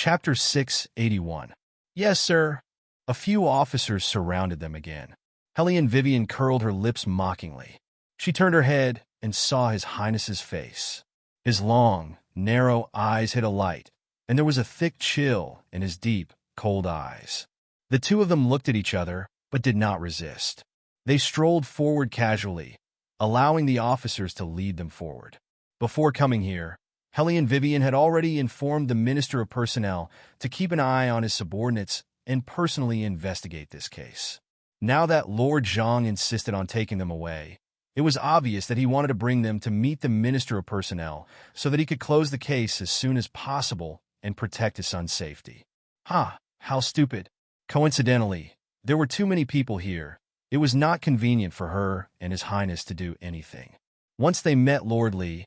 Chapter 681. Yes, sir. A few officers surrounded them again. Hellion Vivian curled her lips mockingly. She turned her head and saw His Highness's face. His long, narrow eyes hid a light, and there was a thick chill in his deep, cold eyes. The two of them looked at each other, but did not resist. They strolled forward casually, allowing the officers to lead them forward. Before coming here, Hellion Vivian had already informed the Minister of Personnel to keep an eye on his subordinates and personally investigate this case. Now that Lord Zhang insisted on taking them away, it was obvious that he wanted to bring them to meet the Minister of Personnel so that he could close the case as soon as possible and protect his son's safety. How stupid. Coincidentally, there were too many people here. It was not convenient for her and His Highness to do anything. Once they met Lord Li,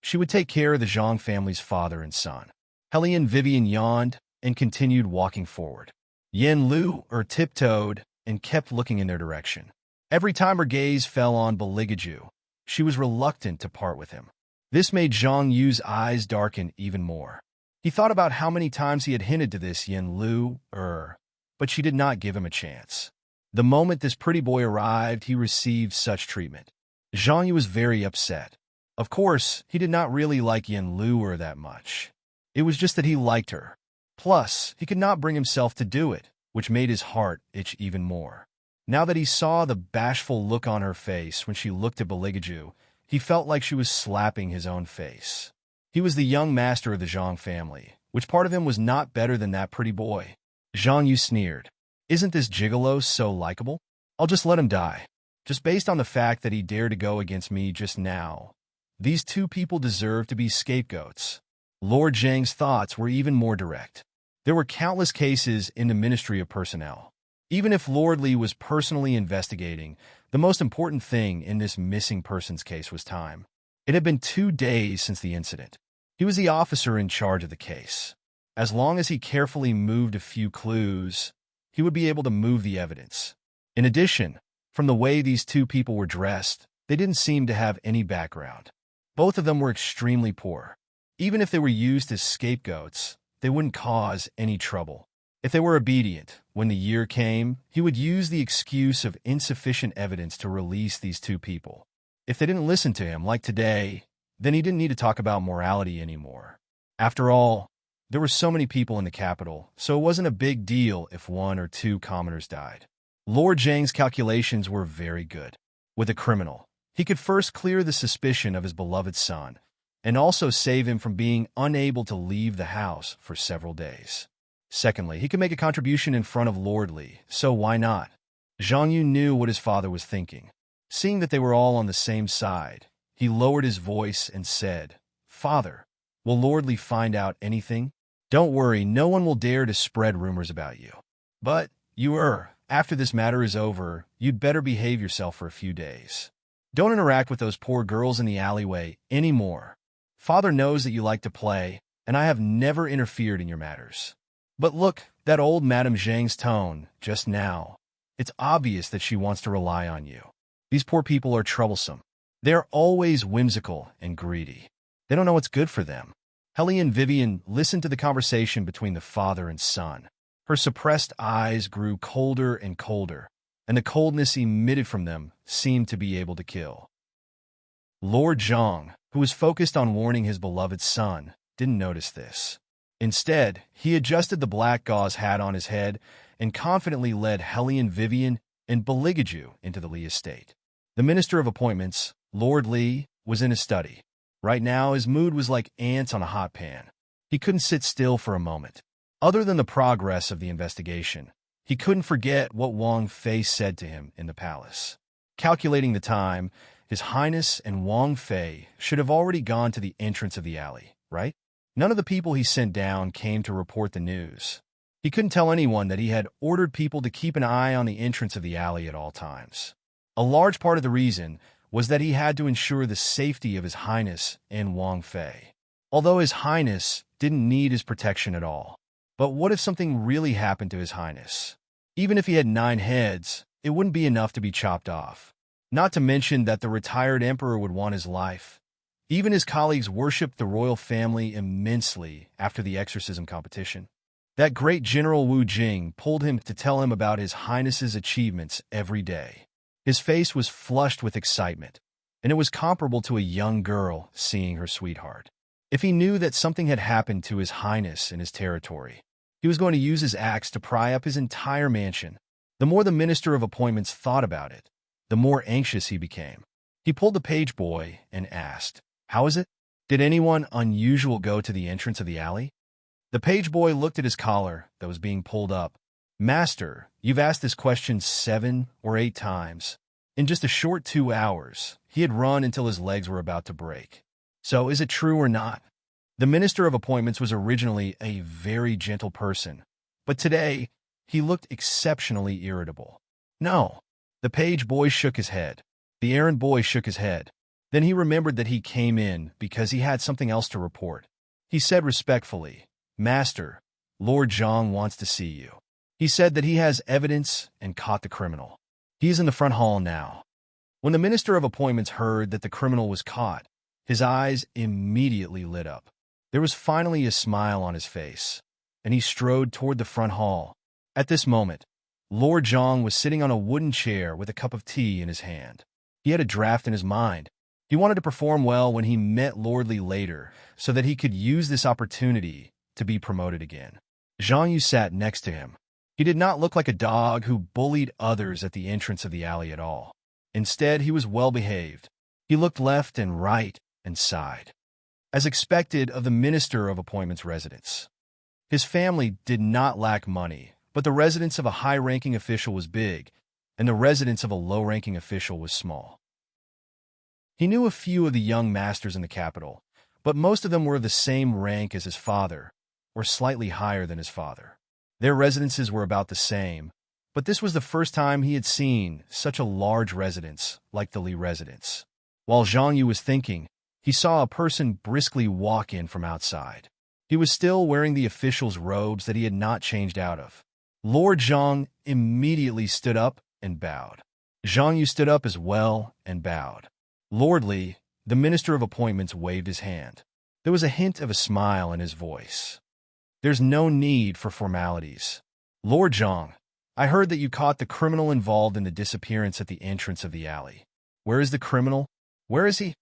she would take care of the Zhang family's father and son. Hellion Vivian yawned and continued walking forward. Yen Lu tiptoed and kept looking in their direction. Every time her gaze fell on Beligaju, she was reluctant to part with him. This made Zhang Yu's eyes darken even more. He thought about how many times he had hinted to this Yen Lu, but she did not give him a chance. The moment this pretty boy arrived, he received such treatment. Zhang Yu was very upset. Of course, he did not really like Yen Lu that much. It was just that he liked her. Plus, he could not bring himself to do it, which made his heart itch even more. Now that he saw the bashful look on her face when she looked at Beligaju, he felt like she was slapping his own face. He was the young master of the Zhang family. Which part of him was not better than that pretty boy? Zhang Yu sneered. Isn't this gigolo so likable? I'll just let him die. Just based on the fact that he dared to go against me just now. These two people deserve to be scapegoats. Lord Zhang's thoughts were even more direct. There were countless cases in the Ministry of Personnel. Even if Lord Li was personally investigating, the most important thing in this missing persons case was time. It had been 2 days since the incident. He was the officer in charge of the case. As long as he carefully moved a few clues, he would be able to move the evidence. In addition, from the way these two people were dressed, they didn't seem to have any background. Both of them were extremely poor. Even if they were used as scapegoats, they wouldn't cause any trouble. If they were obedient, when the year came, he would use the excuse of insufficient evidence to release these two people. If they didn't listen to him, like today, then he didn't need to talk about morality anymore. After all, there were so many people in the capital, so it wasn't a big deal if 1 or 2 commoners died. Lord Zhang's calculations were very good. With a criminal, he could first clear the suspicion of his beloved son, and also save him from being unable to leave the house for several days. Secondly, he could make a contribution in front of Lord Li, so why not? Zhang Yu knew what his father was thinking. Seeing that they were all on the same side, he lowered his voice and said, "Father, will Lord Li find out anything? Don't worry, no one will dare to spread rumors about you. But, after this matter is over, you'd better behave yourself for a few days. Don't interact with those poor girls in the alleyway anymore. Father knows that you like to play, and I have never interfered in your matters. But look, that old Madame Zhang's tone, just now. It's obvious that she wants to rely on you. These poor people are troublesome. They are always whimsical and greedy. They don't know what's good for them." Hellion Vivian listened to the conversation between the father and son. Her suppressed eyes grew colder and colder, and the coldness emitted from them seemed to be able to kill. Lord Zhang, who was focused on warning his beloved son, didn't notice this. Instead, he adjusted the black gauze hat on his head and confidently led Hellion Vivian and Beligaju into the Li estate. The Minister of Appointments, Lord Li, was in his study. Right now, his mood was like ants on a hot pan. He couldn't sit still for a moment. Other than the progress of the investigation, he couldn't forget what Wang Fei said to him in the palace. Calculating the time, His Highness and Wang Fei should have already gone to the entrance of the alley, right? None of the people he sent down came to report the news. He couldn't tell anyone that he had ordered people to keep an eye on the entrance of the alley at all times. A large part of the reason was that he had to ensure the safety of His Highness and Wang Fei. Although His Highness didn't need his protection at all. But what if something really happened to His Highness? Even if he had 9 heads, it wouldn't be enough to be chopped off. Not to mention that the retired emperor would want his life. Even his colleagues worshipped the royal family immensely after the exorcism competition. That great General Wu Jing pulled him to tell him about His Highness's achievements every day. His face was flushed with excitement, and it was comparable to a young girl seeing her sweetheart. If he knew that something had happened to His Highness in his territory, he was going to use his axe to pry up his entire mansion. The more the Minister of Appointments thought about it, the more anxious he became. He pulled the page boy and asked, "How is it? Did anyone unusual go to the entrance of the alley?" The page boy looked at his collar that was being pulled up. "Master, you've asked this question 7 or 8 times. In just a short 2 hours, he had run until his legs were about to break. So is it true or not?" The Minister of Appointments was originally a very gentle person, but today he looked exceptionally irritable. "No." The page boy shook his head. The errand boy shook his head. Then he remembered that he came in because he had something else to report. He said respectfully, "Master, Lord Zhang wants to see you. He said that he has evidence and caught the criminal. He is in the front hall now." When the Minister of Appointments heard that the criminal was caught, his eyes immediately lit up. There was finally a smile on his face, and he strode toward the front hall. At this moment, Lord Zhang was sitting on a wooden chair with a cup of tea in his hand. He had a draft in his mind. He wanted to perform well when he met Lord Li later so that he could use this opportunity to be promoted again. Zhang Yu sat next to him. He did not look like a dog who bullied others at the entrance of the alley at all. Instead, he was well-behaved. He looked left and right and sighed, as expected of the Minister of Appointments' residence. His family did not lack money, but the residence of a high-ranking official was big, and the residence of a low-ranking official was small. He knew a few of the young masters in the capital, but most of them were of the same rank as his father, or slightly higher than his father. Their residences were about the same, but this was the first time he had seen such a large residence like the Li residence. While Zhang Yu was thinking, he saw a person briskly walk in from outside. He was still wearing the official's robes that he had not changed out of. Lord Zhang immediately stood up and bowed. Zhang Yu stood up as well and bowed. Lord Li, the Minister of Appointments, waved his hand. There was a hint of a smile in his voice. "There's no need for formalities. Lord Zhang, I heard that you caught the criminal involved in the disappearance at the entrance of the alley. Where is the criminal? Where is he?"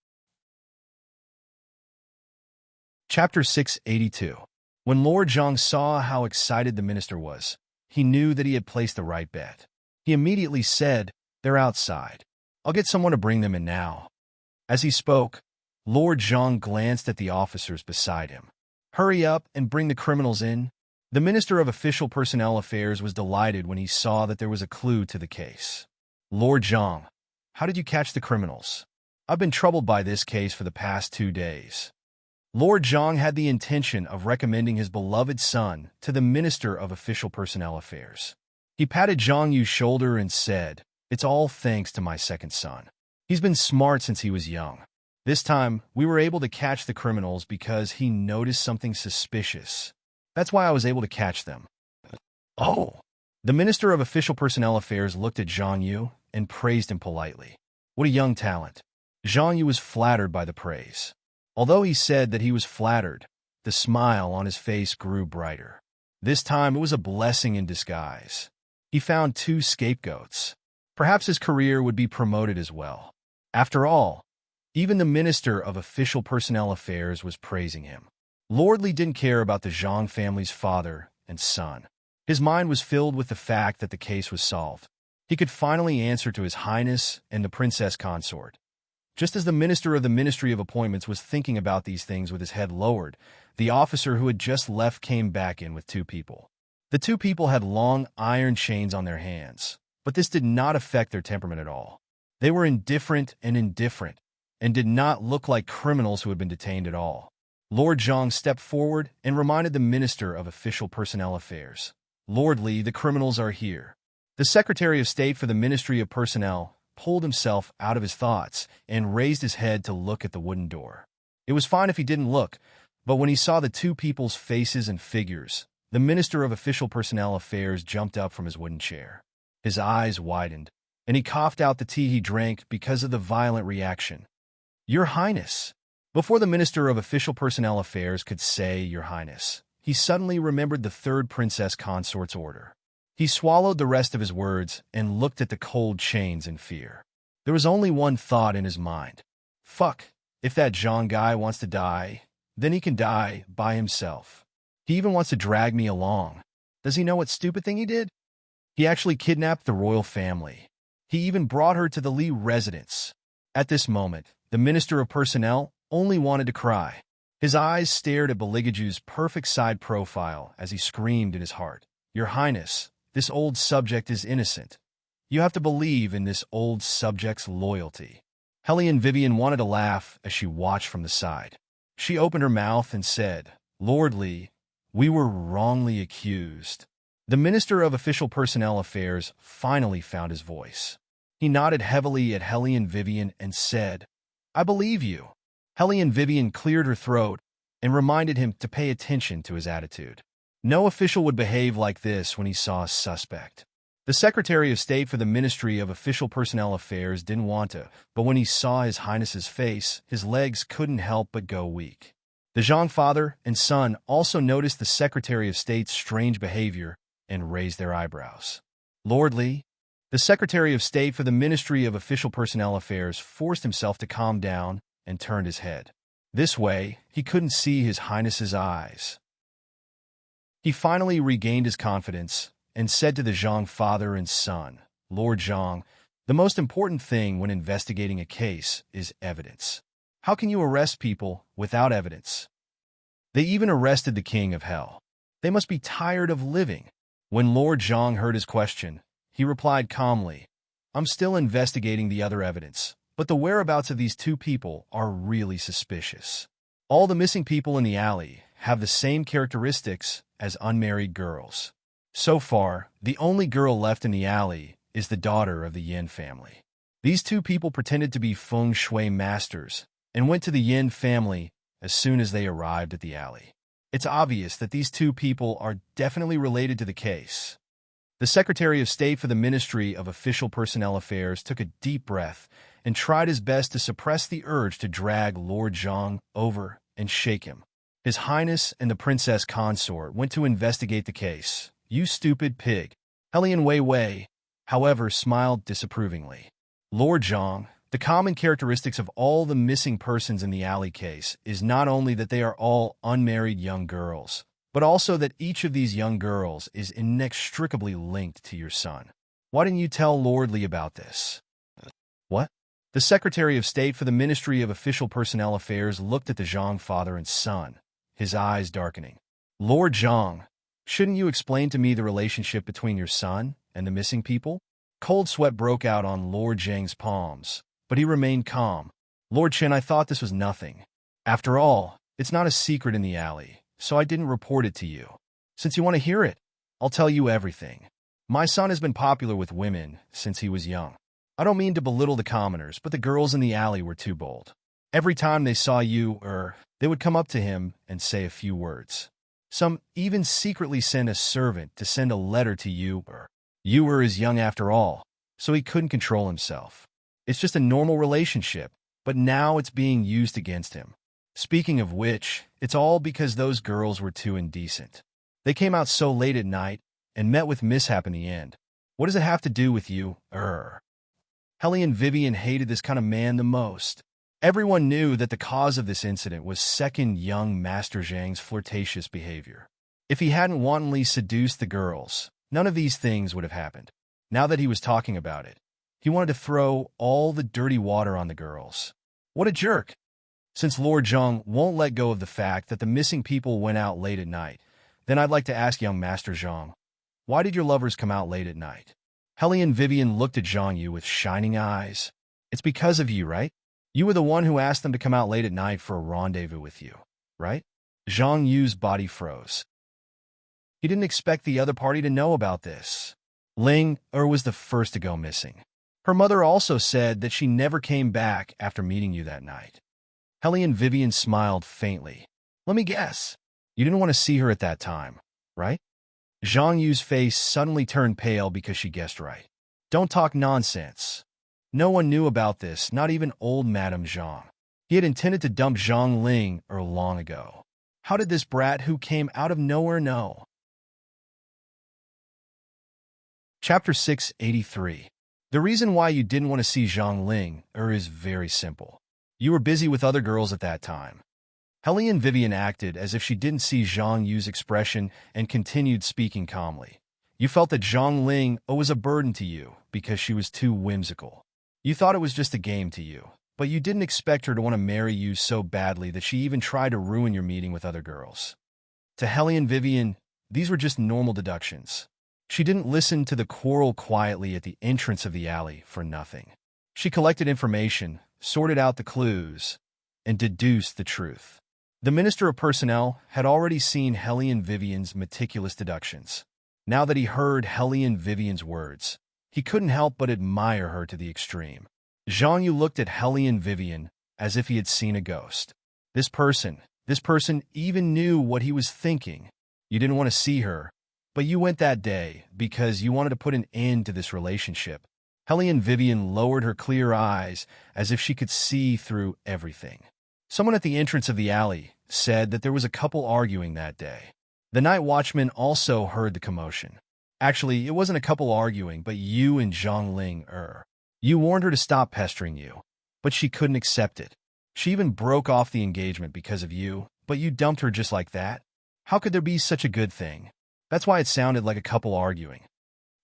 Chapter 682. When Lord Zhang saw how excited the minister was, he knew that he had placed the right bet. He immediately said, "They're outside. I'll get someone to bring them in now." As he spoke, Lord Zhang glanced at the officers beside him. "Hurry up and bring the criminals in." The Minister of Official Personnel Affairs was delighted when he saw that there was a clue to the case. "Lord Zhang, how did you catch the criminals? I've been troubled by this case for the past 2 days." Lord Zhang had the intention of recommending his beloved son to the Minister of Official Personnel Affairs. He patted Zhang Yu's shoulder and said, "It's all thanks to my second son. He's been smart since he was young. This time, we were able to catch the criminals because he noticed something suspicious. That's why I was able to catch them." "Oh!" The Minister of Official Personnel Affairs looked at Zhang Yu and praised him politely. What a young talent. Zhang Yu was flattered by the praise. Although he said that he was flattered, the smile on his face grew brighter. This time it was a blessing in disguise. He found 2 scapegoats. Perhaps his career would be promoted as well. After all, even the Minister of Official Personnel Affairs was praising him. Lord Li didn't care about the Zhang family's father and son. His mind was filled with the fact that the case was solved. He could finally answer to His Highness and the Princess Consort. Just as the Minister of the Ministry of Appointments was thinking about these things with his head lowered, the officer who had just left came back in with 2 people. The 2 people had long iron chains on their hands, but this did not affect their temperament at all. They were indifferent, and did not look like criminals who had been detained at all. Lord Zhang stepped forward and reminded the Minister of Official Personnel Affairs, "Lord Li, the criminals are here." The Secretary of State for the Ministry of Personnel pulled himself out of his thoughts and raised his head to look at the wooden door. It was fine if he didn't look, but when he saw the 2 people's faces and figures, the Minister of Official Personnel Affairs jumped up from his wooden chair. His eyes widened, and he coughed out the tea he drank because of the violent reaction. "Your Highness." Before the Minister of Official Personnel Affairs could say "Your Highness," he he suddenly remembered the third princess consort's order. He swallowed the rest of his words and looked at the cold chains in fear. There was only one thought in his mind. Fuck, if that Zhang guy wants to die, then he can die by himself. He even wants to drag me along. Does he know what stupid thing he did? He actually kidnapped the royal family. He even brought her to the Li residence. At this moment, the Minister of Personnel only wanted to cry. His eyes stared at Beligaju's perfect side profile as he screamed in his heart, "Your Highness, this old subject is innocent. You have to believe in this old subject's loyalty." Hellion Vivian wanted to laugh as she watched from the side. She opened her mouth and said, "Lord Li, we were wrongly accused." The Minister of Official Personnel Affairs finally found his voice. He nodded heavily at Hellion Vivian and said, "I believe you." Hellion Vivian cleared her throat and reminded him to pay attention to his attitude. No official would behave like this when he saw a suspect. The Secretary of State for the Ministry of Official Personnel Affairs didn't want to, but when he saw His Highness's face, his legs couldn't help but go weak. The Zhang father and son also noticed the Secretary of State's strange behavior and raised their eyebrows. "Lord Li," the Secretary of State for the Ministry of Official Personnel Affairs forced himself to calm down and turned his head. This way, he couldn't see His Highness's eyes. He finally regained his confidence and said to the Zhang father and son, "Lord Zhang, the most important thing when investigating a case is evidence. How can you arrest people without evidence? They even arrested the King of Hell. They must be tired of living." When Lord Zhang heard his question, he replied calmly, "I'm still investigating the other evidence, but the whereabouts of these two people are really suspicious. All the missing people in the alley have the same characteristics as unmarried girls. So far, the only girl left in the alley is the daughter of the Yin family. These two people pretended to be feng shui masters and went to the Yin family as soon as they arrived at the alley. It's obvious that these two people are definitely related to the case." The Secretary of State for the Ministry of Official Personnel Affairs took a deep breath and tried his best to suppress the urge to drag Lord Zhang over and shake him. His Highness and the Princess Consort went to investigate the case. "You stupid pig." Hellion Wei Wei, however, smiled disapprovingly. "Lord Zhang, the common characteristics of all the missing persons in the alley case is not only that they are all unmarried young girls, but also that each of these young girls is inextricably linked to your son. Why didn't you tell Lord Li about this?" "What?" The Secretary of State for the Ministry of Official Personnel Affairs looked at the Zhang father and son, his eyes darkening. "Lord Zhang, shouldn't you explain to me the relationship between your son and the missing people?" Cold sweat broke out on Lord Zhang's palms, but he remained calm. "Lord Chen, I thought this was nothing. After all, it's not a secret in the alley, so I didn't report it to you. Since you want to hear it, I'll tell you everything. My son has been popular with women since he was young. I don't mean to belittle the commoners, but the girls in the alley were too bold. Every time they saw you, they would come up to him and say a few words. Some even secretly sent a servant to send a letter to you, You were as young after all, so he couldn't control himself. It's just a normal relationship, but now it's being used against him. Speaking of which, it's all because those girls were too indecent. They came out so late at night and met with mishap in the end. What does it have to do with you, Hellion Vivian hated this kind of man the most. Everyone knew that the cause of this incident was second young Master Zhang's flirtatious behavior. If he hadn't wantonly seduced the girls, none of these things would have happened. Now that he was talking about it, he wanted to throw all the dirty water on the girls. What a jerk! Since Lord Zhang won't let go of the fact that the missing people went out late at night, then I'd like to ask young Master Zhang, why did your lovers come out late at night? Hellion Vivian looked at Zhang Yu with shining eyes. It's because of you, right? You were the one who asked them to come out late at night for a rendezvous with you, right? Zhang Yu's body froze. He didn't expect the other party to know about this. Ling was the first to go missing. Her mother also said that she never came back after meeting you that night. Hellion Vivian smiled faintly. Let me guess. You didn't want to see her at that time, right? Zhang Yu's face suddenly turned pale because she guessed right. Don't talk nonsense. No one knew about this, not even old Madame Zhang. He had intended to dump Zhang Ling long ago. How did this brat who came out of nowhere know? Chapter 683. The reason why you didn't want to see Zhang Ling is very simple. You were busy with other girls at that time. Helene Vivian acted as if she didn't see Zhang Yu's expression and continued speaking calmly. You felt that Zhang Ling was a burden to you because she was too whimsical. You thought it was just a game to you, but you didn't expect her to want to marry you so badly that she even tried to ruin your meeting with other girls. To Helene Vivian, these were just normal deductions. She didn't listen to the quarrel quietly at the entrance of the alley for nothing. She collected information, sorted out the clues, and deduced the truth. The Minister of Personnel had already seen Helene Vivian's meticulous deductions. Now that he heard Helene Vivian's words, he couldn't help but admire her to the extreme. Zhang Yu looked at Helene Vivian as if he had seen a ghost. This person even knew what he was thinking. You didn't want to see her, but you went that day because you wanted to put an end to this relationship. Helene Vivian lowered her clear eyes as if she could see through everything. Someone at the entrance of the alley said that there was a couple arguing that day. The night watchman also heard the commotion. Actually, it wasn't a couple arguing, but you and Zhang Ling. You warned her to stop pestering you, but she couldn't accept it. She even broke off the engagement because of you, but you dumped her just like that? How could there be such a good thing? That's why it sounded like a couple arguing.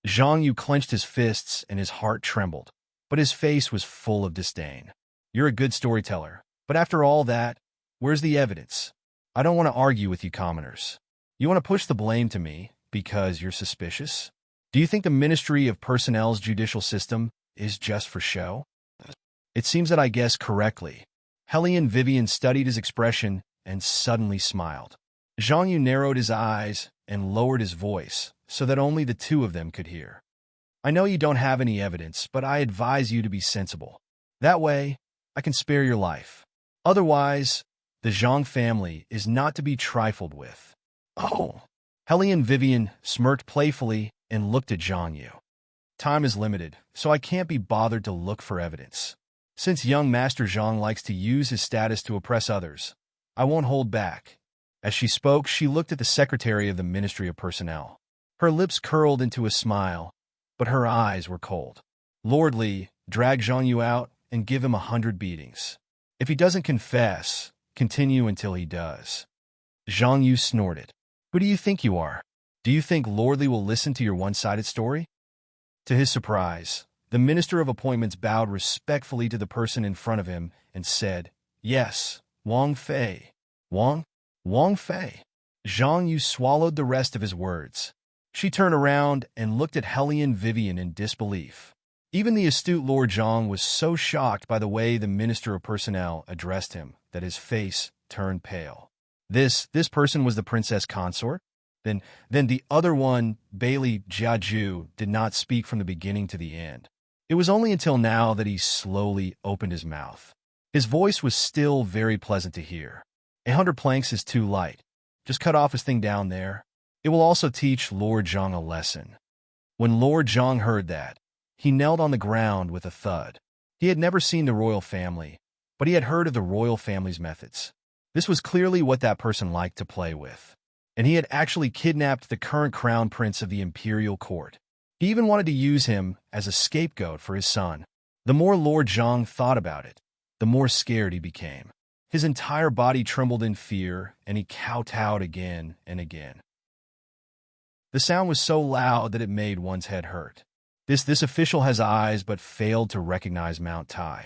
Zhang Yu clenched his fists and his heart trembled, but his face was full of disdain. You're a good storyteller, but after all that, where's the evidence? I don't want to argue with you commoners. You want to push the blame to me because you're suspicious? Do you think the Ministry of Personnel's judicial system is just for show? It seems that I guessed correctly. Helene Vivian studied his expression and suddenly smiled. Zhang Yu narrowed his eyes and lowered his voice so that only the two of them could hear. I know you don't have any evidence, but I advise you to be sensible. That way, I can spare your life. Otherwise, the Zhang family is not to be trifled with. Oh! Helene Vivian smirked playfully and looked at Zhang Yu. Time is limited, so I can't be bothered to look for evidence. Since young Master Zhang likes to use his status to oppress others, I won't hold back. As she spoke, she looked at the secretary of the Ministry of Personnel. Her lips curled into a smile, but her eyes were cold. Lord Li, drag Zhang Yu out and give him 100 beatings. If he doesn't confess, continue until he does. Zhang Yu snorted. Who do you think you are? Do you think Lord Li will listen to your one-sided story? To his surprise, the Minister of Appointments bowed respectfully to the person in front of him and said, Yes, Wang Fei. Wang Fei. Zhang Yu swallowed the rest of his words. She turned around and looked at Helene Vivian in disbelief. Even the astute Lord Zhang was so shocked by the way the Minister of Personnel addressed him that his face turned pale. This person was the Princess Consort? Then the other one, Bailey Jiaju, did not speak from the beginning to the end. It was only until now that he slowly opened his mouth. His voice was still very pleasant to hear. 100 planks is too light. Just cut off his thing down there. It will also teach Lord Zhang a lesson. When Lord Zhang heard that, he knelt on the ground with a thud. He had never seen the royal family, but he had heard of the royal family's methods. This was clearly what that person liked to play with. And he had actually kidnapped the current crown prince of the imperial court. He even wanted to use him as a scapegoat for his son. The more Lord Zhang thought about it, the more scared he became. His entire body trembled in fear, and he kowtowed again and again. The sound was so loud that it made one's head hurt. This official has eyes but failed to recognize Mount Tai.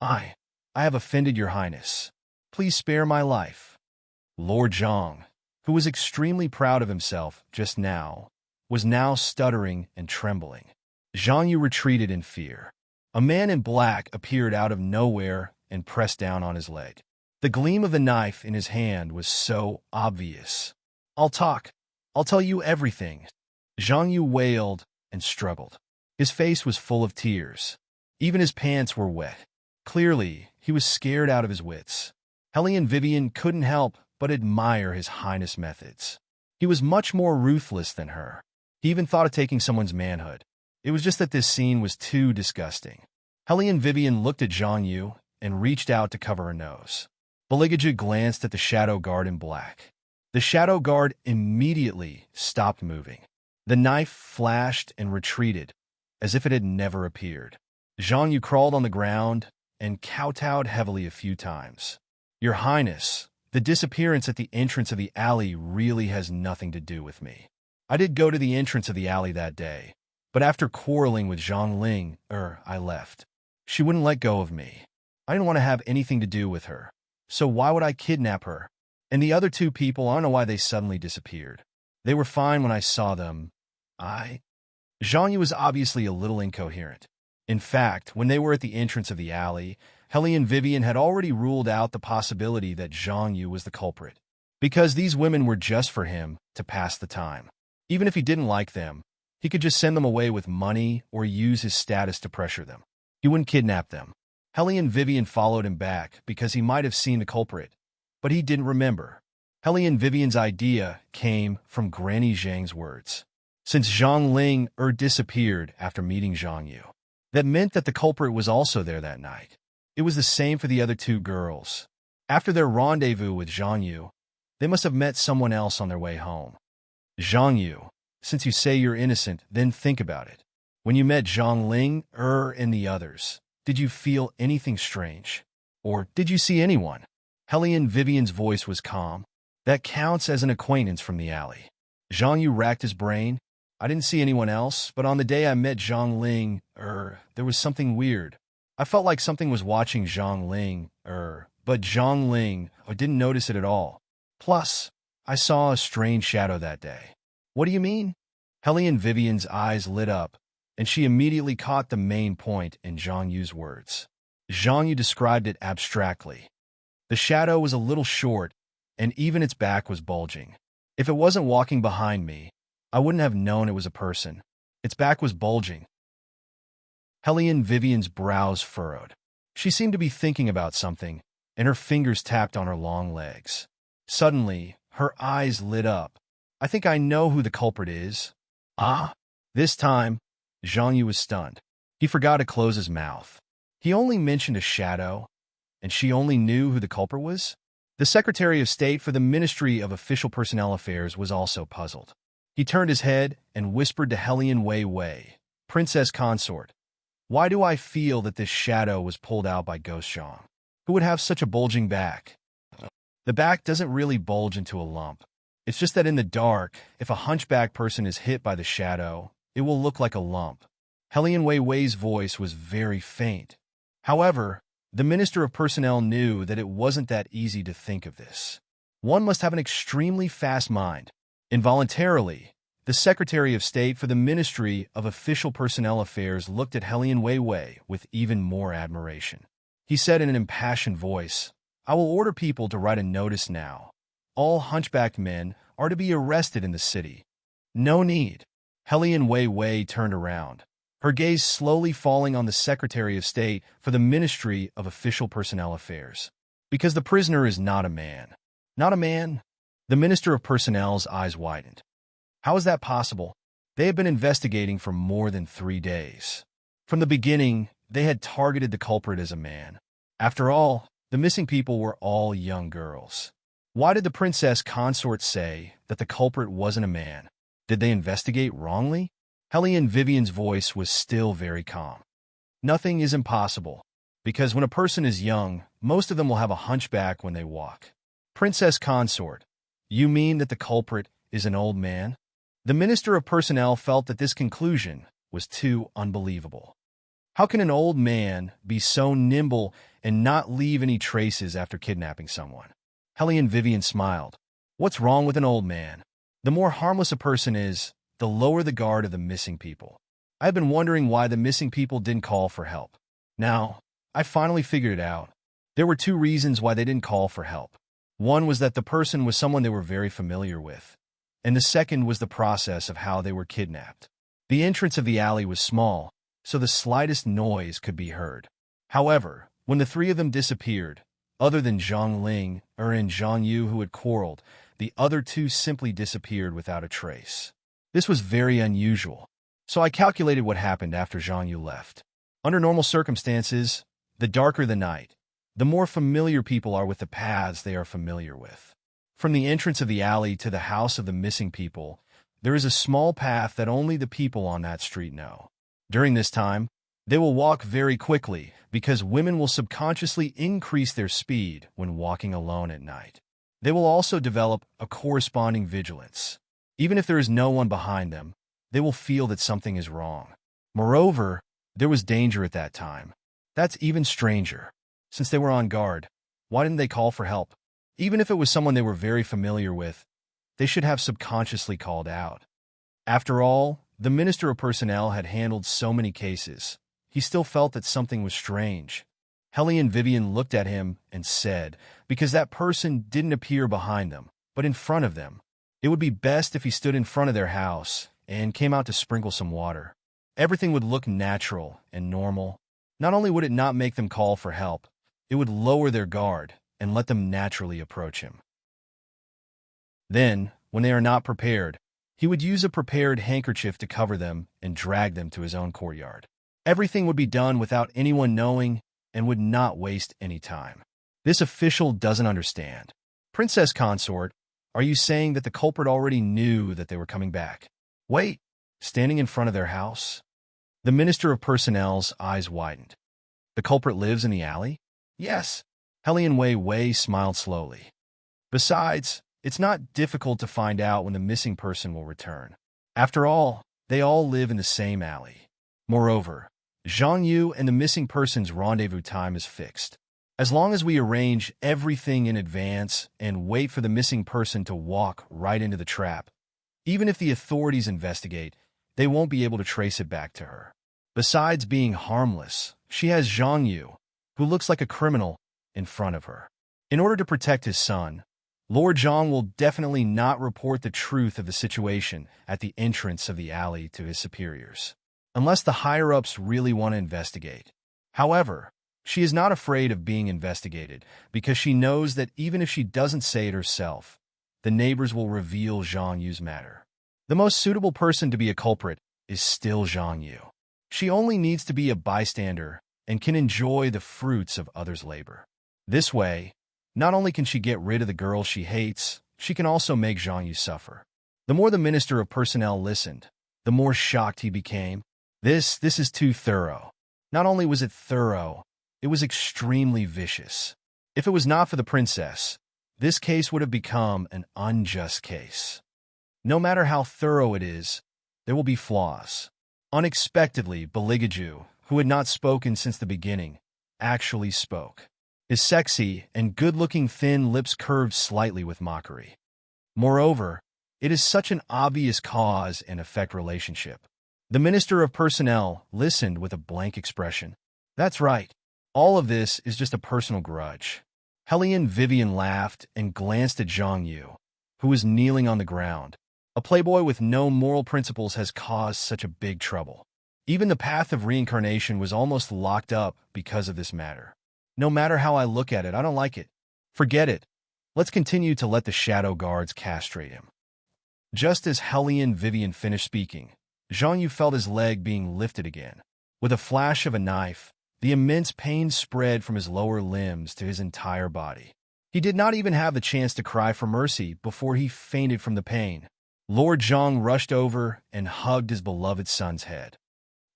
I have offended your highness. Please spare my life. Lord Zhang, who was extremely proud of himself just now, was now stuttering and trembling. Zhang Yu retreated in fear. A man in black appeared out of nowhere and pressed down on his leg. The gleam of the knife in his hand was so obvious. I'll tell you everything. Zhang Yu wailed and struggled. His face was full of tears. Even his pants were wet. Clearly, he was scared out of his wits. Helene Vivian couldn't help but admire his highness' methods. He was much more ruthless than her. He even thought of taking someone's manhood. It was just that this scene was too disgusting. Helene Vivian looked at Zhang Yu and reached out to cover her nose. Baligajit glanced at the shadow guard in black. The shadow guard immediately stopped moving. The knife flashed and retreated, as if it had never appeared. Zhang Yu crawled on the ground and kowtowed heavily a few times. Your Highness, the disappearance at the entrance of the alley really has nothing to do with me. I did go to the entrance of the alley that day, but after quarreling with Zhang Ling, I left. She wouldn't let go of me. I didn't want to have anything to do with her. So why would I kidnap her? And the other two people, I don't know why they suddenly disappeared. They were fine when I saw them. Zhang Yu was obviously a little incoherent. In fact, when they were at the entrance of the alley, Helly and Vivian had already ruled out the possibility that Zhang Yu was the culprit, because these women were just for him to pass the time. Even if he didn't like them, he could just send them away with money or use his status to pressure them. He wouldn't kidnap them. Helly and Vivian followed him back because he might have seen the culprit, but he didn't remember. Helly and Vivian's idea came from Granny Zhang's words. Since Zhang Ling disappeared after meeting Zhang Yu, that meant that the culprit was also there that night. It was the same for the other two girls. After their rendezvous with Zhang Yu, they must have met someone else on their way home. Zhang Yu, since you say you're innocent, then think about it. When you met Zhang Ling, and the others, did you feel anything strange? Or did you see anyone? Helly and Vivian's voice was calm. That counts as an acquaintance from the alley. Zhang Yu racked his brain. I didn't see anyone else, but on the day I met Zhang Ling, there was something weird. I felt like something was watching Zhang Ling, but Zhang Ling, didn't notice it at all. Plus, I saw a strange shadow that day. What do you mean? Helly and Vivian's eyes lit up, and she immediately caught the main point in Zhang Yu's words. Zhang Yu described it abstractly. The shadow was a little short, and even its back was bulging. If it wasn't walking behind me, I wouldn't have known it was a person. Its back was bulging. Helly and Vivian's brows furrowed. She seemed to be thinking about something, and her fingers tapped on her long legs. Suddenly, her eyes lit up. I think I know who the culprit is. This time, Zhang Yu was stunned. He forgot to close his mouth. He only mentioned a shadow, and she only knew who the culprit was? The Secretary of State for the Ministry of Official Personnel Affairs was also puzzled. He turned his head and whispered to Hellion Wei Wei, Princess Consort, why do I feel that this shadow was pulled out by Ghost Zhang? Who would have such a bulging back? The back doesn't really bulge into a lump. It's just that in the dark, if a hunchback person is hit by the shadow, it will look like a lump. Hellion Wei Wei's voice was very faint. However, the Minister of Personnel knew that it wasn't that easy to think of this. One must have an extremely fast mind. Involuntarily, the Secretary of State for the Ministry of Official Personnel Affairs looked at Hellion Wei Wei with even more admiration. He said in an impassioned voice, I will order people to write a notice now. All hunchbacked men are to be arrested in the city. No need. Hellion Wei Wei turned around, her gaze slowly falling on the Secretary of State for the Ministry of Official Personnel Affairs. Because the prisoner is not a man. Not a man? The Minister of Personnel's eyes widened. How is that possible? They had been investigating for more than 3 days. From the beginning, they had targeted the culprit as a man. After all, the missing people were all young girls. Why did the Princess Consort say that the culprit wasn't a man? Did they investigate wrongly? Helly and Vivian's voice was still very calm. Nothing is impossible, because when a person is young, most of them will have a hunchback when they walk. Princess Consort, you mean that the culprit is an old man? The Minister of Personnel felt that this conclusion was too unbelievable. How can an old man be so nimble and not leave any traces after kidnapping someone? Helly and Vivian smiled. What's wrong with an old man? The more harmless a person is, the lower the guard of the missing people. I've been wondering why the missing people didn't call for help. Now, I finally figured it out. There were 2 reasons why they didn't call for help. One was that the person was someone they were very familiar with, and the second was the process of how they were kidnapped. The entrance of the alley was small, so the slightest noise could be heard. However, when the 3 of them disappeared, other than Zhang Ling and Zhang Yu who had quarreled, the other 2 simply disappeared without a trace. This was very unusual, so I calculated what happened after Zhang Yu left. Under normal circumstances, the darker the night, the more familiar people are with the paths they are familiar with. From the entrance of the alley to the house of the missing people, there is a small path that only the people on that street know. During this time, they will walk very quickly because women will subconsciously increase their speed when walking alone at night. They will also develop a corresponding vigilance. Even if there is no one behind them, they will feel that something is wrong. Moreover, there was danger at that time. That's even stranger. Since they were on guard, why didn't they call for help? Even if it was someone they were very familiar with, they should have subconsciously called out. After all, the Minister of Personnel had handled so many cases. He still felt that something was strange. Helene Vivian looked at him and said, because that person didn't appear behind them, but in front of them. It would be best if he stood in front of their house and came out to sprinkle some water. Everything would look natural and normal. Not only would it not make them call for help, it would lower their guard and let them naturally approach him. Then, when they are not prepared, he would use a prepared handkerchief to cover them and drag them to his own courtyard. Everything would be done without anyone knowing and would not waste any time. This official doesn't understand. Princess Consort, are you saying that the culprit already knew that they were coming back? Wait, standing in front of their house? The Minister of Personnel's eyes widened. The culprit lives in the alley? Yes. Helene Wei smiled slowly. Besides, it's not difficult to find out when the missing person will return. After all, they all live in the same alley. Moreover, Zhang Yu and the missing person's rendezvous time is fixed. As long as we arrange everything in advance and wait for the missing person to walk right into the trap, even if the authorities investigate, they won't be able to trace it back to her. Besides being harmless, she has Zhang Yu, who looks like a criminal, in front of her. In order to protect his son, Lord Zhang will definitely not report the truth of the situation at the entrance of the alley to his superiors, unless the higher-ups really want to investigate. However, she is not afraid of being investigated because she knows that even if she doesn't say it herself, the neighbors will reveal Zhang Yu's matter. The most suitable person to be a culprit is still Zhang Yu. She only needs to be a bystander and can enjoy the fruits of others' labor. This way, not only can she get rid of the girl she hates, she can also make Zhang Yu suffer. The more the Minister of Personnel listened, the more shocked he became. This is too thorough. Not only was it thorough, it was extremely vicious. If it was not for the princess, this case would have become an unjust case. No matter how thorough it is, there will be flaws. Unexpectedly, Beligaju, who had not spoken since the beginning, actually spoke. His sexy and good-looking thin lips curved slightly with mockery. Moreover, it is such an obvious cause and effect relationship. The Minister of Personnel listened with a blank expression. That's right. All of this is just a personal grudge. Helene Vivian laughed and glanced at Zhang Yu, who was kneeling on the ground. A playboy with no moral principles has caused such a big trouble. Even the path of reincarnation was almost locked up because of this matter. No matter how I look at it, I don't like it. Forget it. Let's continue to let the shadow guards castrate him. Just as Helene Vivian finished speaking, Zhang Yu felt his leg being lifted again. With a flash of a knife, the immense pain spread from his lower limbs to his entire body. He did not even have the chance to cry for mercy before he fainted from the pain. Lord Zhang rushed over and hugged his beloved son's head.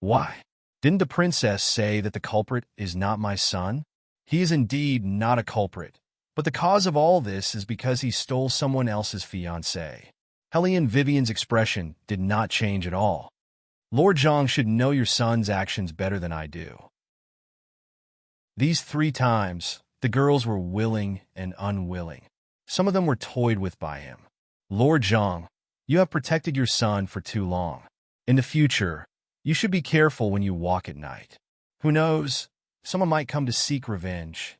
Why? Didn't the princess say that the culprit is not my son? He is indeed not a culprit, but the cause of all this is because he stole someone else's fiancée. Helene Vivian's expression did not change at all. Lord Zhang should know your son's actions better than I do. These 3 times, the girls were willing and unwilling. Some of them were toyed with by him. Lord Zhang, you have protected your son for too long. In the future, you should be careful when you walk at night. Who knows? Someone might come to seek revenge.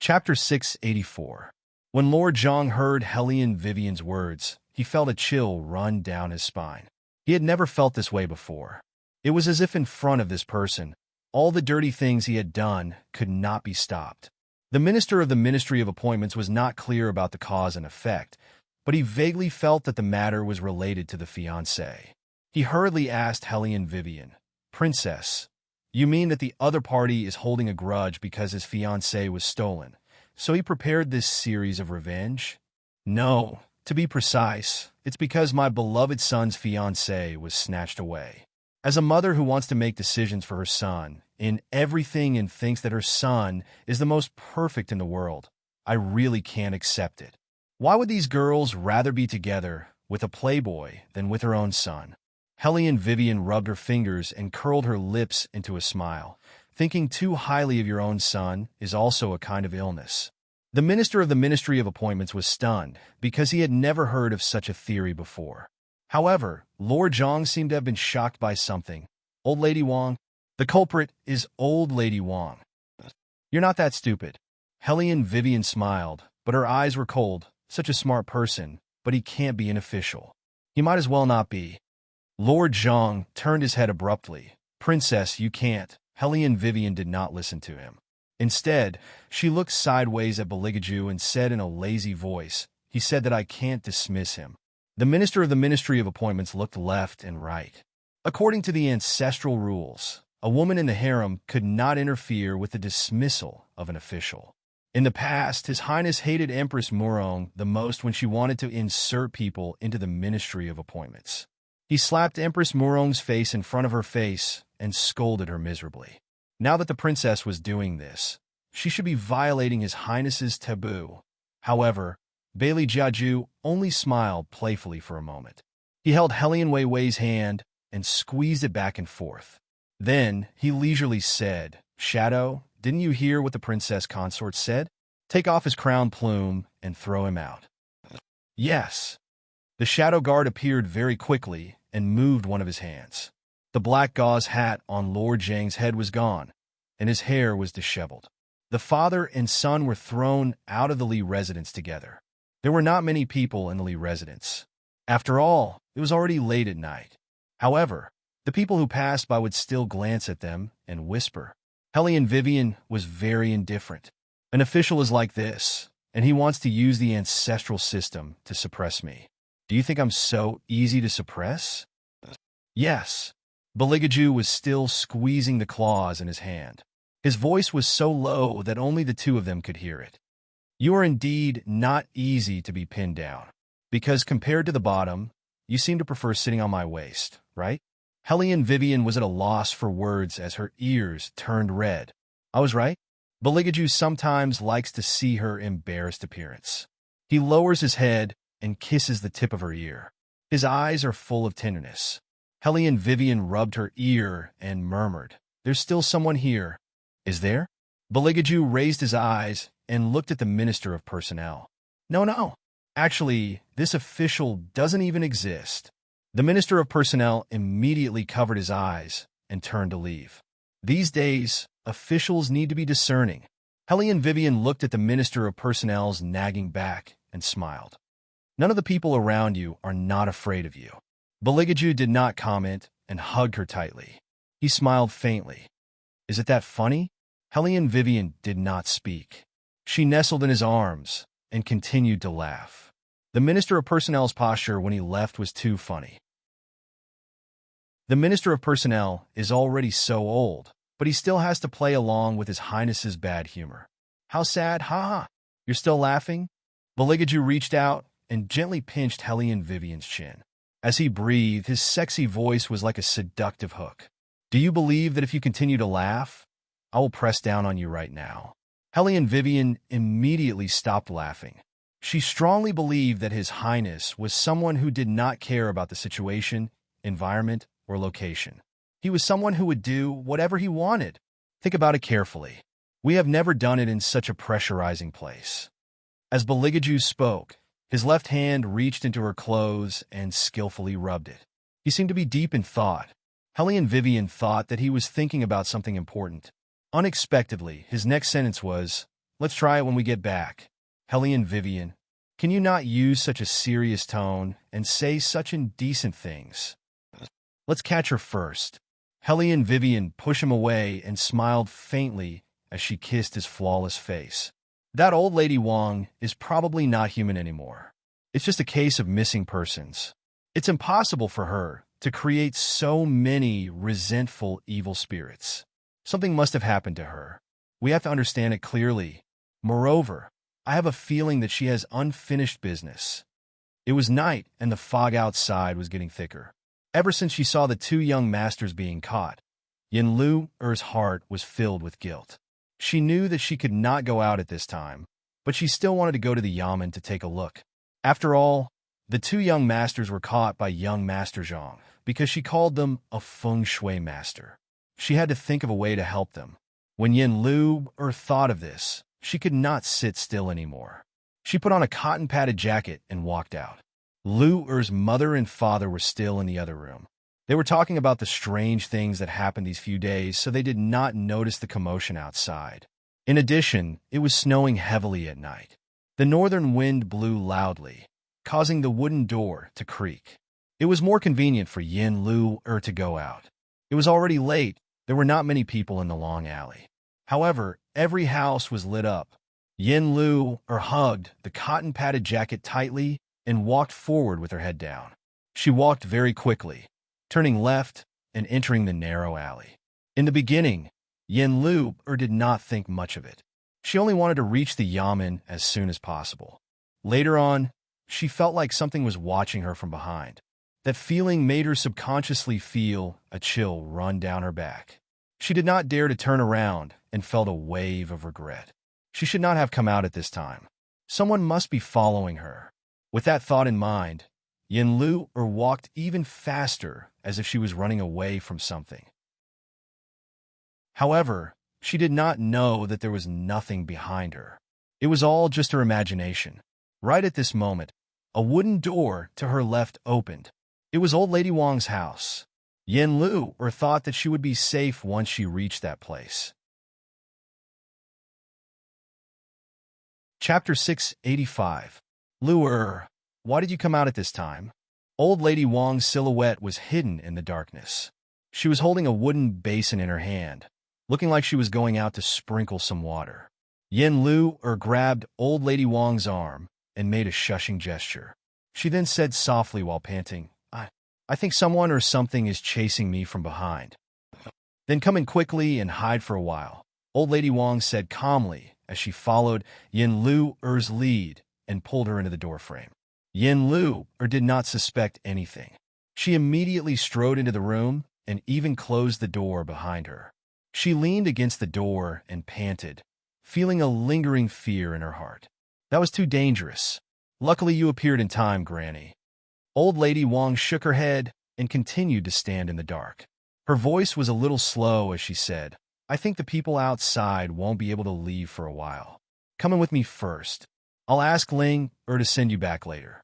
Chapter 684. When Lord Zhang heard Helene Vivian's words, he felt a chill run down his spine. He had never felt this way before. It was as if in front of this person, all the dirty things he had done could not be stopped. The minister of the Ministry of Appointments was not clear about the cause and effect, but he vaguely felt that the matter was related to the fiancé. He hurriedly asked Helene Vivian, Princess, You mean that the other party is holding a grudge because his fiancée was stolen, so he prepared this series of revenge? No, to be precise, it's because my beloved son's fiancée was snatched away. As a mother who wants to make decisions for her son in everything and thinks that her son is the most perfect in the world, I really can't accept it. Why would these girls rather be together with a playboy than with her own son? Helene Vivian rubbed her fingers and curled her lips into a smile. Thinking too highly of your own son is also a kind of illness. The minister of the Ministry of Appointments was stunned because he had never heard of such a theory before. However, Lord Zhang seemed to have been shocked by something. Old Lady Wang? The culprit is Old Lady Wang. You're not that stupid. Helene Vivian smiled, but her eyes were cold. Such a smart person, but he can't be an official. He might as well not be. Lord Zhang turned his head abruptly. Princess, you can't. Helene Vivian did not listen to him. Instead, she looked sideways at Beligaju and said in a lazy voice, he said that I can't dismiss him. The minister of the Ministry of Appointments looked left and right. According to the ancestral rules, a woman in the harem could not interfere with the dismissal of an official. In the past, His Highness hated Empress Murong the most when she wanted to insert people into the Ministry of Appointments. He slapped Empress Murong's face in front of her face and scolded her miserably. Now that the princess was doing this, she should be violating His Highness's taboo. However, Bailey Jiaju only smiled playfully for a moment. He held Helene Weiwei's hand and squeezed it back and forth. Then he leisurely said, Shadow, didn't you hear what the princess consort said? Take off his crown plume and throw him out. Yes. The shadow guard appeared very quickly and moved one of his hands. The black gauze hat on Lord Zhang's head was gone, and his hair was disheveled. The father and son were thrown out of the Li residence together. There were not many people in the Li residence. After all, it was already late at night. However, the people who passed by would still glance at them and whisper. Helene Vivian was very indifferent. An official is like this, and he wants to use the ancestral system to suppress me. Do you think I'm so easy to suppress? Yes. Beligaju was still squeezing the claws in his hand. His voice was so low that only the two of them could hear it. You are indeed not easy to be pinned down, because compared to the bottom, you seem to prefer sitting on my waist, right? Helene Vivian was at a loss for words as her ears turned red. I was right. Beligaju sometimes likes to see her embarrassed appearance. He lowers his head and kisses the tip of her ear. His eyes are full of tenderness. Helene Vivian rubbed her ear and murmured, There's still someone here. Is there? Beligaju raised his eyes and looked at the Minister of Personnel. No. Actually, this official doesn't even exist. The Minister of Personnel immediately covered his eyes and turned to leave. These days, officials need to be discerning. Helene Vivian looked at the Minister of Personnel's nagging back and smiled. None of the people around you are not afraid of you. Beligaju did not comment and hugged her tightly. He smiled faintly. Is it that funny? Helene Vivian did not speak. She nestled in his arms and continued to laugh. The Minister of Personnel's posture when he left was too funny. The Minister of Personnel is already so old, but he still has to play along with His Highness's bad humor. How sad, ha. You're still laughing? Beligaju reached out and gently pinched Helene Vivian's chin. As he breathed, his sexy voice was like a seductive hook. Do you believe that if you continue to laugh, I will press down on you right now? Helene Vivian immediately stopped laughing. She strongly believed that His Highness was someone who did not care about the situation, environment, or location. He was someone who would do whatever he wanted. Think about it carefully. We have never done it in such a pressurizing place. As Beligaju spoke, his left hand reached into her clothes and skillfully rubbed it. He seemed to be deep in thought. Helene Vivian thought that he was thinking about something important. Unexpectedly, his next sentence was, Let's try it when we get back. Helene Vivian, can you not use such a serious tone and say such indecent things? Let's catch her first. Helene Vivian pushed him away and smiled faintly as she kissed his flawless face. That old lady Wang is probably not human anymore. It's just a case of missing persons. It's impossible for her to create so many resentful evil spirits. Something must have happened to her. We have to understand it clearly. Moreover, I have a feeling that she has unfinished business. It was night, and the fog outside was getting thicker. Ever since she saw the two young masters being caught, Yin-Lu-Er's heart was filled with guilt. She knew that she could not go out at this time, but she still wanted to go to the yamen to take a look. After all, the two young masters were caught by young Master Zhang because she called them a feng shui master. She had to think of a way to help them. When Yin-Lu-Er thought of this, she could not sit still anymore. She put on a cotton-padded jacket and walked out. Lu-Er's mother and father were still in the other room. They were talking about the strange things that happened these few days, so they did not notice the commotion outside. In addition, it was snowing heavily at night. The northern wind blew loudly, causing the wooden door to creak. It was more convenient for Yin-Lu-Er to go out. It was already late. There were not many people in the long alley. However, every house was lit up. Yin-Lu-Er hugged the cotton-padded jacket tightly and walked forward with her head down. She walked very quickly, turning left and entering the narrow alley. In the beginning, Yin-Lu-Er did not think much of it. She only wanted to reach the yamen as soon as possible. Later on, she felt like something was watching her from behind. That feeling made her subconsciously feel a chill run down her back. She did not dare to turn around and felt a wave of regret. She should not have come out at this time. Someone must be following her. With that thought in mind, Yin-Lu-Er walked even faster as if she was running away from something. However, she did not know that there was nothing behind her. It was all just her imagination. Right at this moment, a wooden door to her left opened. It was Old Lady Wang's house. Yin-Lu-Er thought that she would be safe once she reached that place. Chapter 685. Lu-Er, why did you come out at this time? Old Lady Wang's silhouette was hidden in the darkness. She was holding a wooden basin in her hand, looking like she was going out to sprinkle some water. Yin-Lu-Er grabbed Old Lady Wang's arm and made a shushing gesture. She then said softly while panting, I think someone or something is chasing me from behind. Then come in quickly and hide for a while, Old Lady Wang said calmly as she followed Yin-Lu-Er's lead and pulled her into the doorframe. Yin-Lu-Er did not suspect anything. She immediately strode into the room and even closed the door behind her. She leaned against the door and panted, feeling a lingering fear in her heart. That was too dangerous. Luckily you appeared in time, Granny. Old Lady Wang shook her head and continued to stand in the dark. Her voice was a little slow as she said, I think the people outside won't be able to leave for a while. Come in with me first. I'll ask Ling-Er to send you back later.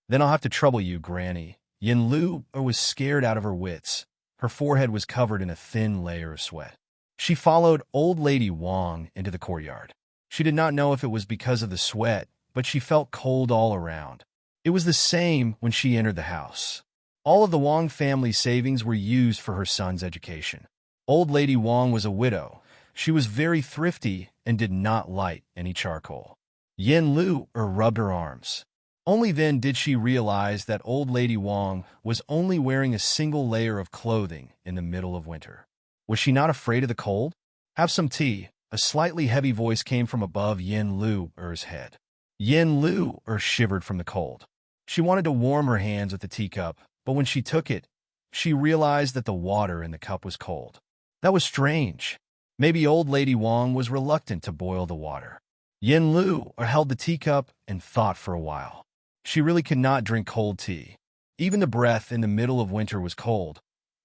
Then I'll have to trouble you, Granny. Yin-Lu-Er was scared out of her wits. Her forehead was covered in a thin layer of sweat. She followed Old Lady Wang into the courtyard. She did not know if it was because of the sweat, but she felt cold all around. It was the same when she entered the house. All of the Wang family's savings were used for her son's education. Old Lady Wang was a widow. She was very thrifty and did not light any charcoal. Yin-Lu-Er rubbed her arms. Only then did she realize that Old Lady Wang was only wearing a single layer of clothing in the middle of winter. Was she not afraid of the cold? Have some tea. A slightly heavy voice came from above Yin-Lu-Er's head. Yin-Lu-Er shivered from the cold. She wanted to warm her hands with the teacup, but when she took it, she realized that the water in the cup was cold. That was strange. Maybe Old Lady Wang was reluctant to boil the water. Yin-Lu-Er held the teacup and thought for a while. She really could not drink cold tea. Even the breath in the middle of winter was cold.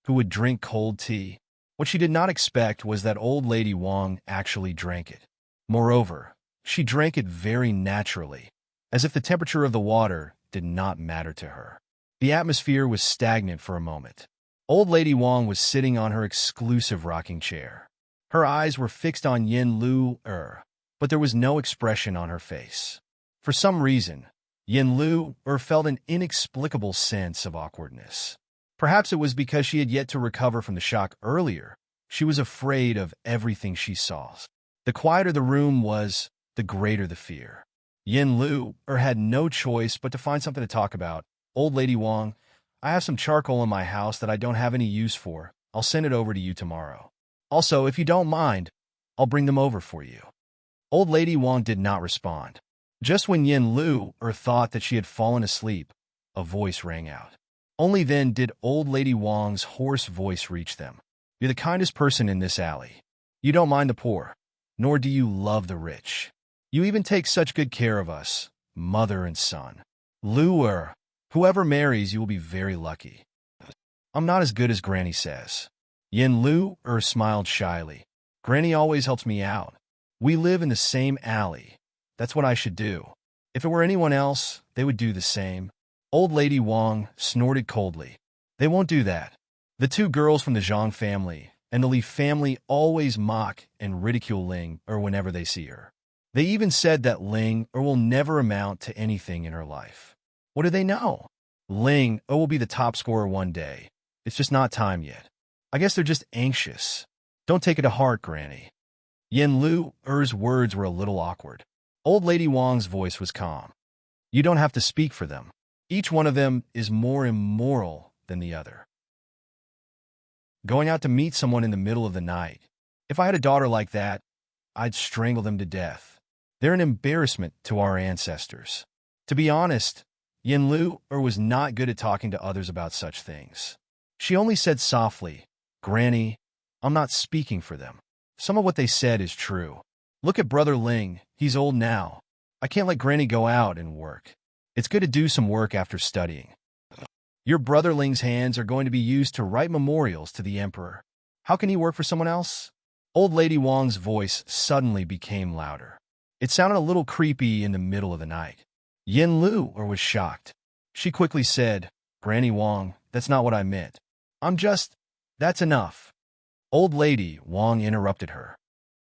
Who would drink cold tea? What she did not expect was that Old Lady Wang actually drank it. Moreover, she drank it very naturally, as if the temperature of the water did not matter to her. The atmosphere was stagnant for a moment. Old Lady Wang was sitting on her exclusive rocking chair. Her eyes were fixed on Yin-Lu-Er, but there was no expression on her face. For some reason, Yin-Lu-Er felt an inexplicable sense of awkwardness. Perhaps it was because she had yet to recover from the shock earlier. She was afraid of everything she saw. The quieter the room was, the greater the fear. Yin-Lu-Er had no choice but to find something to talk about. Old Lady Wang, I have some charcoal in my house that I don't have any use for. I'll send it over to you tomorrow. Also, if you don't mind, I'll bring them over for you. Old Lady Wang did not respond. Just when Yin Lu thought that she had fallen asleep, a voice rang out. Only then did Old Lady Wang's hoarse voice reach them. You're the kindest person in this alley. You don't mind the poor, nor do you love the rich. You even take such good care of us, mother and son. Lu whoever marries you will be very lucky. I'm not as good as Granny says. Yin Lu smiled shyly. Granny always helps me out. We live in the same alley. That's what I should do. If it were anyone else, they would do the same. Old Lady Wang snorted coldly. They won't do that. The two girls from the Zhang family and the Li family always mock and ridicule Ling whenever they see her. They even said that Ling will never amount to anything in her life. What do they know? Ling will be the top scorer one day. It's just not time yet. I guess they're just anxious. Don't take it to heart, Granny. Yin Lu's words were a little awkward. Old Lady Wang's voice was calm. You don't have to speak for them. Each one of them is more immoral than the other. Going out to meet someone in the middle of the night. If I had a daughter like that, I'd strangle them to death. They're an embarrassment to our ancestors. To be honest, Yin Lu was not good at talking to others about such things. She only said softly, Granny, I'm not speaking for them. Some of what they said is true. Look at Brother Ling, he's old now. I can't let Granny go out and work. It's good to do some work after studying. Your Brother Ling's hands are going to be used to write memorials to the Emperor. How can he work for someone else? Old Lady Wang's voice suddenly became louder. It sounded a little creepy in the middle of the night. Yin Lu was shocked. She quickly said, Granny Wang, that's not what I meant. That's enough. Old Lady Wang interrupted her.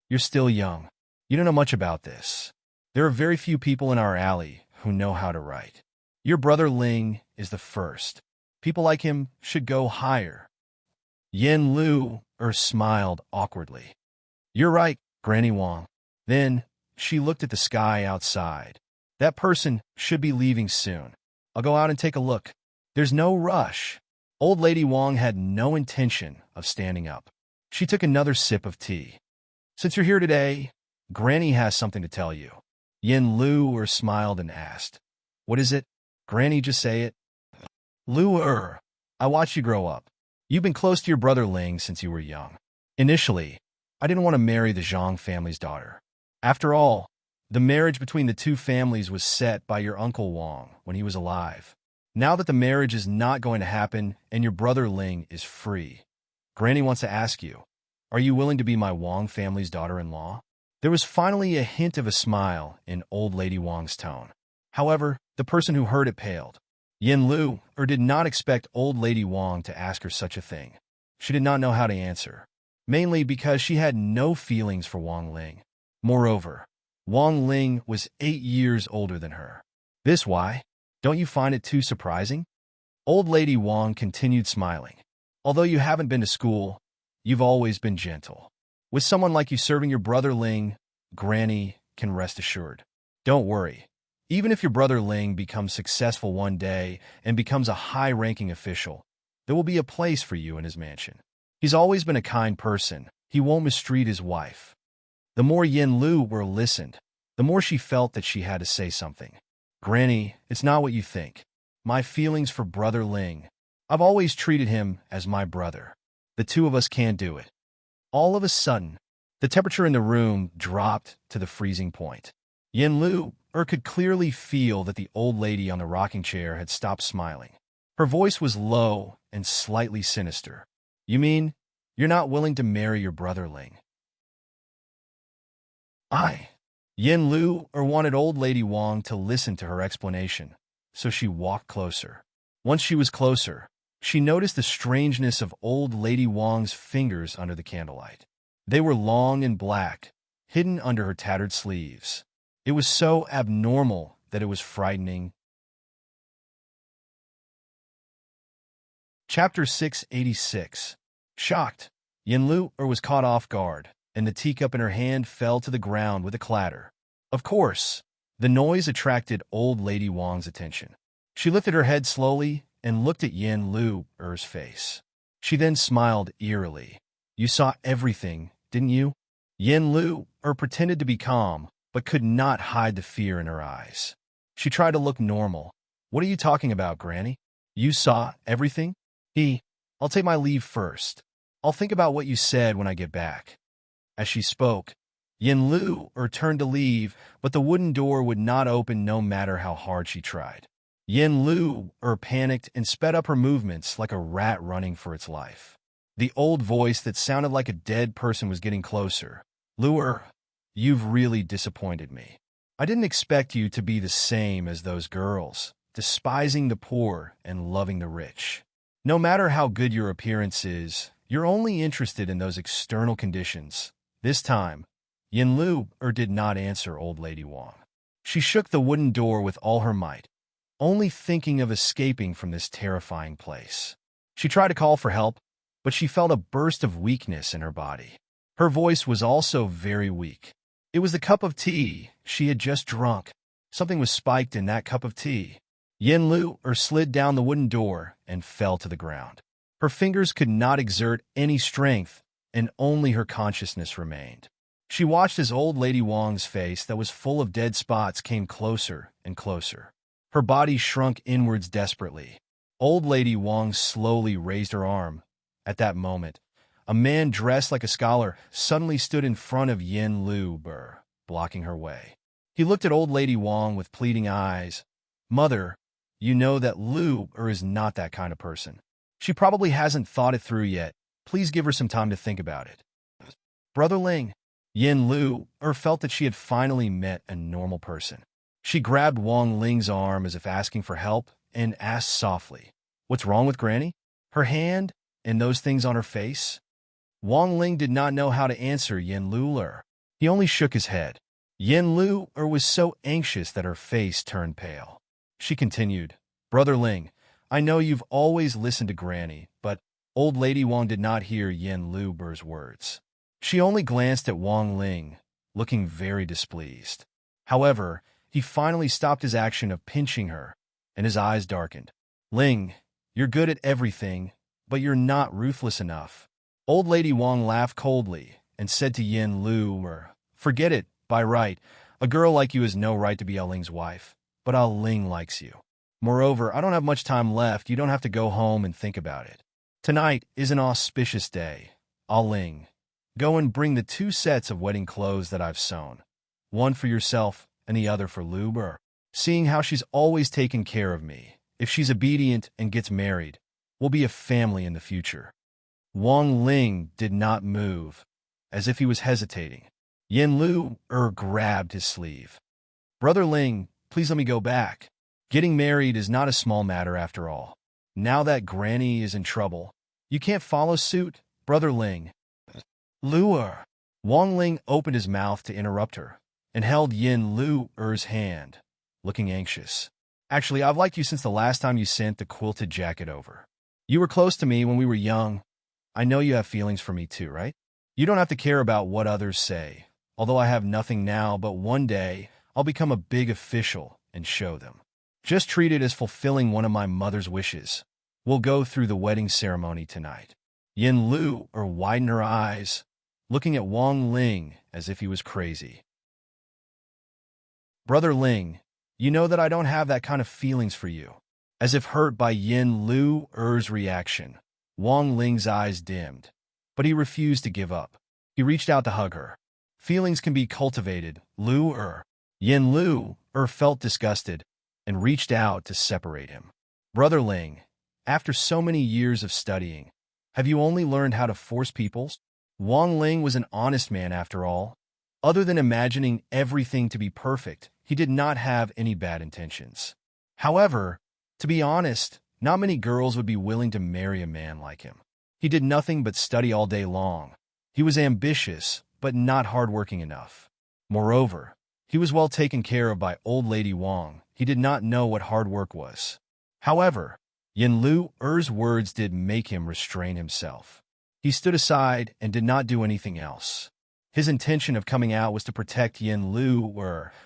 You're still young. You don't know much about this. There are very few people in our alley who know how to write. Your Brother Ling is the first. People like him should go higher. Yin Lu smiled awkwardly. You're right, Granny Wang. Then she looked at the sky outside. That person should be leaving soon. I'll go out and take a look. There's no rush. Old Lady Wang had no intention of standing up. She took another sip of tea. Since you're here today, Granny has something to tell you. Yin Lu smiled and asked, What is it? Granny, just say it. Lu I watched you grow up. You've been close to your Brother Ling since you were young. Initially, I didn't want to marry the Zhang family's daughter. After all, the marriage between the two families was set by your Uncle Wang when he was alive. Now that the marriage is not going to happen and your Brother Ling is free, Granny wants to ask you, are you willing to be my Wang family's daughter-in-law? There was finally a hint of a smile in Old Lady Wang's tone. However, the person who heard it paled. Yin Lu did not expect Old Lady Wang to ask her such a thing. She did not know how to answer, mainly because she had no feelings for Wang Ling. Moreover, Wang Ling was 8 years older than her. This why? Don't you find it too surprising? Old Lady Wang continued smiling. Although you haven't been to school, you've always been gentle. With someone like you serving your Brother Ling, Granny can rest assured. Don't worry. Even if your Brother Ling becomes successful one day and becomes a high-ranking official, there will be a place for you in his mansion. He's always been a kind person. He won't mistreat his wife. The more Yin Lu listened, the more she felt that she had to say something. Granny, it's not what you think. My feelings for Brother Ling. I've always treated him as my brother. The two of us can't do it. All of a sudden, the temperature in the room dropped to the freezing point. Yin Lu could clearly feel that the old lady on the rocking chair had stopped smiling. Her voice was low and slightly sinister. You mean, you're not willing to marry your Brother Ling? Yin Lu wanted Old Lady Wang to listen to her explanation, so she walked closer. Once she was closer, she noticed the strangeness of Old Lady Wang's fingers under the candlelight. They were long and black, hidden under her tattered sleeves. It was so abnormal that it was frightening. Chapter 686. Shocked, Yin Lu was caught off guard, and the teacup in her hand fell to the ground with a clatter. Of course, the noise attracted Old Lady Wang's attention. She lifted her head slowly and looked at Yin Lu's face. She then smiled eerily. You saw everything, didn't you? Yin Lu pretended to be calm, but could not hide the fear in her eyes. She tried to look normal. What are you talking about, Granny? You saw everything? I'll take my leave first. I'll think about what you said when I get back. As she spoke, Yin Lu turned to leave, but the wooden door would not open no matter how hard she tried. Yin Lu panicked and sped up her movements like a rat running for its life. The old voice that sounded like a dead person was getting closer. Lu, you've really disappointed me. I didn't expect you to be the same as those girls, despising the poor and loving the rich. No matter how good your appearance is, you're only interested in those external conditions. This time, Yin Lu did not answer Old Lady Wang. She shook the wooden door with all her might, only thinking of escaping from this terrifying place. She tried to call for help, but she felt a burst of weakness in her body. Her voice was also very weak. It was the cup of tea she had just drunk. Something was spiked in that cup of tea. Yin Lu slid down the wooden door and fell to the ground. Her fingers could not exert any strength, and only her consciousness remained. She watched as Old Lady Wang's face that was full of dead spots came closer and closer. Her body shrunk inwards desperately. Old Lady Wang slowly raised her arm. At that moment, a man dressed like a scholar suddenly stood in front of Yin Lu, blocking her way. He looked at Old Lady Wang with pleading eyes. Mother, you know that Lu is not that kind of person. She probably hasn't thought it through yet. Please give her some time to think about it. Brother Ling. Yin Lu felt that she had finally met a normal person. She grabbed Wang Ling's arm as if asking for help and asked softly, "What's wrong with Granny? Her hand and those things on her face?" Wang Ling did not know how to answer Yin Lu. He only shook his head. Yin Lu was so anxious that her face turned pale. She continued, "Brother Ling, I know you've always listened to Granny, but..." Old Lady Wang did not hear Yin Lu's words. She only glanced at Wang Ling, looking very displeased. However, he finally stopped his action of pinching her, and his eyes darkened. "Ling, you're good at everything, but you're not ruthless enough." Old Lady Wang laughed coldly and said to Yin Lu, "Forget it, by right. A girl like you has no right to be Ah Ling's wife, but Ah Ling likes you. Moreover, I don't have much time left. You don't have to go home and think about it. Tonight is an auspicious day. Ah Ling, go and bring the 2 sets of wedding clothes that I've sewn. One for yourself and the other for Lu. Seeing how she's always taken care of me, if she's obedient and gets married, we'll be a family in the future." Wang Ling did not move, as if he was hesitating. Yin Lu grabbed his sleeve. "Brother Ling, please let me go back. Getting married is not a small matter after all. Now that Granny is in trouble, you can't follow suit, Brother Ling." Lu. Wang Ling opened his mouth to interrupt her, and held Yin Lu's hand, looking anxious. "Actually, I've liked you since the last time you sent the quilted jacket over. You were close to me when we were young. I know you have feelings for me too, right? You don't have to care about what others say, although I have nothing now, but one day I'll become a big official and show them. Just treat it as fulfilling one of my mother's wishes. We'll go through the wedding ceremony tonight." Yin Lu widened her eyes, looking at Wang Ling as if he was crazy. "Brother Ling, you know that I don't have that kind of feelings for you." As if hurt by Yin Lu's reaction, Wang Ling's eyes dimmed, but he refused to give up. He reached out to hug her. "Feelings can be cultivated, Lu." Yin Lu felt disgusted and reached out to separate him. "Brother Ling, after so many years of studying, have you only learned how to force people?" Wang Ling was an honest man after all. Other than imagining everything to be perfect, he did not have any bad intentions. However, to be honest, not many girls would be willing to marry a man like him. He did nothing but study all day long. He was ambitious, but not hardworking enough. Moreover, he was well taken care of by Old Lady Wang. He did not know what hard work was. However, Yin Lu's words did make him restrain himself. He stood aside and did not do anything else. His intention of coming out was to protect Yin Lu,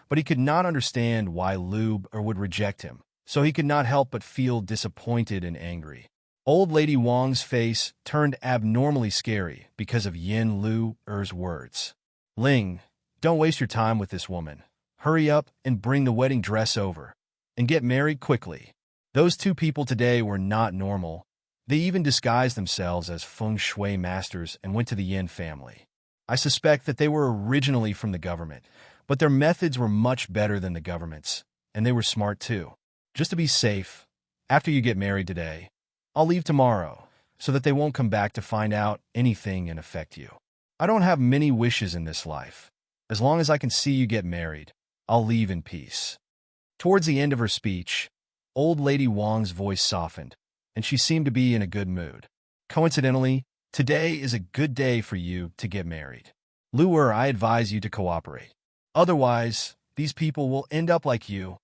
but he could not understand why Lu would reject him, so he could not help but feel disappointed and angry. Old Lady Wang's face turned abnormally scary because of Yin Lu-er's words. Ling, don't waste your time with this woman. Hurry up and bring the wedding dress over. And get married quickly. Those two people today were not normal. They even disguised themselves as feng shui masters and went to the Yin family. I suspect that they were originally from the government, but their methods were much better than the government's, and they were smart too. Just to be safe, after you get married today, I'll leave tomorrow, so that they won't come back to find out anything and affect you. I don't have many wishes in this life. As long as I can see you get married, I'll leave in peace. Towards the end of her speech, Old Lady Wang's voice softened, and she seemed to be in a good mood. Coincidentally, today is a good day for you to get married. Lu-er, I advise you to cooperate. Otherwise, these people will end up like you.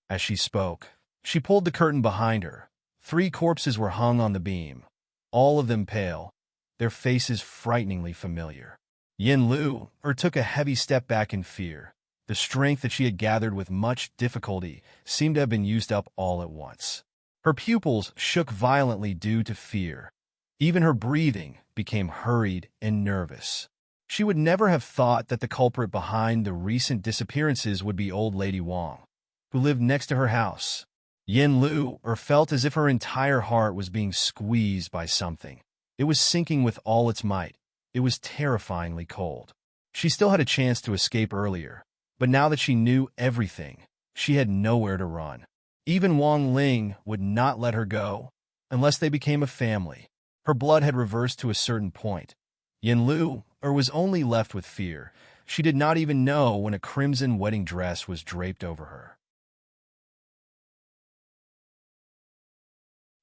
As she spoke, she pulled the curtain behind her. 3 corpses were hung on the beam, all of them pale, their faces frighteningly familiar. Yin Lu-er took a heavy step back in fear. The strength that she had gathered with much difficulty seemed to have been used up all at once. Her pupils shook violently due to fear. Even her breathing became hurried and nervous. She would never have thought that the culprit behind the recent disappearances would be Old Lady Wang, who lived next to her house. Yin Lu-er felt as if her entire heart was being squeezed by something. It was sinking with all its might. It was terrifyingly cold. She still had a chance to escape earlier, but now that she knew everything, she had nowhere to run. Even Wang Ling would not let her go unless they became a family. Her blood had reversed to a certain point. Yin Lu-er was only left with fear. She did not even know when a crimson wedding dress was draped over her.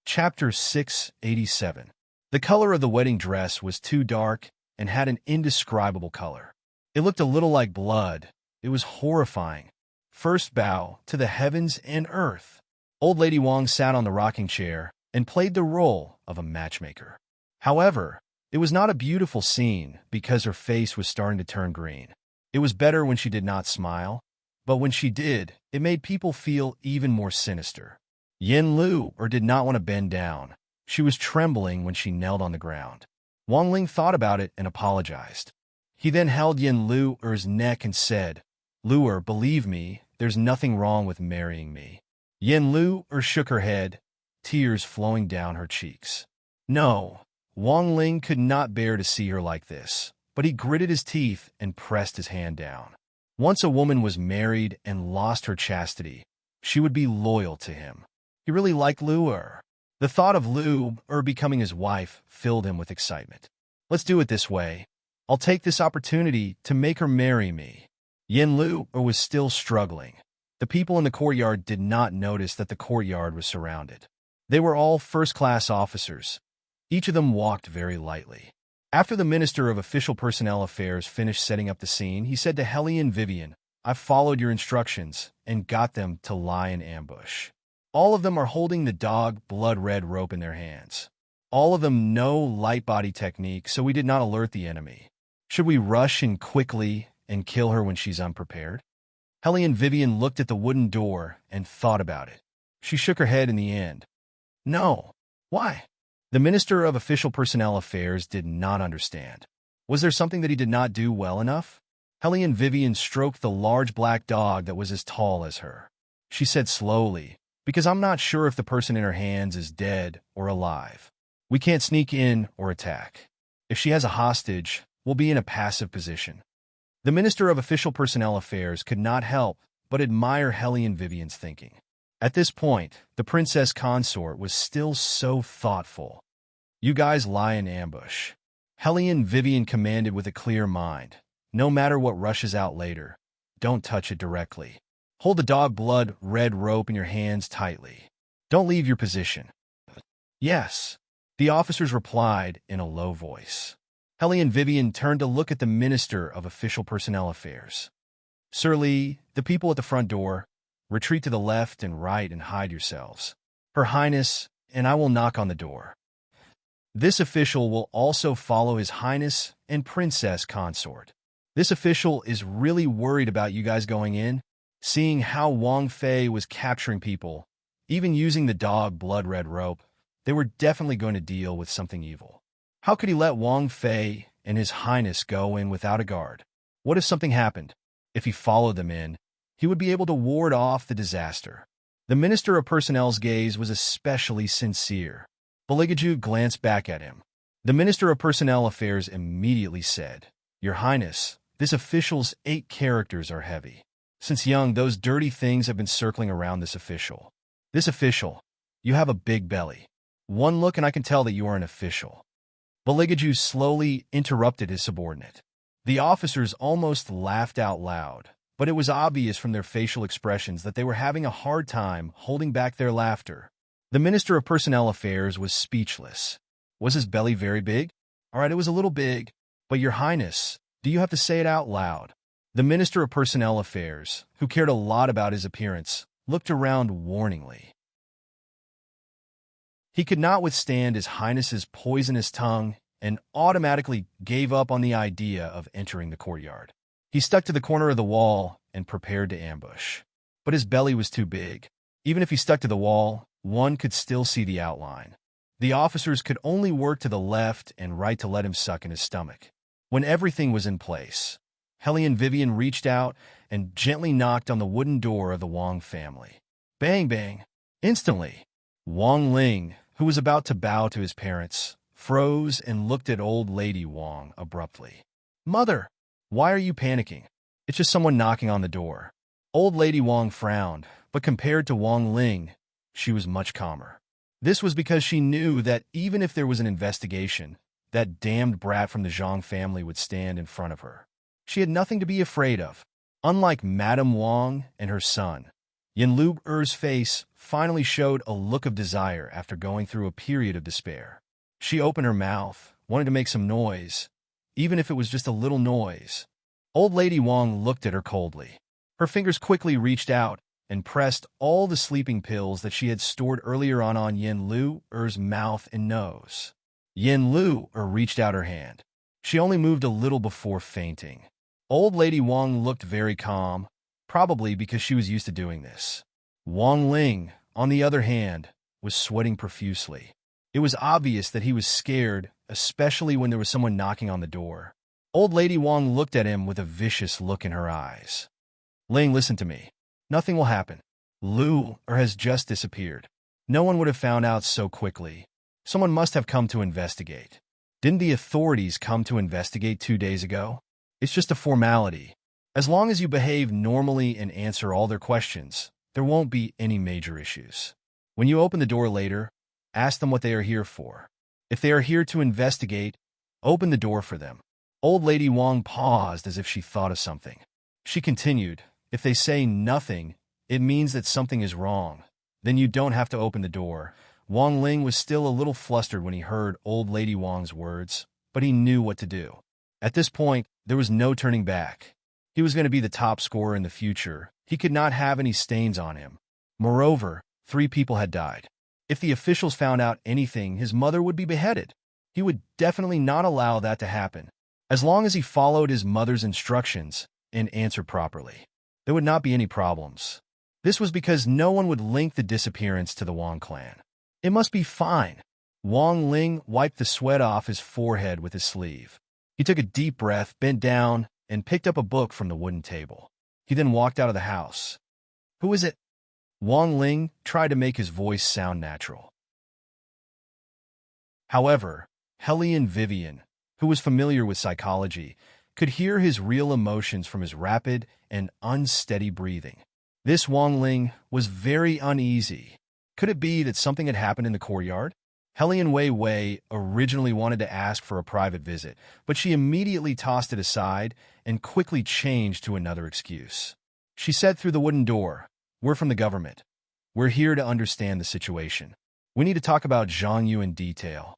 Chapter 687. The color of the wedding dress was too dark and had an indescribable color. It looked a little like blood. It was horrifying. First bow to the heavens and earth. Old Lady Wang sat on the rocking chair and played the role of a matchmaker. However, it was not a beautiful scene because her face was starting to turn green. It was better when she did not smile, but when she did, it made people feel even more sinister. Yin Lu-er did not want to bend down. She was trembling when she knelt on the ground. Wang Ling thought about it and apologized. He then held Yin Lu-er's neck and said, "Lu-er, believe me, there's nothing wrong with marrying me." Yin Lu-er shook her head, tears flowing down her cheeks. No, Wang Ling could not bear to see her like this, but he gritted his teeth and pressed his hand down. Once a woman was married and lost her chastity, she would be loyal to him. He really liked Lu-er. The thought of Lu-er becoming his wife filled him with excitement. Let's do it this way. I'll take this opportunity to make her marry me. Yin Lu-er was still struggling. The people in the courtyard did not notice that the courtyard was surrounded. They were all first-class officers. Each of them walked very lightly. After the Minister of Official Personnel Affairs finished setting up the scene, he said to Helly and Vivian, "I've followed your instructions and got them to lie in ambush. All of them are holding the dog blood-red rope in their hands. All of them know light body technique, so we did not alert the enemy. Should we rush in quickly and kill her when she's unprepared?" Helly and Vivian looked at the wooden door and thought about it. She shook her head in the end. No. Why? The Minister of Official Personnel Affairs did not understand. Was there something that he did not do well enough? Helly and Vivian stroked the large black dog that was as tall as her. She said slowly, "Because I'm not sure if the person in her hands is dead or alive. We can't sneak in or attack. If she has a hostage, we'll be in a passive position." The Minister of Official Personnel Affairs could not help but admire Helly and Vivian's thinking. At this point, the Princess Consort was still so thoughtful. "You guys lie in ambush." Helly and Vivian commanded with a clear mind. "No matter what rushes out later, don't touch it directly. Hold the dog blood red rope in your hands tightly. Don't leave your position." "Yes," the officers replied in a low voice. Helly and Vivian turned to look at the Minister of Official Personnel Affairs. "Sir Lee, the people at the front door, retreat to the left and right and hide yourselves. Her Highness, and I will knock on the door." This official will also follow His Highness and Princess Consort. This official is really worried about you guys going in, seeing how Wang Fei was capturing people, even using the dog blood red rope. They were definitely going to deal with something evil. How could he let Wang Fei and His Highness go in without a guard? What if something happened? If he followed them in, he would be able to ward off the disaster. The Minister of Personnel's gaze was especially sincere. Beligaju glanced back at him. The Minister of Personnel Affairs immediately said, "Your Highness, this official's 8 characters are heavy. Since young, those dirty things have been circling around this official. This official, you have a big belly. One look and I can tell that you are an official." Beligaju slowly interrupted his subordinate. The officers almost laughed out loud, but it was obvious from their facial expressions that they were having a hard time holding back their laughter. The Minister of Personnel Affairs was speechless. Was his belly very big? All right, it was a little big, but Your Highness, do you have to say it out loud? The Minister of Personnel Affairs, who cared a lot about his appearance, looked around warningly. He could not withstand His Highness's poisonous tongue and automatically gave up on the idea of entering the courtyard. He stuck to the corner of the wall and prepared to ambush. But his belly was too big. Even if he stuck to the wall, one could still see the outline. The officers could only work to the left and right to let him suck in his stomach. When everything was in place, Hellion Vivian reached out and gently knocked on the wooden door of the Wang family. Bang, bang. Instantly, Wang Ling, who was about to bow to his parents, froze and looked at old lady Wang abruptly. "Mother, why are you panicking? It's just someone knocking on the door." Old lady Wang frowned, but compared to Wang Ling, she was much calmer. This was because she knew that even if there was an investigation, that damned brat from the Zhang family would stand in front of her. She had nothing to be afraid of. Unlike Madame Wang and her son, Yanlu Er's face finally showed a look of desire after going through a period of despair. She opened her mouth, wanted to make some noise, even if it was just a little noise. Old lady Wang looked at her coldly. Her fingers quickly reached out and pressed all the sleeping pills that she had stored earlier on Yanlu Er's mouth and nose. Yanlu Er reached out her hand. She only moved a little before fainting. Old lady Wang looked very calm, probably because she was used to doing this. Wang Ling, on the other hand, was sweating profusely. It was obvious that he was scared, especially when there was someone knocking on the door. Old lady Wang looked at him with a vicious look in her eyes. "Ling, listen to me. Nothing will happen. Lu Er has just disappeared. No one would have found out so quickly. Someone must have come to investigate. Didn't the authorities come to investigate 2 days ago? It's just a formality. As long as you behave normally and answer all their questions, there won't be any major issues. When you open the door later, ask them what they are here for. If they are here to investigate, open the door for them." Old lady Wang paused as if she thought of something. She continued, "If they say nothing, it means that something is wrong. Then you don't have to open the door." Wang Ling was still a little flustered when he heard old lady Wang's words, but he knew what to do. At this point, there was no turning back. He was going to be the top scorer in the future. He could not have any stains on him. Moreover, 3 people had died. If the officials found out anything, his mother would be beheaded. He would definitely not allow that to happen. As long as he followed his mother's instructions and answered properly, there would not be any problems. This was because no one would link the disappearance to the Wang clan. It must be fine. Wang Ling wiped the sweat off his forehead with his sleeve. He took a deep breath, bent down, and picked up a book from the wooden table. He then walked out of the house. "Who is it?" Wang Ling tried to make his voice sound natural. However, Hellion Vivian, who was familiar with psychology, could hear his real emotions from his rapid and unsteady breathing. This Wang Ling was very uneasy. Could it be that something had happened in the courtyard? Hellion Wei Wei originally wanted to ask for a private visit, but she immediately tossed it aside and quickly changed to another excuse. She said through the wooden door, "We're from the government. We're here to understand the situation. We need to talk about Zhang Yu in detail."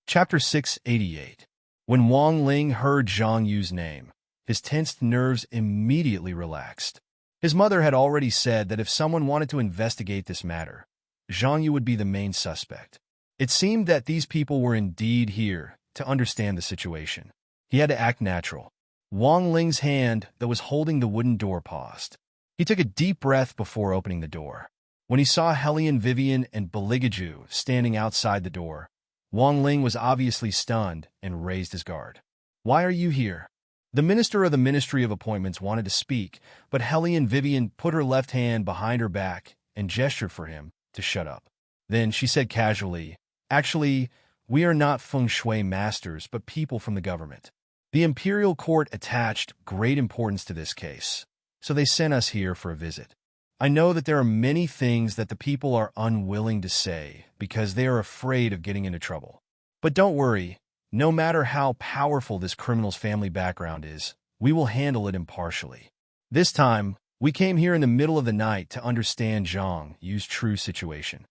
Chapter 688. When Wang Ling heard Zhang Yu's name, his tensed nerves immediately relaxed. His mother had already said that if someone wanted to investigate this matter, Zhang Yu would be the main suspect. It seemed that these people were indeed here to understand the situation. He had to act natural. Wang Ling's hand that was holding the wooden door paused. He took a deep breath before opening the door. When he saw Hellion Vivian and Beligaju standing outside the door, Wang Ling was obviously stunned and raised his guard. "Why are you here?" The minister of the Ministry of Appointments wanted to speak, but Hellion Vivian put her left hand behind her back and gestured for him to shut up. Then she said casually, "Actually, we are not feng shui masters, but people from the government. The imperial court attached great importance to this case, so they sent us here for a visit. I know that there are many things that the people are unwilling to say because they are afraid of getting into trouble. But don't worry, no matter how powerful this criminal's family background is, we will handle it impartially. This time, we came here in the middle of the night to understand Zhang Yu's true situation."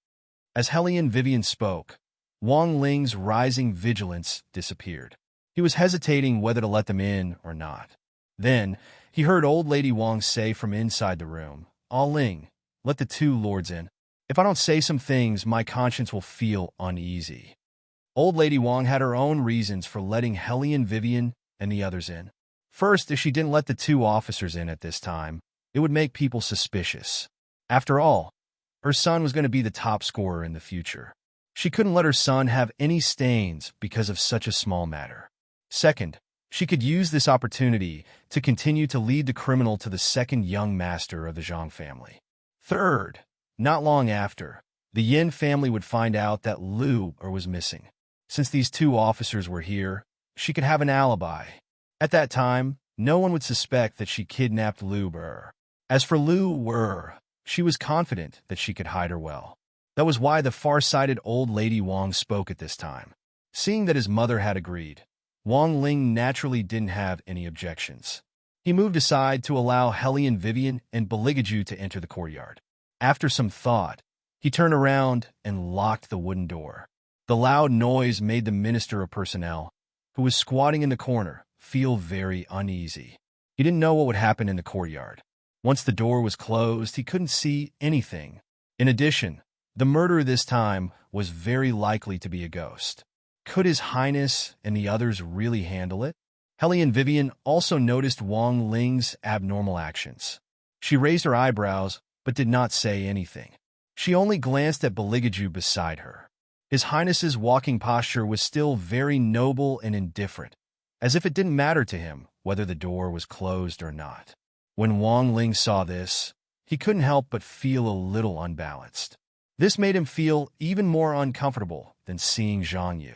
As Hellion Vivian spoke, Wang Ling's rising vigilance disappeared. He was hesitating whether to let them in or not. Then, he heard old lady Wang say from inside the room, "Ah Ling, let the two lords in. If I don't say some things, my conscience will feel uneasy." Old lady Wang had her own reasons for letting Hellion Vivian and the others in. First, if she didn't let the two officers in at this time, it would make people suspicious. After all, her son was going to be the top scorer in the future. She couldn't let her son have any stains because of such a small matter. Second, she could use this opportunity to continue to lead the criminal to the second young master of the Zhang family. Third, not long after, the Yin family would find out that Lu was missing. Since these two officers were here, she could have an alibi. At that time, no one would suspect that she kidnapped Lu. As for Lu, she was confident that she could hide her well. That was why the far-sighted old lady Wang spoke at this time. Seeing that his mother had agreed, Wang Ling naturally didn't have any objections. He moved aside to allow Hellion Vivian and Beligaju to enter the courtyard. After some thought, he turned around and locked the wooden door. The loud noise made the Minister of Personnel, who was squatting in the corner, feel very uneasy. He didn't know what would happen in the courtyard. Once the door was closed, he couldn't see anything. In addition, the murderer this time was very likely to be a ghost. Could His Highness and the others really handle it? Hellion Vivian also noticed Wang Ling's abnormal actions. She raised her eyebrows, but did not say anything. She only glanced at Beligaju beside her. His Highness's walking posture was still very noble and indifferent, as if it didn't matter to him whether the door was closed or not. When Wang Ling saw this, he couldn't help but feel a little unbalanced. This made him feel even more uncomfortable than seeing Zhang Yu.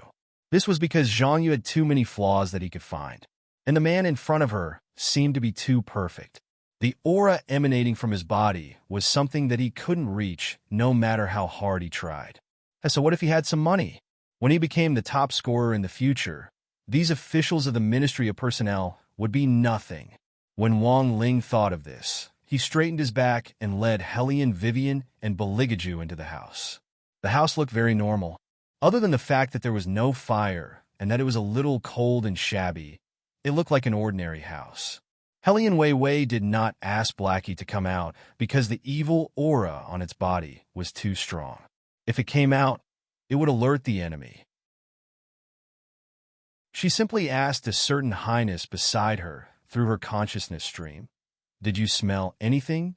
This was because Zhang Yu had too many flaws that he could find, and the man in front of her seemed to be too perfect. The aura emanating from his body was something that he couldn't reach no matter how hard he tried. And so what if he had some money? When he became the top scorer in the future, these officials of the Ministry of Personnel would be nothing. When Wang Ling thought of this, he straightened his back and led Hellion Vivian and Beligaju into the house. The house looked very normal. Other than the fact that there was no fire and that it was a little cold and shabby, it looked like an ordinary house. Hellion Wei did not ask Blackie to come out because the evil aura on its body was too strong. If it came out, it would alert the enemy. She simply asked a certain highness beside her through her consciousness stream, "Did you smell anything?"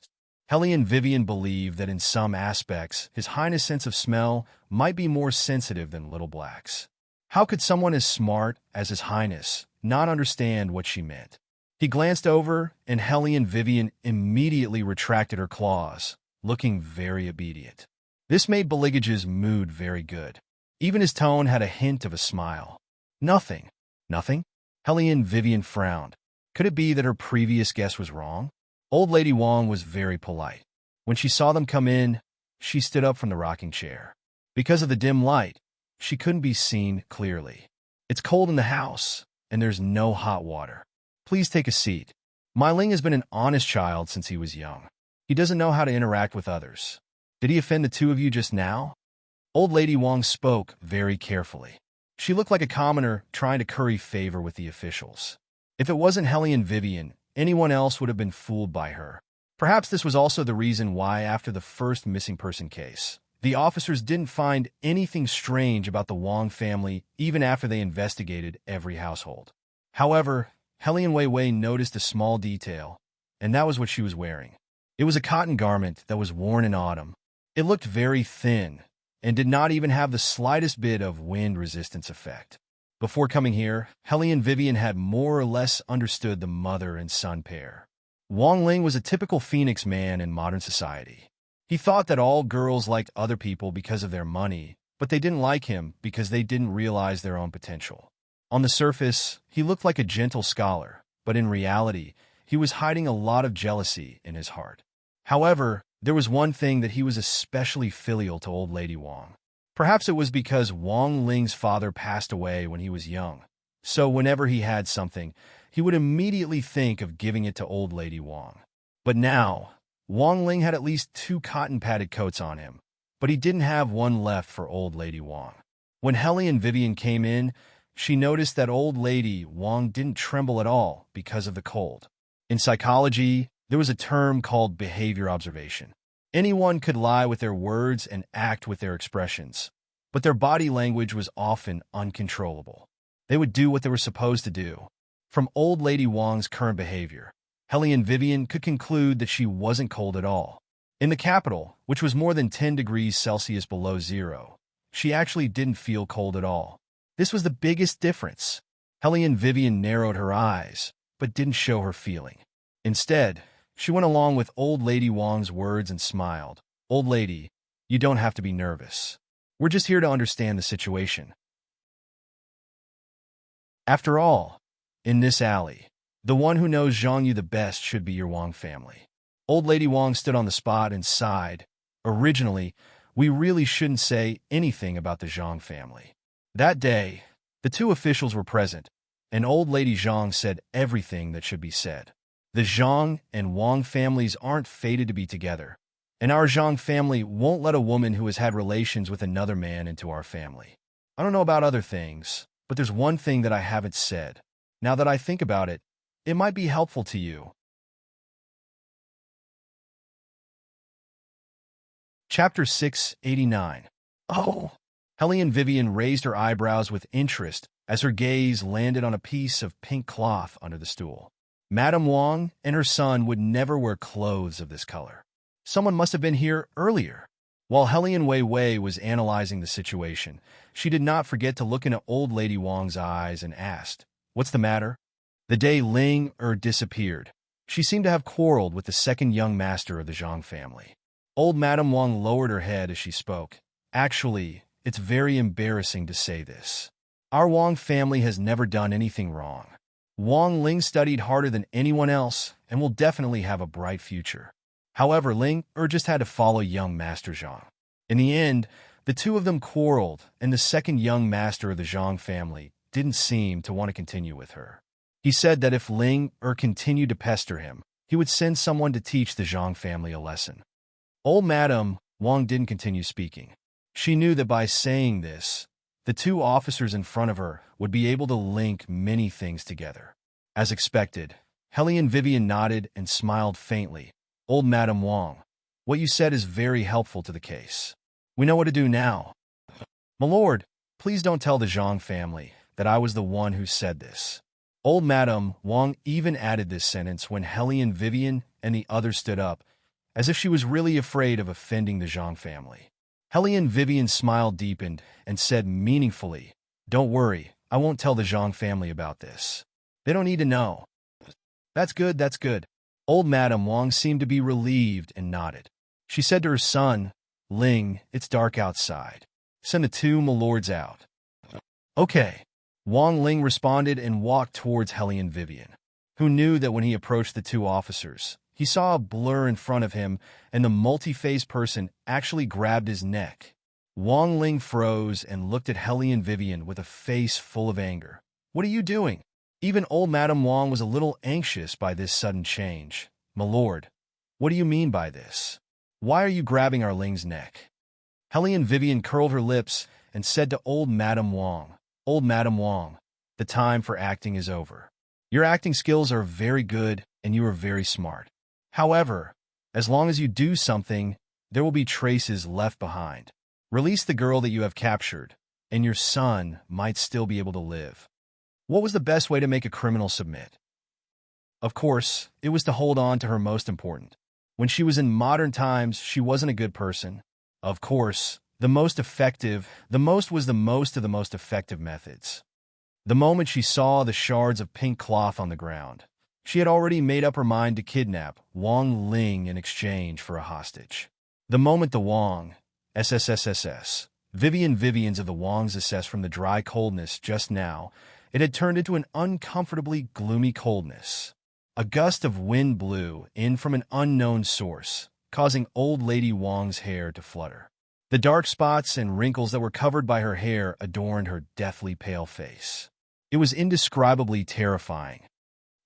Hellion Vivian believed that in some aspects, His Highness' sense of smell might be more sensitive than Little Black's. How could someone as smart as His Highness not understand what she meant? He glanced over, and Hellion Vivian immediately retracted her claws, looking very obedient. This made Beligage's mood very good. Even his tone had a hint of a smile. "Nothing." "Nothing?" Hellion Vivian frowned. Could it be that her previous guess was wrong? Old Lady Wang was very polite. When she saw them come in, she stood up from the rocking chair. Because of the dim light, she couldn't be seen clearly. "It's cold in the house, and there's no hot water. Please take a seat. My Ling has been an honest child since he was young. He doesn't know how to interact with others. Did he offend the two of you just now?" Old Lady Wang spoke very carefully. She looked like a commoner trying to curry favor with the officials. If it wasn't Hellion Vivian, anyone else would have been fooled by her. Perhaps this was also the reason why, after the first missing person case, the officers didn't find anything strange about the Wang family even after they investigated every household. However, Hellion Wei noticed a small detail, and that was what she was wearing. It was a cotton garment that was worn in autumn. It looked very thin and did not even have the slightest bit of wind resistance effect. Before coming here, Helly and Vivian had more or less understood the mother and son pair. Wang Ling was a typical Phoenix man in modern society. He thought that all girls liked other people because of their money, but they didn't like him because they didn't realize their own potential. On the surface, he looked like a gentle scholar, but in reality, he was hiding a lot of jealousy in his heart. However, there was one thing that he was especially filial to old lady Wang. Perhaps it was because Wang Ling's father passed away when he was young, so whenever he had something, he would immediately think of giving it to old lady Wang. But now, Wang Ling had at least 2 cotton-padded coats on him, but he didn't have one left for old lady Wang. When Helly and Vivian came in, she noticed that old lady Wang didn't tremble at all because of the cold. In psychology, there was a term called behavior observation. Anyone could lie with their words and act with their expressions, but their body language was often uncontrollable. They would do what they were supposed to do. From old lady Wang's current behavior, Helly and Vivian could conclude that she wasn't cold at all. In the capital, which was more than 10 degrees Celsius below zero, she actually didn't feel cold at all. This was the biggest difference. Helly and Vivian narrowed her eyes, but didn't show her feeling. Instead, she went along with old lady Wang's words and smiled. "Old lady, you don't have to be nervous. We're just here to understand the situation. After all, in this alley, the one who knows Zhang Yu the best should be your Wang family." Old lady Wang stood on the spot and sighed. Originally, we really shouldn't say anything about the Zhang family. That day, the 2 officials were present, and old lady Zhang said everything that should be said. The Zhang and Wang families aren't fated to be together, and our Zhang family won't let a woman who has had relations with another man into our family. I don't know about other things, but there's one thing that I haven't said. Now that I think about it, it might be helpful to you. Chapter 689. Oh! Helly and Vivian raised her eyebrows with interest as her gaze landed on a piece of pink cloth under the stool. Madame Wang and her son would never wear clothes of this color. Someone must have been here earlier. While Helly and Wei Wei was analyzing the situation, she did not forget to look into old lady Wang's eyes and asked, "What's the matter?" The day Ling disappeared, she seemed to have quarreled with the second young master of the Zhang family. Old Madame Wang lowered her head as she spoke. "Actually, it's very embarrassing to say this. Our Wang family has never done anything wrong. Wang Ling studied harder than anyone else and will definitely have a bright future. However, Ling just had to follow young Master Zhang. In the end, the 2 of them quarreled, and the second young master of the Zhang family didn't seem to want to continue with her. He said that if Ling continued to pester him, he would send someone to teach the Zhang family a lesson." Old Madame Wang didn't continue speaking. She knew that by saying this, the 2 officers in front of her would be able to link many things together. As expected, Helly and Vivian nodded and smiled faintly. "Old Madame Wang, what you said is very helpful to the case. We know what to do now. My lord, please don't tell the Zhang family that I was the one who said this." Old Madame Wang even added this sentence when Helly and Vivian and the others stood up, as if she was really afraid of offending the Zhang family. Helly and Vivian's smile deepened and said meaningfully, "Don't worry, I won't tell the Zhang family about this. They don't need to know." That's good, that's good." Old Madame Wang seemed to be relieved and nodded. She said to her son, "Ling, it's dark outside. Send the 2 milords out." "Okay." Wang Ling responded and walked towards Helly and Vivian, who knew that when he approached the 2 officers, he saw a blur in front of him, and the multi-faced person actually grabbed his neck. Wang Ling froze and looked at Helly and Vivian with a face full of anger. "What are you doing?" Even old Madame Wang was a little anxious by this sudden change. "My lord, what do you mean by this? Why are you grabbing our Ling's neck?" Helly and Vivian curled her lips and said to old Madame Wang, "Old Madame Wang, the time for acting is over. Your acting skills are very good and you are very smart. However, as long as you do something, there will be traces left behind. Release the girl that you have captured, and your son might still be able to live." What was the best way to make a criminal submit? Of course, it was to hold on to her most important, When she was in modern times, she wasn't a good person. Of course, the most was the most of the most effective methods. The moment she saw the shards of pink cloth on the ground, she had already made up her mind to kidnap Wang Ling in exchange for a hostage. The moment the Wang, SSSSS, Vivians of the Wangs assessed from the dry coldness just now, it had turned into an uncomfortably gloomy coldness. A gust of wind blew in from an unknown source, causing old lady Wang's hair to flutter. The dark spots and wrinkles that were covered by her hair adorned her deathly pale face. It was indescribably terrifying.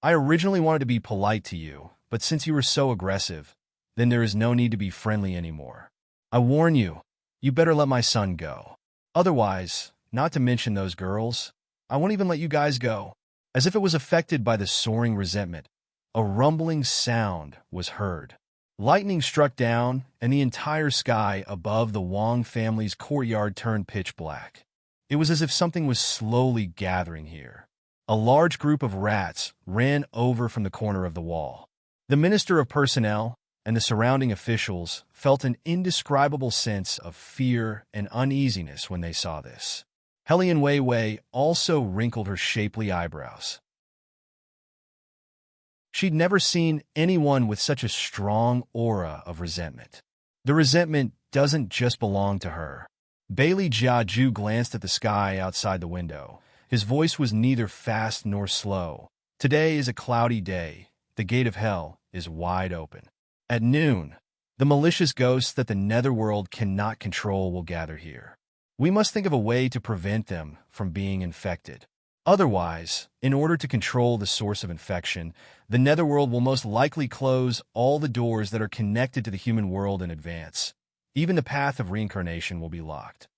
I originally wanted to be polite to you, but since you were so aggressive, then there is no need to be friendly anymore. I warn you, you better let my son go. Otherwise, not to mention those girls, I won't even let you guys go. As if it was affected by the soaring resentment, a rumbling sound was heard. Lightning struck down, and the entire sky above the Wang family's courtyard turned pitch black. It was as if something was slowly gathering here. A large group of rats ran over from the corner of the wall. The Minister of Personnel and the surrounding officials felt an indescribable sense of fear and uneasiness when they saw this. Helian Wei also wrinkled her shapely eyebrows. She'd never seen anyone with such a strong aura of resentment. The resentment doesn't just belong to her. Bailey Jiaju glanced at the sky outside the window. His voice was neither fast nor slow. Today is a cloudy day. The gate of hell is wide open. At noon, the malicious ghosts that the netherworld cannot control will gather here. We must think of a way to prevent them from being infected. Otherwise, in order to control the source of infection, the netherworld will most likely close all the doors that are connected to the human world in advance. Even the path of reincarnation will be locked.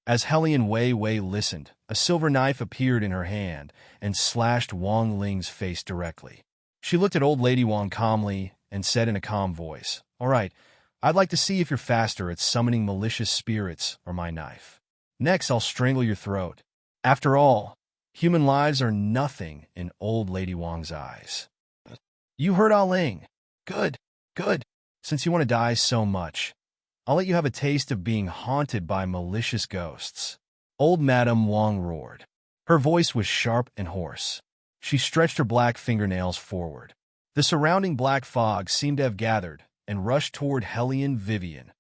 As Helian Wei listened, a silver knife appeared in her hand and slashed Wang Ling's face directly. She looked at Old Lady Wang calmly and said in a calm voice, "All right, I'd like to see if you're faster at summoning malicious spirits or my knife. Next, I'll strangle your throat." After all, human lives are nothing in Old Lady Wang's eyes. "You heard Ah Ling. Good, good. Since you want to die so much, I'll let you have a taste of being haunted by malicious ghosts." Old Madame Wang roared. Her voice was sharp and hoarse. She stretched her black fingernails forward. The surrounding black fog seemed to have gathered and rushed toward Helian Vivian.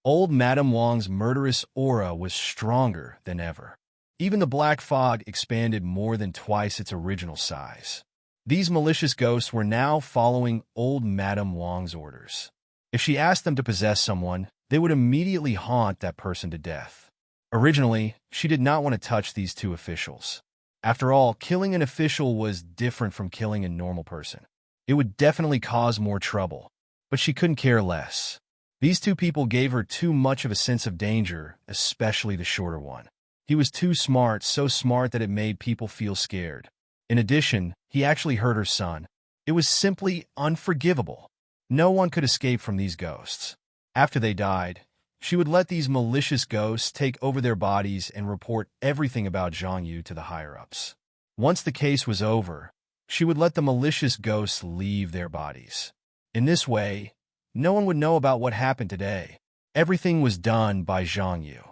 Old Madame Wang's murderous aura was stronger than ever. Even the black fog expanded more than twice its original size. These malicious ghosts were now following Old Madame Wang's orders. If she asked them to possess someone, they would immediately haunt that person to death. Originally, she did not want to touch these two officials. After all, killing an official was different from killing a normal person. It would definitely cause more trouble, but she couldn't care less. These two people gave her too much of a sense of danger, especially the shorter one. He was too smart, so smart that it made people feel scared. In addition, he actually hurt her son. It was simply unforgivable. No one could escape from these ghosts. After they died, she would let these malicious ghosts take over their bodies and report everything about Zhang Yu to the higher-ups. Once the case was over, she would let the malicious ghosts leave their bodies. In this way, no one would know about what happened today. Everything was done by Zhang Yu.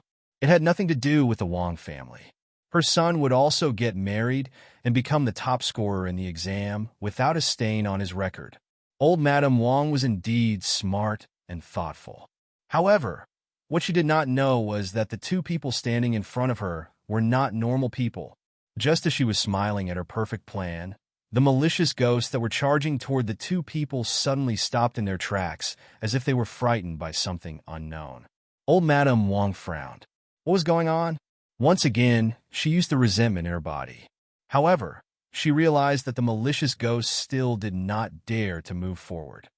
It had nothing to do with the Wang family. Her son would also get married and become the top scorer in the exam without a stain on his record. Old Madame Wang was indeed smart and thoughtful. However, what she did not know was that the two people standing in front of her were not normal people. Just as she was smiling at her perfect plan, the malicious ghosts that were charging toward the two people suddenly stopped in their tracks, as if they were frightened by something unknown. Old Madame Wang frowned. What was going on? Once again, she used the resentment in her body. However, she realized that the malicious ghosts still did not dare to move forward.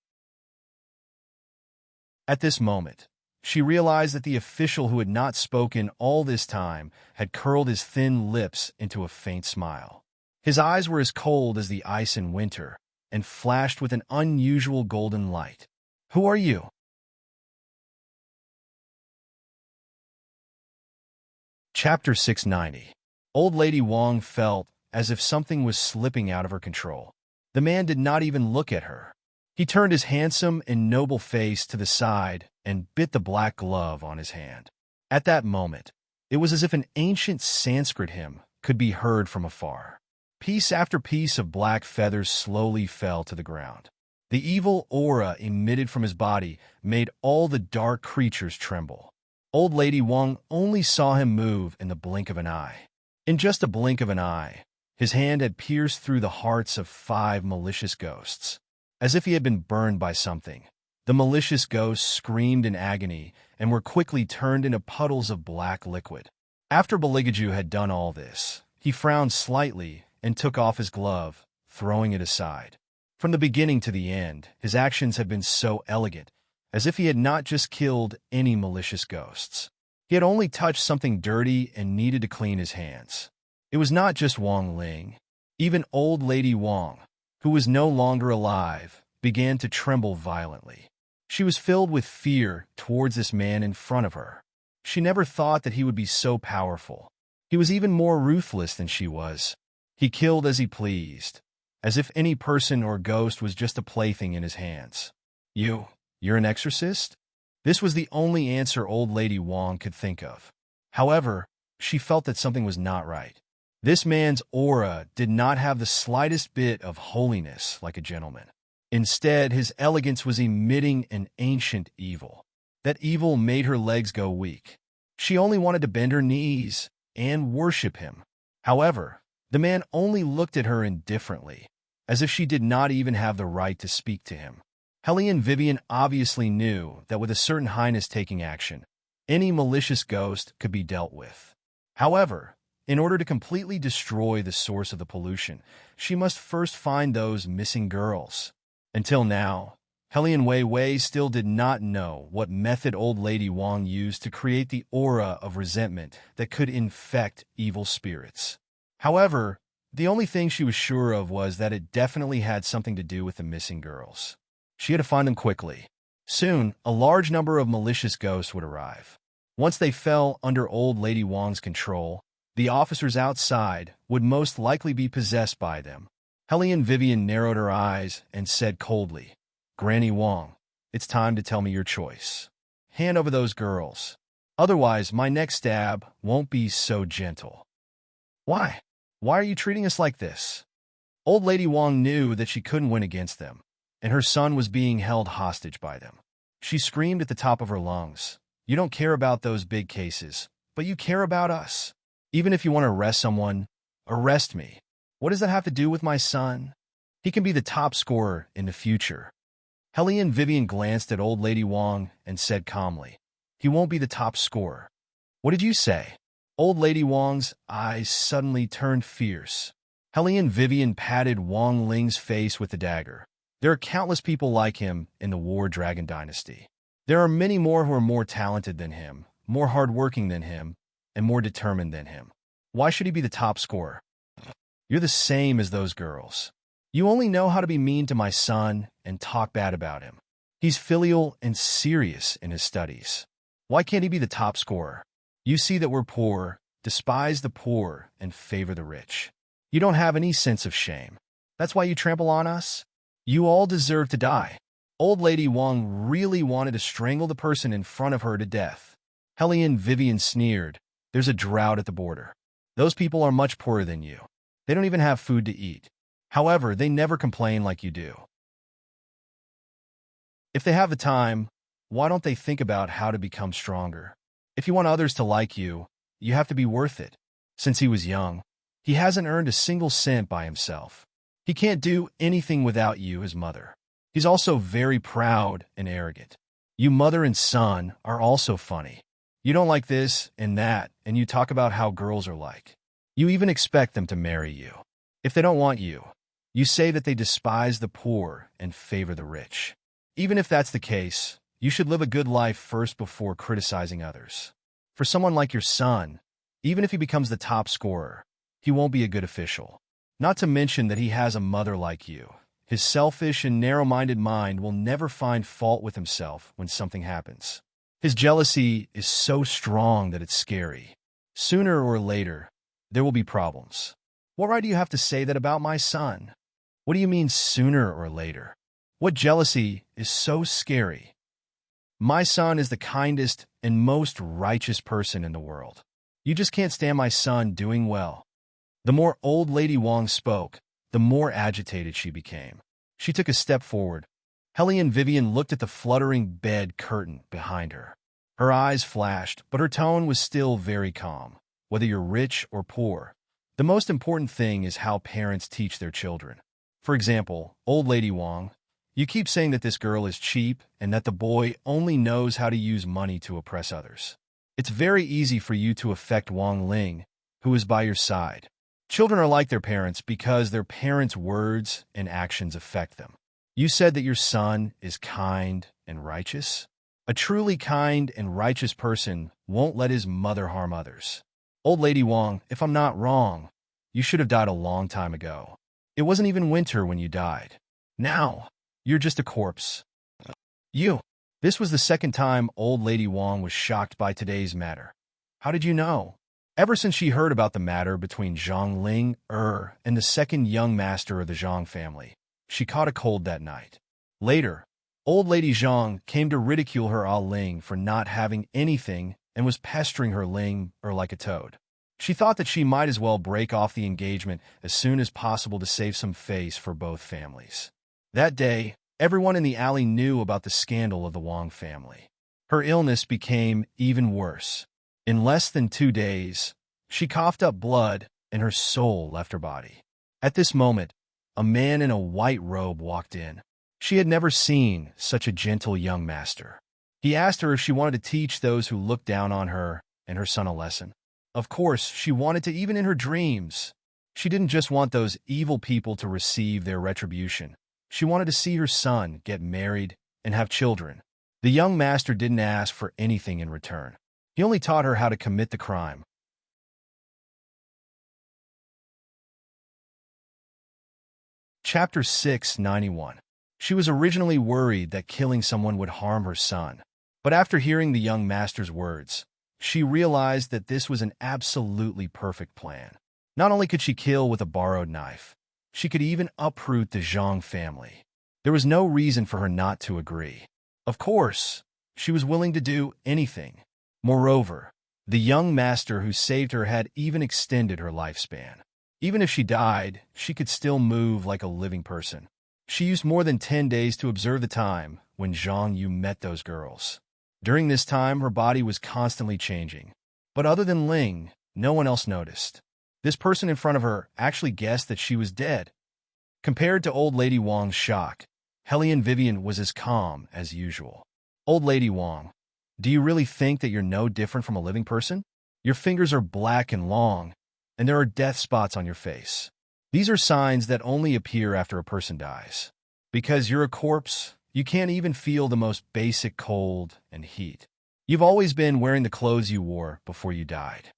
At this moment, she realized that the official who had not spoken all this time had curled his thin lips into a faint smile. His eyes were as cold as the ice in winter and flashed with an unusual golden light. "Who are you?" Chapter 690. Old Lady Wang felt as if something was slipping out of her control. The man did not even look at her. He turned his handsome and noble face to the side and bit the black glove on his hand. At that moment, it was as if an ancient Sanskrit hymn could be heard from afar. Piece after piece of black feathers slowly fell to the ground. The evil aura emitted from his body made all the dark creatures tremble. Old Lady Wang only saw him move in the blink of an eye. In just a blink of an eye, his hand had pierced through the hearts of 5 malicious ghosts. As if he had been burned by something, the malicious ghosts screamed in agony and were quickly turned into puddles of black liquid. After Beligaju had done all this, he frowned slightly and took off his glove, throwing it aside. From the beginning to the end, his actions had been so elegant, as if he had not just killed any malicious ghosts. He had only touched something dirty and needed to clean his hands. It was not just Wang Ling. Even old Lady Wang, who was no longer alive, began to tremble violently. She was filled with fear towards this man in front of her. She never thought that he would be so powerful. He was even more ruthless than she was. He killed as he pleased, as if any person or ghost was just a plaything in his hands. You're an exorcist? This was the only answer old Lady Wang could think of. However, she felt that something was not right. This man's aura did not have the slightest bit of holiness like a gentleman. Instead, his elegance was emitting an ancient evil. That evil made her legs go weak. She only wanted to bend her knees and worship him. However, the man only looked at her indifferently, as if she did not even have the right to speak to him. Hellion Vivian obviously knew that with a certain highness taking action, any malicious ghost could be dealt with. However, in order to completely destroy the source of the pollution, she must first find those missing girls. Until now, Hellion Wei Wei still did not know what method old Lady Wang used to create the aura of resentment that could infect evil spirits. However, the only thing she was sure of was that it definitely had something to do with the missing girls. She had to find them quickly. Soon, a large number of malicious ghosts would arrive. Once they fell under old Lady Wang's control, the officers outside would most likely be possessed by them. Hellion Vivian narrowed her eyes and said coldly, "Granny Wang, it's time to tell me your choice. Hand over those girls. Otherwise, my next stab won't be so gentle." Why? Why are you treating us like this? Old Lady Wang knew that she couldn't win against them, and her son was being held hostage by them. She screamed at the top of her lungs, "You don't care about those big cases, but you care about us. Even if you want to arrest someone, arrest me. What does that have to do with my son? He can be the top scorer in the future." Hellion Vivian glanced at old Lady Wang and said calmly, "He won't be the top scorer." "What did you say?" Old Lady Wang's eyes suddenly turned fierce. Hellion Vivian patted Wang Ling's face with the dagger. There are countless people like him in the War Dragon Dynasty. There are many more who are more talented than him, more hardworking than him, and more determined than him. Why should he be the top scorer? You're the same as those girls. You only know how to be mean to my son and talk bad about him. He's filial and serious in his studies. Why can't he be the top scorer? You see that we're poor, despise the poor, and favor the rich. You don't have any sense of shame. That's why you trample on us? You all deserve to die." Old Lady Wang really wanted to strangle the person in front of her to death. Hellion Vivian sneered, "There's a drought at the border. Those people are much poorer than you. They don't even have food to eat. However, they never complain like you do. If they have the time, why don't they think about how to become stronger? If you want others to like you, you have to be worth it. Since he was young, he hasn't earned a single cent by himself. He can't do anything without you, his mother. He's also very proud and arrogant. You mother and son are also funny. You don't like this and that, and you talk about how girls are like. You even expect them to marry you. If they don't want you, you say that they despise the poor and favor the rich. Even if that's the case, you should live a good life first before criticizing others. For someone like your son, even if he becomes the top scorer, he won't be a good official. Not to mention that he has a mother like you. His selfish and narrow-minded mind will never find fault with himself when something happens. His jealousy is so strong that it's scary. Sooner or later, there will be problems. What right do you have to say that about my son? What do you mean sooner or later? What jealousy is so scary? My son is the kindest and most righteous person in the world. You just can't stand my son doing well. The more old lady Wang spoke, the more agitated she became. She took a step forward. Hellion Vivian looked at the fluttering bed curtain behind her. Her eyes flashed, but her tone was still very calm. Whether you're rich or poor, the most important thing is how parents teach their children. For example, old lady Wang, you keep saying that this girl is cheap and that the boy only knows how to use money to oppress others. It's very easy for you to affect Wang Ling, who is by your side. Children are like their parents because their parents' words and actions affect them. You said that your son is kind and righteous. A truly kind and righteous person won't let his mother harm others. Old lady Wang, if I'm not wrong, you should have died a long time ago. It wasn't even winter when you died. Now, you're just a corpse. You. This was the second time old lady Wang was shocked by today's matter. How did you know? Ever since she heard about the matter between Zhang Ling and the second young master of the Zhang family, she caught a cold that night. Later, old lady Zhang came to ridicule her Ling for not having anything and was pestering her Ling like a toad. She thought that she might as well break off the engagement as soon as possible to save some face for both families. That day, everyone in the alley knew about the scandal of the Wang family. Her illness became even worse. In less than 2 days, she coughed up blood and her soul left her body. At this moment, a man in a white robe walked in. She had never seen such a gentle young master. He asked her if she wanted to teach those who looked down on her and her son a lesson. Of course, she wanted to, even in her dreams. She didn't just want those evil people to receive their retribution. She wanted to see her son get married and have children. The young master didn't ask for anything in return. He only taught her how to commit the crime. Chapter 691. She was originally worried that killing someone would harm her son. But after hearing the young master's words, she realized that this was an absolutely perfect plan. Not only could she kill with a borrowed knife, she could even uproot the Zhang family. There was no reason for her not to agree. Of course, she was willing to do anything. Moreover, the young master who saved her had even extended her lifespan. Even if she died, she could still move like a living person. She used more than 10 days to observe the time when Zhang Yu met those girls. During this time, her body was constantly changing. But other than Ling, no one else noticed. This person in front of her actually guessed that she was dead. Compared to old lady Wang's shock, Hellion Vivian was as calm as usual. Old lady Wang, do you really think that you're no different from a living person? Your fingers are black and long, and there are death spots on your face. These are signs that only appear after a person dies. Because you're a corpse, you can't even feel the most basic cold and heat. You've always been wearing the clothes you wore before you died.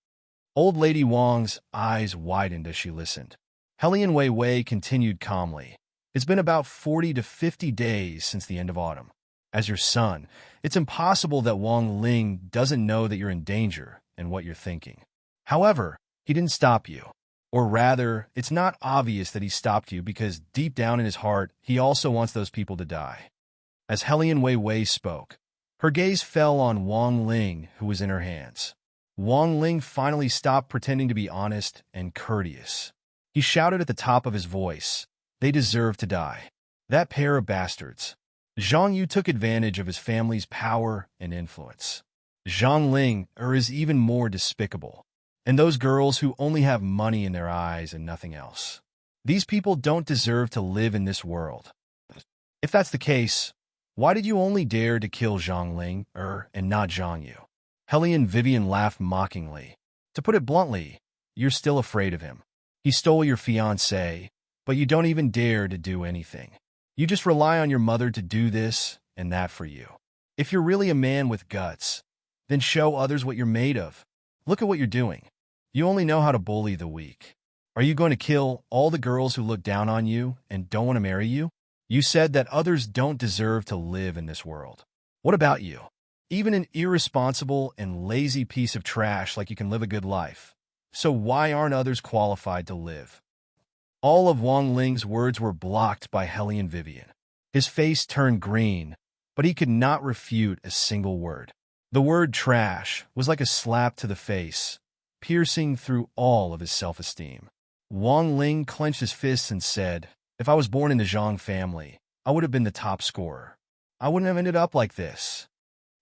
Old lady Wang's eyes widened as she listened. Hellion Wei continued calmly. It's been about 40 to 50 days since the end of autumn. As your son, it's impossible that Wang Ling doesn't know that you're in danger and what you're thinking. However, he didn't stop you. Or rather, it's not obvious that he stopped you because deep down in his heart, he also wants those people to die. As Hellion Wei spoke, her gaze fell on Wang Ling, who was in her hands. Wang Ling finally stopped pretending to be honest and courteous. He shouted at the top of his voice, "They deserve to die. That pair of bastards." Zhang Yu took advantage of his family's power and influence. Zhang Ling is even more despicable. And those girls who only have money in their eyes and nothing else. These people don't deserve to live in this world. If that's the case, why did you only dare to kill Zhang Ling and not Zhang Yu? Hellion Vivian laughed mockingly. To put it bluntly, you're still afraid of him. He stole your fiancée, but you don't even dare to do anything. You just rely on your mother to do this and that for you. If you're really a man with guts, then show others what you're made of. Look at what you're doing. You only know how to bully the weak. Are you going to kill all the girls who look down on you and don't want to marry you? You said that others don't deserve to live in this world. What about you? Even an irresponsible and lazy piece of trash like you can live a good life. So why aren't others qualified to live? All of Wang Ling's words were blocked by Hellion Vivian. His face turned green, but he could not refute a single word. The word trash was like a slap to the face, piercing through all of his self-esteem. Wang Ling clenched his fists and said, "If I was born in the Zhang family, I would have been the top scorer. I wouldn't have ended up like this."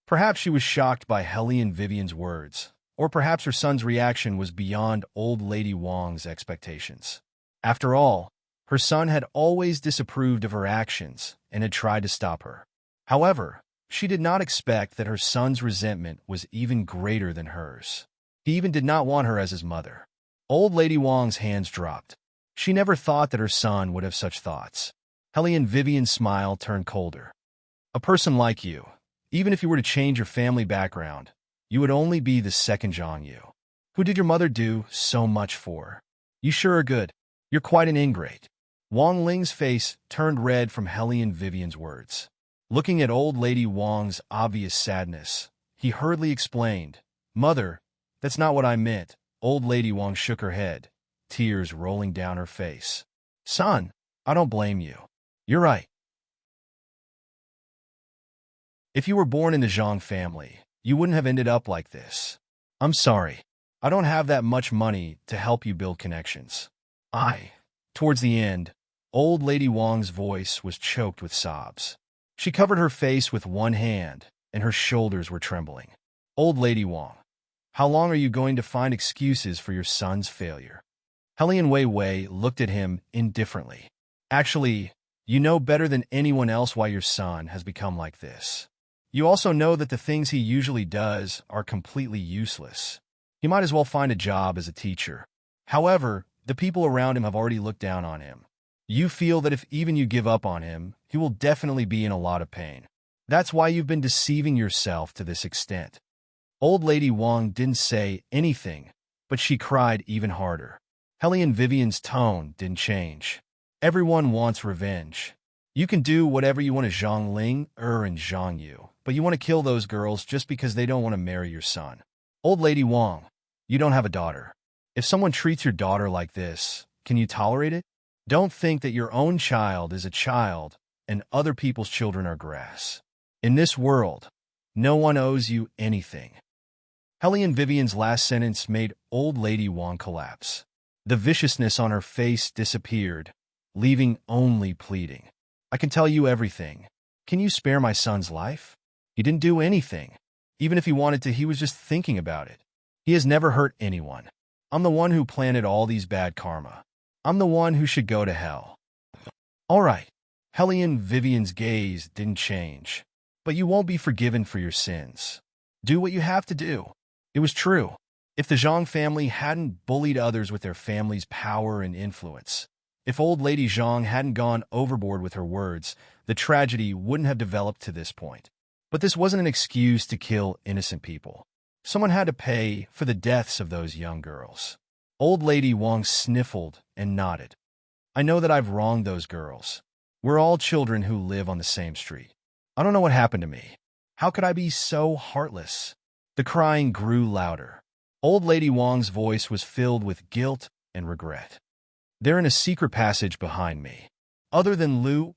Perhaps she was shocked by Helene Vivian's words, or perhaps her son's reaction was beyond old lady Wang's expectations. After all, her son had always disapproved of her actions and had tried to stop her. However, she did not expect that her son's resentment was even greater than hers. He even did not want her as his mother. Old lady Wang's hands dropped. She never thought that her son would have such thoughts. Helene Vivian's smile turned colder. "A person like you, even if you were to change your family background, you would only be the second Zhang Yu. Who did your mother do so much for? You sure are good. You're quite an ingrate." Wang Ling's face turned red from Helene Vivian's words. Looking at old lady Wang's obvious sadness, he hurriedly explained, "Mother, that's not what I meant." Old lady Wang shook her head, tears rolling down her face. "Son, I don't blame you. You're right. If you were born in the Zhang family, you wouldn't have ended up like this. I'm sorry. I don't have that much money to help you build connections." Towards the end, old lady Wang's voice was choked with sobs. She covered her face with one hand, and her shoulders were trembling. "Old lady Wang, how long are you going to find excuses for your son's failure?" Helene Wei looked at him indifferently. "Actually, you know better than anyone else why your son has become like this. You also know that the things he usually does are completely useless. He might as well find a job as a teacher. However, the people around him have already looked down on him. You feel that if even you give up on him, he will definitely be in a lot of pain. That's why you've been deceiving yourself to this extent." Old lady Wang didn't say anything, but she cried even harder. Helene Vivian's tone didn't change. "Everyone wants revenge. You can do whatever you want to Zhang Ling, and Zhang Yu, but you want to kill those girls just because they don't want to marry your son. Old lady Wang, you don't have a daughter. If someone treats your daughter like this, can you tolerate it? Don't think that your own child is a child and other people's children are grass. In this world, no one owes you anything." Helene Vivian's last sentence made old lady Wang collapse. The viciousness on her face disappeared, leaving only pleading. "I can tell you everything. Can you spare my son's life? He didn't do anything. Even if he wanted to, he was just thinking about it. He has never hurt anyone. I'm the one who planted all these bad karma. I'm the one who should go to hell." "All right." Helene Vivian's gaze didn't change. "But you won't be forgiven for your sins. Do what you have to do." It was true. If the Zhang family hadn't bullied others with their family's power and influence, if old lady Zhang hadn't gone overboard with her words, the tragedy wouldn't have developed to this point. But this wasn't an excuse to kill innocent people. Someone had to pay for the deaths of those young girls. Old lady Wang sniffled and nodded. "I know that I've wronged those girls. We're all children who live on the same street. I don't know what happened to me. How could I be so heartless?" The crying grew louder. Old lady Wang's voice was filled with guilt and regret. "They're in a secret passage behind me. Other than Lu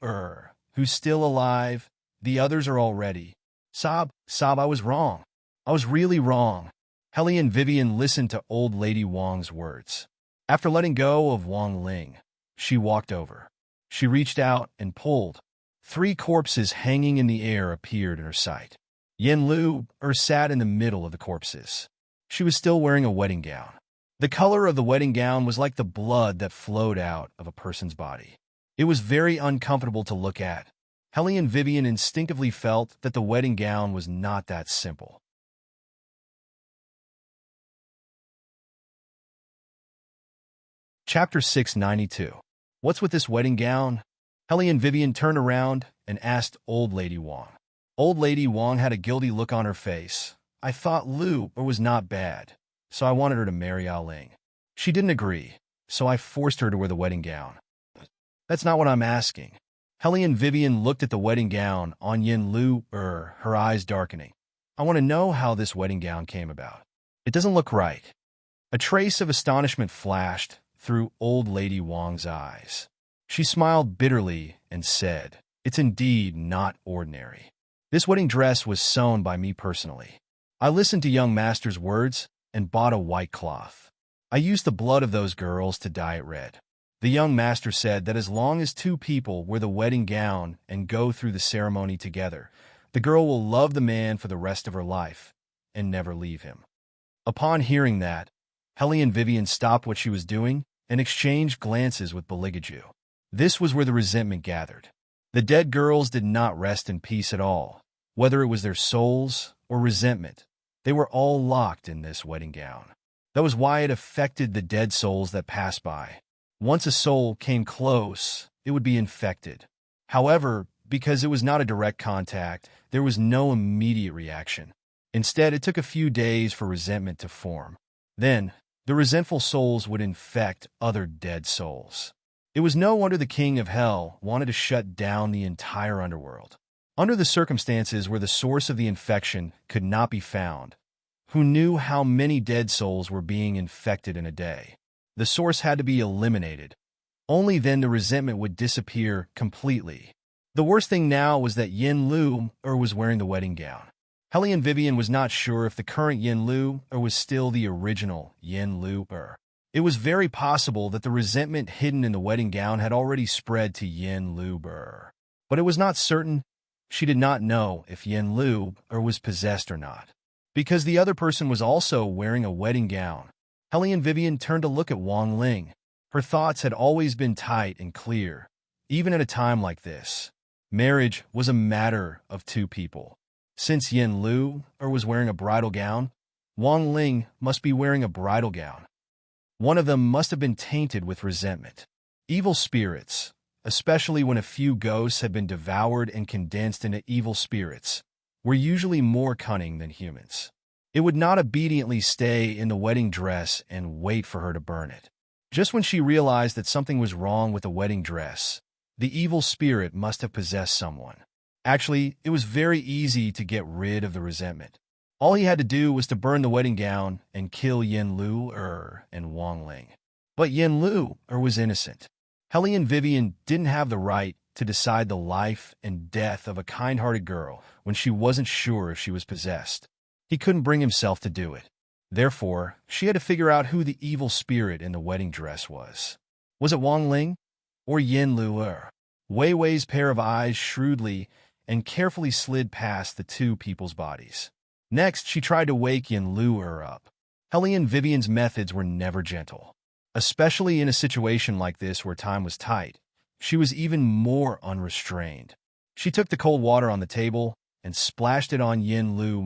who's still alive, the others are already. Sob, I was wrong. I was really wrong." Helene Vivian listened to old lady Wang's words. After letting go of Wang Ling, she walked over. She reached out and pulled. 3 corpses hanging in the air appeared in her sight. Yen Lu sat in the middle of the corpses. She was still wearing a wedding gown. The color of the wedding gown was like the blood that flowed out of a person's body. It was very uncomfortable to look at. Helene Vivian instinctively felt that the wedding gown was not that simple. Chapter 692. What's with this wedding gown? Helene Vivian turned around and asked Old Lady Wang. Old Lady Wang had a guilty look on her face. "I thought Lu was not bad, so I wanted her to marry Ah Ling. She didn't agree, so I forced her to wear the wedding gown." "That's not what I'm asking." Helene Vivian looked at the wedding gown on Yen Lu, her eyes darkening. "I want to know how this wedding gown came about. It doesn't look right." A trace of astonishment flashed through Old Lady Wang's eyes. She smiled bitterly and said, It's indeed not ordinary. This wedding dress was sewn by me personally. I listened to young master's words and bought a white cloth. I used the blood of those girls to dye it red. The young master said that as long as two people wear the wedding gown and go through the ceremony together, the girl will love the man for the rest of her life and never leave him. Upon hearing that, Helene Vivian stopped what she was doing and exchanged glances with Beligaju. This was where the resentment gathered. The dead girls did not rest in peace at all. Whether it was their souls or resentment, they were all locked in this wedding gown. That was why it affected the dead souls that passed by. Once a soul came close, it would be infected. However, because it was not a direct contact, there was no immediate reaction. Instead, it took a few days for resentment to form. Then, the resentful souls would infect other dead souls. It was no wonder the king of hell wanted to shut down the entire underworld. Under the circumstances where the source of the infection could not be found, who knew how many dead souls were being infected in a day? The source had to be eliminated. Only then the resentment would disappear completely. The worst thing now was that Yin Lu was wearing the wedding gown. Helene Vivian was not sure if the current Yin Lu was still the original Yin Lu. It was very possible that the resentment hidden in the wedding gown had already spread to Yin Lu. But it was not certain. She did not know if Yin Lu was possessed or not. Because the other person was also wearing a wedding gown, Helene Vivian turned to look at Wang Ling. Her thoughts had always been tight and clear, even at a time like this. Marriage was a matter of two people. Since Yin Lu was wearing a bridal gown, Wang Ling must be wearing a bridal gown. One of them must have been tainted with resentment. Evil spirits, especially when a few ghosts had been devoured and condensed into evil spirits, were usually more cunning than humans. It would not obediently stay in the wedding dress and wait for her to burn it. Just when she realized that something was wrong with the wedding dress, the evil spirit must have possessed someone. Actually, it was very easy to get rid of the resentment. All he had to do was to burn the wedding gown and kill Yin Lu and Wang Ling. But Yin Lu was innocent. Helene Vivian didn't have the right to decide the life and death of a kind-hearted girl when she wasn't sure if she was possessed. He couldn't bring himself to do it. Therefore, she had to figure out who the evil spirit in the wedding dress was. Was it Wang Ling or Yin Lu? Wei Wei's pair of eyes shrewdly and carefully slid past the two people's bodies. Next, she tried to wake Yin Lu up. Helene Vivian's methods were never gentle. Especially in a situation like this where time was tight, she was even more unrestrained. She took the cold water on the table and splashed it on Yin Lu.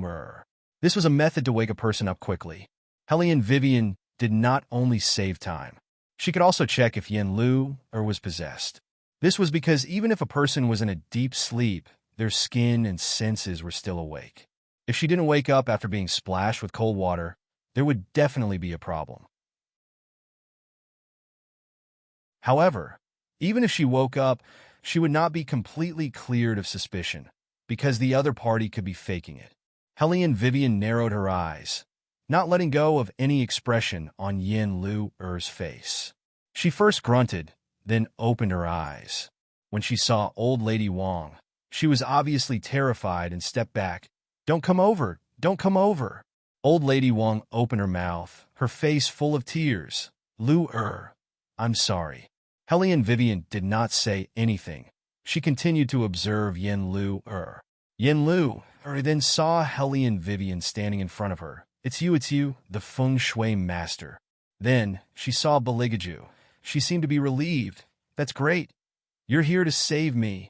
This was a method to wake a person up quickly. Helene Vivian did not only save time. She could also check if Yin Lu was possessed. This was because even if a person was in a deep sleep, their skin and senses were still awake. If she didn't wake up after being splashed with cold water, there would definitely be a problem. However, even if she woke up, she would not be completely cleared of suspicion, because the other party could be faking it. Helene Vivian narrowed her eyes, not letting go of any expression on Yin Lu's face. She first grunted, then opened her eyes. When she saw Old Lady Wang, she was obviously terrified and stepped back. "Don't come over! Don't come over!" Old Lady Wang opened her mouth, her face full of tears. "Lu, I'm sorry." Helene Vivian did not say anything. She continued to observe Yin Lu. Yin Lu then saw Helene Vivian standing in front of her. It's you, the feng shui master." Then she saw Beligaju. She seemed to be relieved. "That's great. You're here to save me."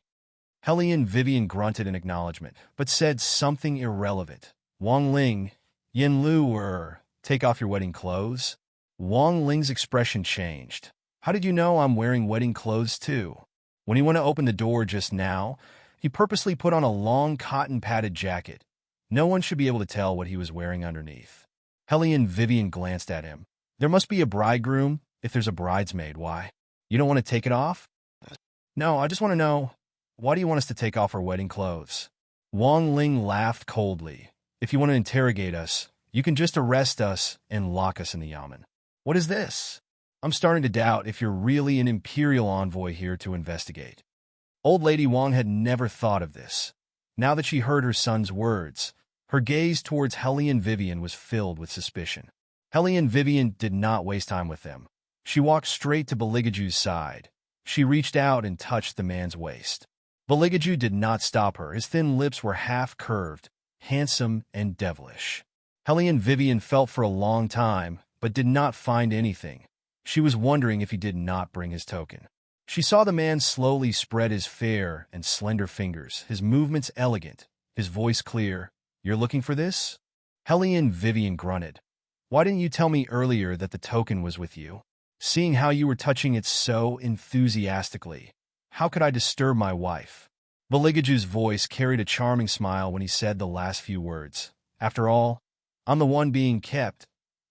Helene Vivian grunted in acknowledgement, but said something irrelevant. "Wang Ling, Yin Lu, take off your wedding clothes." Wang Ling's expression changed. "How did you know I'm wearing wedding clothes too?" When he went to open the door just now, he purposely put on a long cotton-padded jacket. No one should be able to tell what he was wearing underneath. Helene Vivian glanced at him. "There must be a bridegroom if there's a bridesmaid. Why? You don't want to take it off?" "No, I just want to know, why do you want us to take off our wedding clothes?" Wang Ling laughed coldly. "If you want to interrogate us, you can just arrest us and lock us in the yamen." "What is this? I'm starting to doubt if you're really an imperial envoy here to investigate." Old Lady Wong had never thought of this. Now that she heard her son's words, her gaze towards Hellion Vivian was filled with suspicion. Hellion Vivian did not waste time with them. She walked straight to Beligaju's side. She reached out and touched the man's waist. Beligaju did not stop her. His thin lips were half-curved, handsome and devilish. Hellion Vivian felt for a long time, but did not find anything. She was wondering if he did not bring his token. She saw the man slowly spread his fair and slender fingers, his movements elegant, his voice clear. "You're looking for this?" Hellion Vivian grunted. "Why didn't you tell me earlier that the token was with you? Seeing how you were touching it so enthusiastically, how could I disturb my wife?" Beligaju's voice carried a charming smile when he said the last few words. "After all, I'm the one being kept.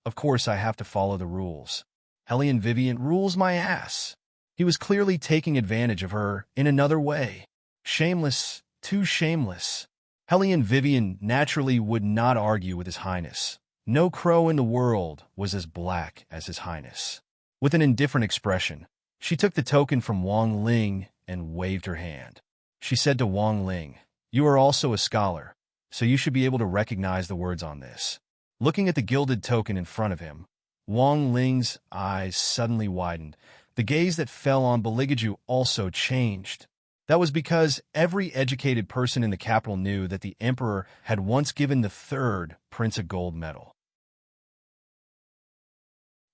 Of course I have to follow the rules." Hellion Vivian rules my ass. He was clearly taking advantage of her in another way. Shameless, too shameless. Hellion Vivian naturally would not argue with His Highness. No crow in the world was as black as His Highness. With an indifferent expression, she took the token from Wang Ling and waved her hand. She said to Wang Ling, "You are also a scholar, so you should be able to recognize the words on this." Looking at the gilded token in front of him, Wang Ling's eyes suddenly widened. The gaze that fell on Beligaju also changed. That was because every educated person in the capital knew that the emperor had once given the third prince a gold medal.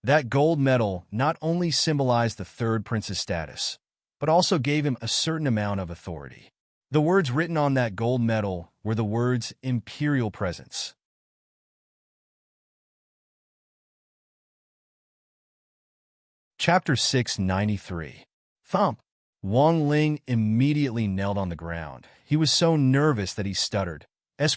That gold medal not only symbolized the third prince's status, but also gave him a certain amount of authority. The words written on that gold medal were the words Imperial Presence. Chapter 693. Thump. Wang Ling immediately knelt on the ground. He was so nervous that he stuttered.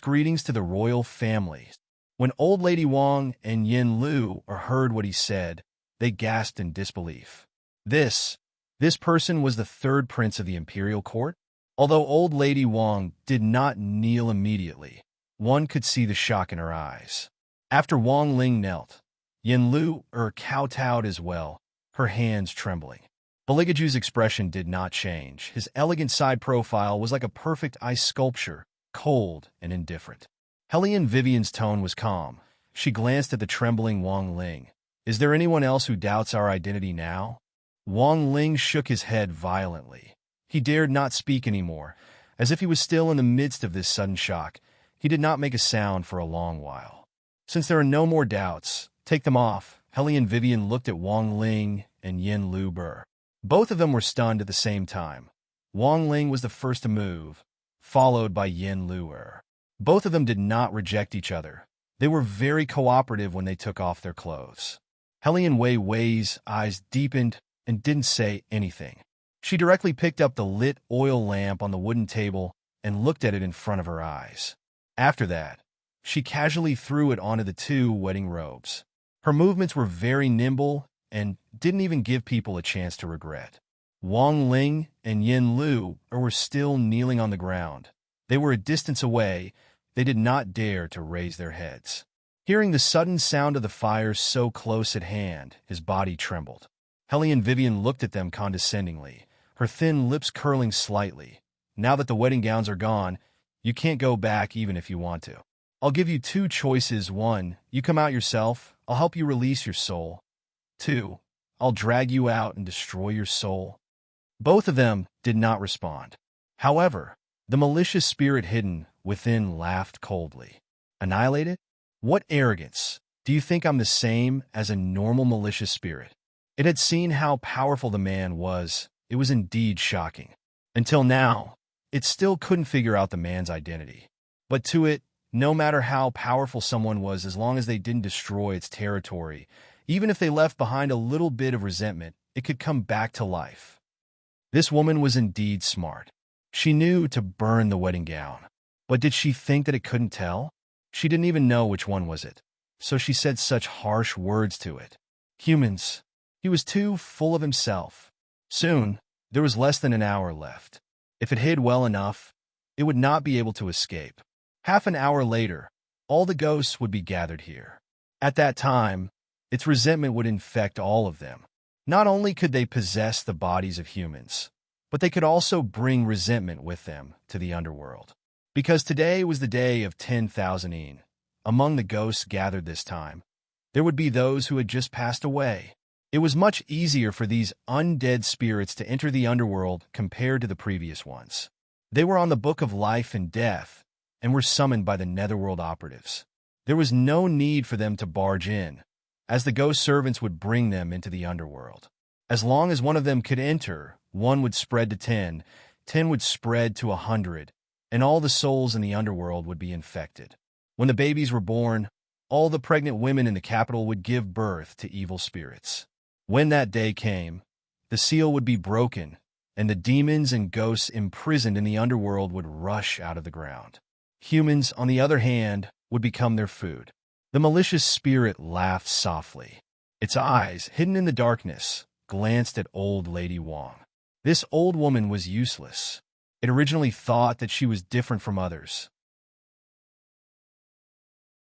Greetings to the royal family. When Old Lady Wang and Yin Lu heard what he said, they gasped in disbelief. This person was the third prince of the imperial court? Although Old Lady Wang did not kneel immediately, one could see the shock in her eyes. After Wang Ling knelt, Yin Lu kowtowed as well, her hands trembling. Beligaju's expression did not change. His elegant side profile was like a perfect ice sculpture, cold and indifferent. Hellion Vivian's tone was calm. She glanced at the trembling Wang Ling. "Is there anyone else who doubts our identity now?" Wang Ling shook his head violently. He dared not speak anymore. As if he was still in the midst of this sudden shock, he did not make a sound for a long while. "Since there are no more doubts, take them off." Hellion Vivian looked at Wang Ling and Yin Lu Ber. Both of them were stunned at the same time. Wang Ling was the first to move, followed by Yin Lu. Both of them did not reject each other. They were very cooperative when they took off their clothes. Hellion Wei's eyes deepened and didn't say anything. She directly picked up the lit oil lamp on the wooden table and looked at it in front of her eyes. After that, she casually threw it onto the two wedding robes. Her movements were very nimble and didn't even give people a chance to regret. Wang Ling and Yin Lu were still kneeling on the ground. They were a distance away. They did not dare to raise their heads. Hearing the sudden sound of the fire so close at hand, his body trembled. Hellion Vivian looked at them condescendingly, her thin lips curling slightly. "Now that the wedding gowns are gone, you can't go back even if you want to. I'll give you two choices. 1, you come out yourself. I'll help you release your soul. 2, I'll drag you out and destroy your soul." Both of them did not respond. However, the malicious spirit hidden within laughed coldly. "Annihilate it? What arrogance! Do you think I'm the same as a normal malicious spirit?" It had seen how powerful the man was. It was indeed shocking. Until now, it still couldn't figure out the man's identity. But to it, no matter how powerful someone was, as long as they didn't destroy its territory, even if they left behind a little bit of resentment, it could come back to life. This woman was indeed smart. She knew to burn the wedding gown. But did she think that it couldn't tell? She didn't even know which one was it. So she said such harsh words to it. Humans. He was too full of himself. Soon, there was less than an hour left. If it hid well enough, it would not be able to escape. Half an hour later, all the ghosts would be gathered here. At that time, its resentment would infect all of them. Not only could they possess the bodies of humans, but they could also bring resentment with them to the underworld. Because today was the day of 10,000 een. Among the ghosts gathered this time, there would be those who had just passed away. It was much easier for these undead spirits to enter the underworld compared to the previous ones. They were on the book of life and death, and were summoned by the netherworld operatives. There was no need for them to barge in, as the ghost servants would bring them into the underworld. As long as one of them could enter, one would spread to 10, 10 would spread to 100, and all the souls in the underworld would be infected. When the babies were born, all the pregnant women in the capital would give birth to evil spirits. When that day came, the seal would be broken, and the demons and ghosts imprisoned in the underworld would rush out of the ground. Humans, on the other hand, would become their food. The malicious spirit laughed softly. Its eyes, hidden in the darkness, glanced at old Lady Wong. This old woman was useless. It originally thought that she was different from others.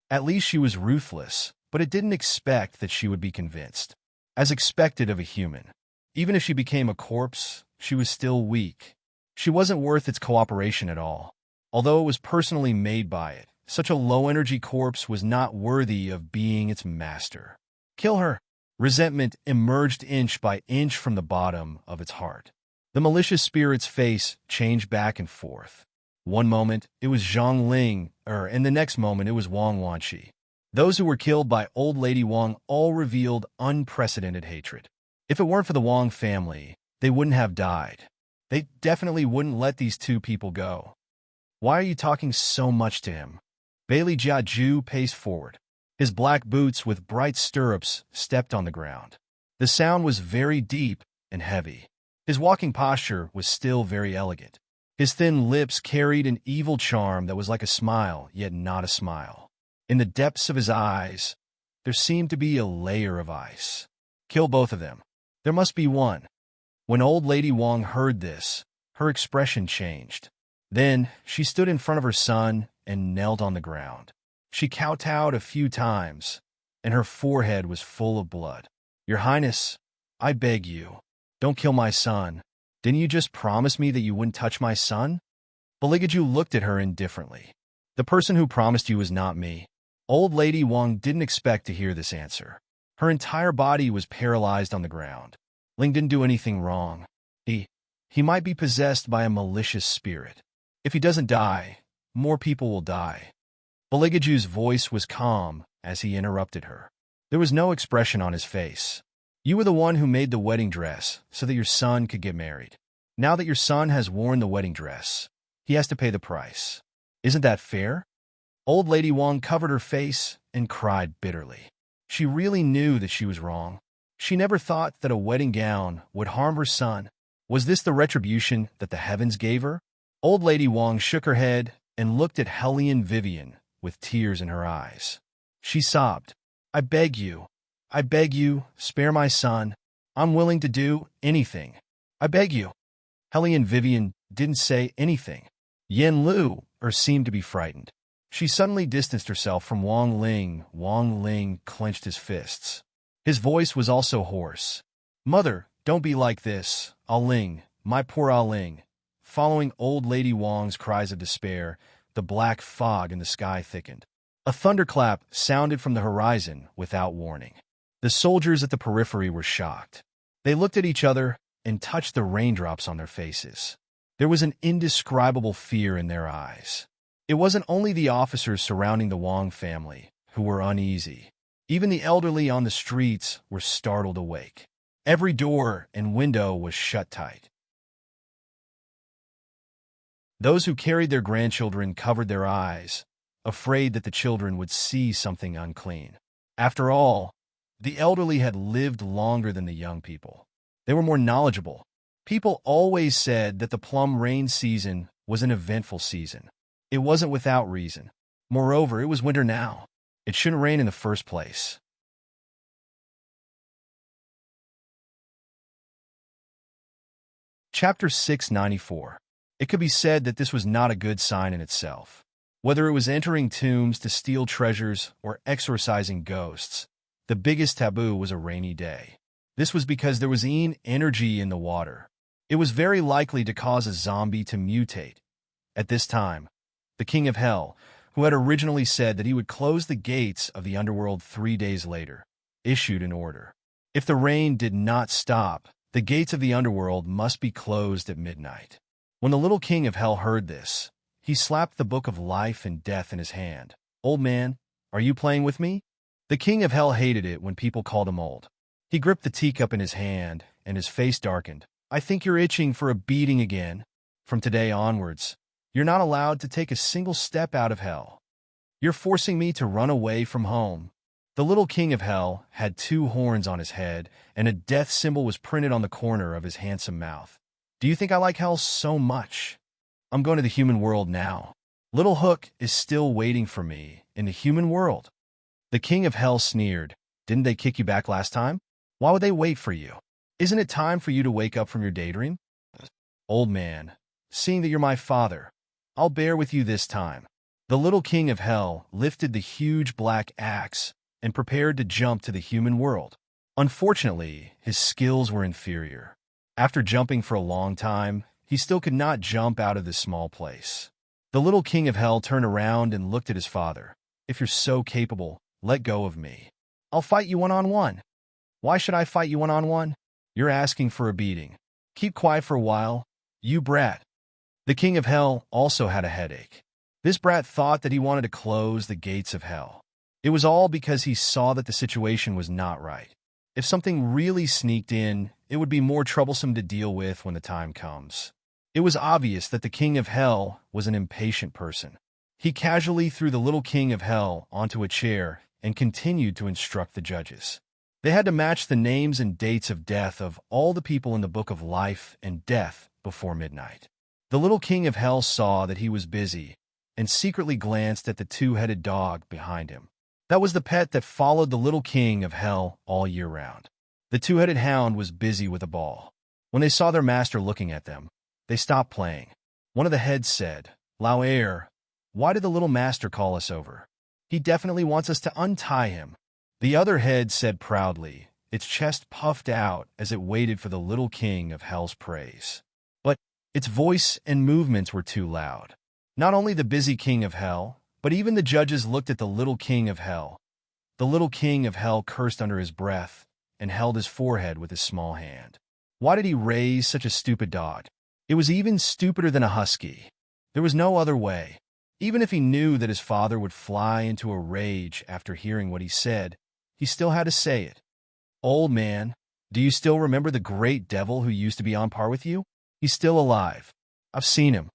At least she was ruthless, but it didn't expect that she would be convinced, as expected of a human. Even if she became a corpse, she was still weak. She wasn't worth its cooperation at all. Although it was personally made by it, such a low-energy corpse was not worthy of being its master. Kill her! Resentment emerged inch by inch from the bottom of its heart. The malicious spirit's face changed back and forth. One moment, it was Zhang Ling, and the next moment, it was Wang Wanqi. Those who were killed by old Lady Wang all revealed unprecedented hatred. If it weren't for the Wang family, they wouldn't have died. They definitely wouldn't let these two people go. Why are you talking so much to him? Bailey Jiaju paced forward. His black boots with bright stirrups stepped on the ground. The sound was very deep and heavy. His walking posture was still very elegant. His thin lips carried an evil charm that was like a smile, yet not a smile. In the depths of his eyes, there seemed to be a layer of ice. Kill both of them. There must be one. When old Lady Wong heard this, her expression changed. Then she stood in front of her son and knelt on the ground. She kowtowed a few times, and her forehead was full of blood. Your Highness, I beg you, don't kill my son. Didn't you just promise me that you wouldn't touch my son? Baligaju looked at her indifferently. The person who promised you was not me. Old Lady Wong didn't expect to hear this answer. Her entire body was paralyzed on the ground. Ling didn't do anything wrong. He might be possessed by a malicious spirit. If he doesn't die, more people will die. Baligaju's voice was calm as he interrupted her. There was no expression on his face. You were the one who made the wedding dress so that your son could get married. Now that your son has worn the wedding dress, he has to pay the price. Isn't that fair? Old Lady Wong covered her face and cried bitterly. She really knew that she was wrong. She never thought that a wedding gown would harm her son. Was this the retribution that the heavens gave her? Old Lady Wong shook her head and looked at Hellion Vivian with tears in her eyes. She sobbed, I beg you, spare my son. I'm willing to do anything. I beg you. Hellion Vivian didn't say anything. Yen Lu seemed to be frightened. She suddenly distanced herself from Wang Ling. Wang Ling clenched his fists. His voice was also hoarse. Mother, don't be like this. Ah Ling, my poor Ah Ling. Following old Lady Wong's cries of despair, the black fog in the sky thickened. A thunderclap sounded from the horizon without warning. The soldiers at the periphery were shocked. They looked at each other and touched the raindrops on their faces. There was an indescribable fear in their eyes. It wasn't only the officers surrounding the Wong family who were uneasy. Even the elderly on the streets were startled awake. Every door and window was shut tight. Those who carried their grandchildren covered their eyes, afraid that the children would see something unclean. After all, the elderly had lived longer than the young people. They were more knowledgeable. People always said that the plum rain season was an eventful season. It wasn't without reason. Moreover, it was winter now. It shouldn't rain in the first place. Chapter 694. It could be said that this was not a good sign in itself. Whether it was entering tombs to steal treasures or exorcising ghosts, the biggest taboo was a rainy day. This was because there was energy in the water. It was very likely to cause a zombie to mutate. At this time, the King of Hell, who had originally said that he would close the gates of the underworld 3 days later, issued an order. If the rain did not stop, the gates of the underworld must be closed at midnight. When the little King of Hell heard this, he slapped the book of life and death in his hand. "Old man, are you playing with me?" The King of Hell hated it when people called him old. He gripped the teacup in his hand, and his face darkened. "I think you're itching for a beating again. From today onwards, you're not allowed to take a single step out of hell. You're forcing me to run away from home." The little King of Hell had 2 horns on his head, and a death symbol was printed on the corner of his handsome mouth. "Do you think I like hell so much? I'm going to the human world now. Little Hook is still waiting for me in the human world." The King of Hell sneered. "Didn't they kick you back last time? Why would they wait for you? Isn't it time for you to wake up from your daydream?" "Old man, seeing that you're my father, I'll bear with you this time." The little King of Hell lifted the huge black axe and prepared to jump to the human world. Unfortunately, his skills were inferior. After jumping for a long time, he still could not jump out of this small place. The little King of Hell turned around and looked at his father. "If you're so capable, let go of me. I'll fight you one-on-one." "Why should I fight you one-on-one? You're asking for a beating. Keep quiet for a while, you brat." The King of Hell also had a headache. This brat thought that he wanted to close the gates of hell. It was all because he saw that the situation was not right. If something really sneaked in, it would be more troublesome to deal with when the time comes. It was obvious that the King of Hell was an impatient person. He casually threw the little King of Hell onto a chair and continued to instruct the judges. They had to match the names and dates of death of all the people in the book of life and death before midnight. The little King of Hell saw that he was busy and secretly glanced at the 2-headed dog behind him. That was the pet that followed the little King of Hell all year round. The 2-headed hound was busy with a ball. When they saw their master looking at them, they stopped playing. One of the heads said, "Lao Air, why did the little master call us over? He definitely wants us to untie him." The other head said proudly, its chest puffed out as it waited for the little King of Hell's praise. But its voice and movements were too loud. Not only the busy King of Hell, but even the judges looked at the little King of Hell. The little King of Hell cursed under his breath and held his forehead with his small hand. Why did he raise such a stupid dog? It was even stupider than a husky. There was no other way. Even if he knew that his father would fly into a rage after hearing what he said, he still had to say it. "Old man, do you still remember the great devil who used to be on par with you? He's still alive. I've seen him."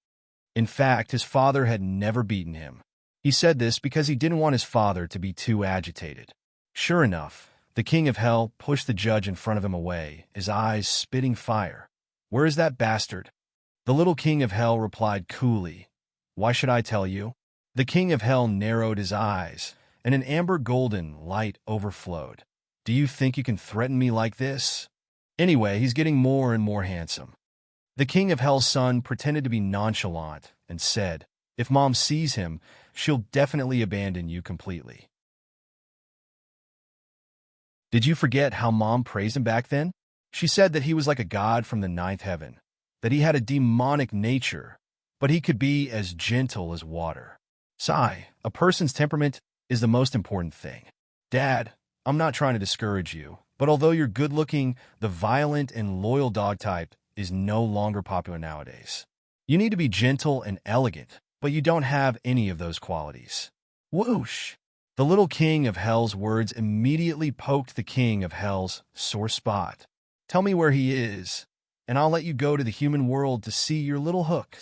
In fact, his father had never beaten him. He said this because he didn't want his father to be too agitated. Sure enough, the King of Hell pushed the judge in front of him away, his eyes spitting fire. "Where is that bastard?" The little King of Hell replied coolly, "Why should I tell you?" The King of Hell narrowed his eyes, and an amber golden light overflowed. "Do you think you can threaten me like this? Anyway, he's getting more and more handsome." The King of Hell's son pretended to be nonchalant and said, "If Mom sees him, she'll definitely abandon you completely." Did you forget how Mom praised him back then? She said that he was like a god from the 9th heaven, that he had a demonic nature, but he could be as gentle as water. Sigh, a person's temperament is the most important thing. Dad, I'm not trying to discourage you, but although you're good-looking, the violent and loyal dog type is no longer popular nowadays. You need to be gentle and elegant, but you don't have any of those qualities. Whoosh! The little King of Hell's words immediately poked the King of Hell's sore spot. "Tell me where he is, and I'll let you go to the human world to see your little Hook."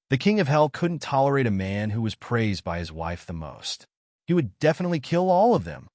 The King of Hell couldn't tolerate a man who was praised by his wife the most. He would definitely kill all of them.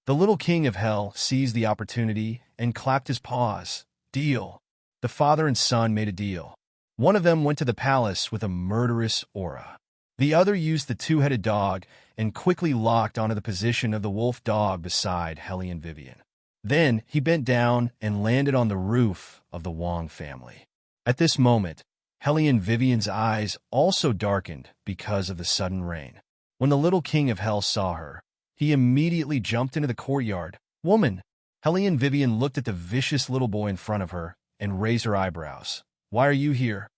The little King of Hell seized the opportunity and clapped his paws. Deal. The father and son made a deal. One of them went to the palace with a murderous aura. The other used the 2-headed dog and quickly locked onto the position of the wolf dog beside Hellion Vivian. Then he bent down and landed on the roof of the Wong family. At this moment, Hellion Vivian's eyes also darkened because of the sudden rain. When the little King of Hell saw her, he immediately jumped into the courtyard. "Woman!" Hellion Vivian looked at the vicious little boy in front of her and raised her eyebrows. Why are you here?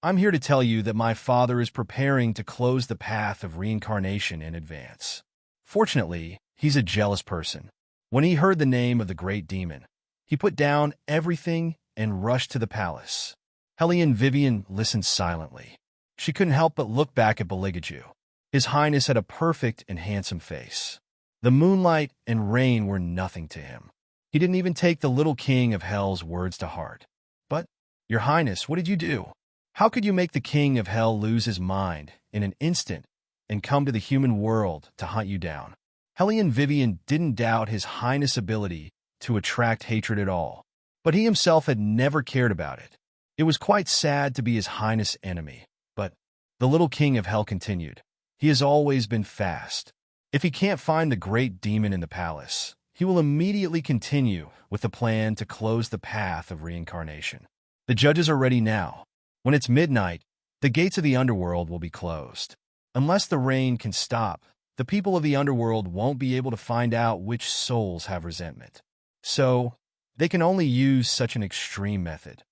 I'm here to tell you that my father is preparing to close the path of reincarnation in advance. Fortunately, he's a jealous person. When he heard the name of the great demon, he put down everything and rushed to the palace. Hellion Vivian listened silently. She couldn't help but look back at Beligaju. His Highness had a perfect and handsome face. The moonlight and rain were nothing to him. He didn't even take the little king of hell's words to heart. But, Your Highness, what did you do? How could you make the king of hell lose his mind in an instant and come to the human world to hunt you down? Hellion Vivian didn't doubt his Highness' ability to attract hatred at all, but he himself had never cared about it. It was quite sad to be his Highness' enemy, but the little king of hell continued. He has always been fast. If he can't find the great demon in the palace, he will immediately continue with the plan to close the path of reincarnation. The judges are ready now. When it's midnight, the gates of the underworld will be closed. Unless the rain can stop, the people of the underworld won't be able to find out which souls have resentment. So, they can only use such an extreme method.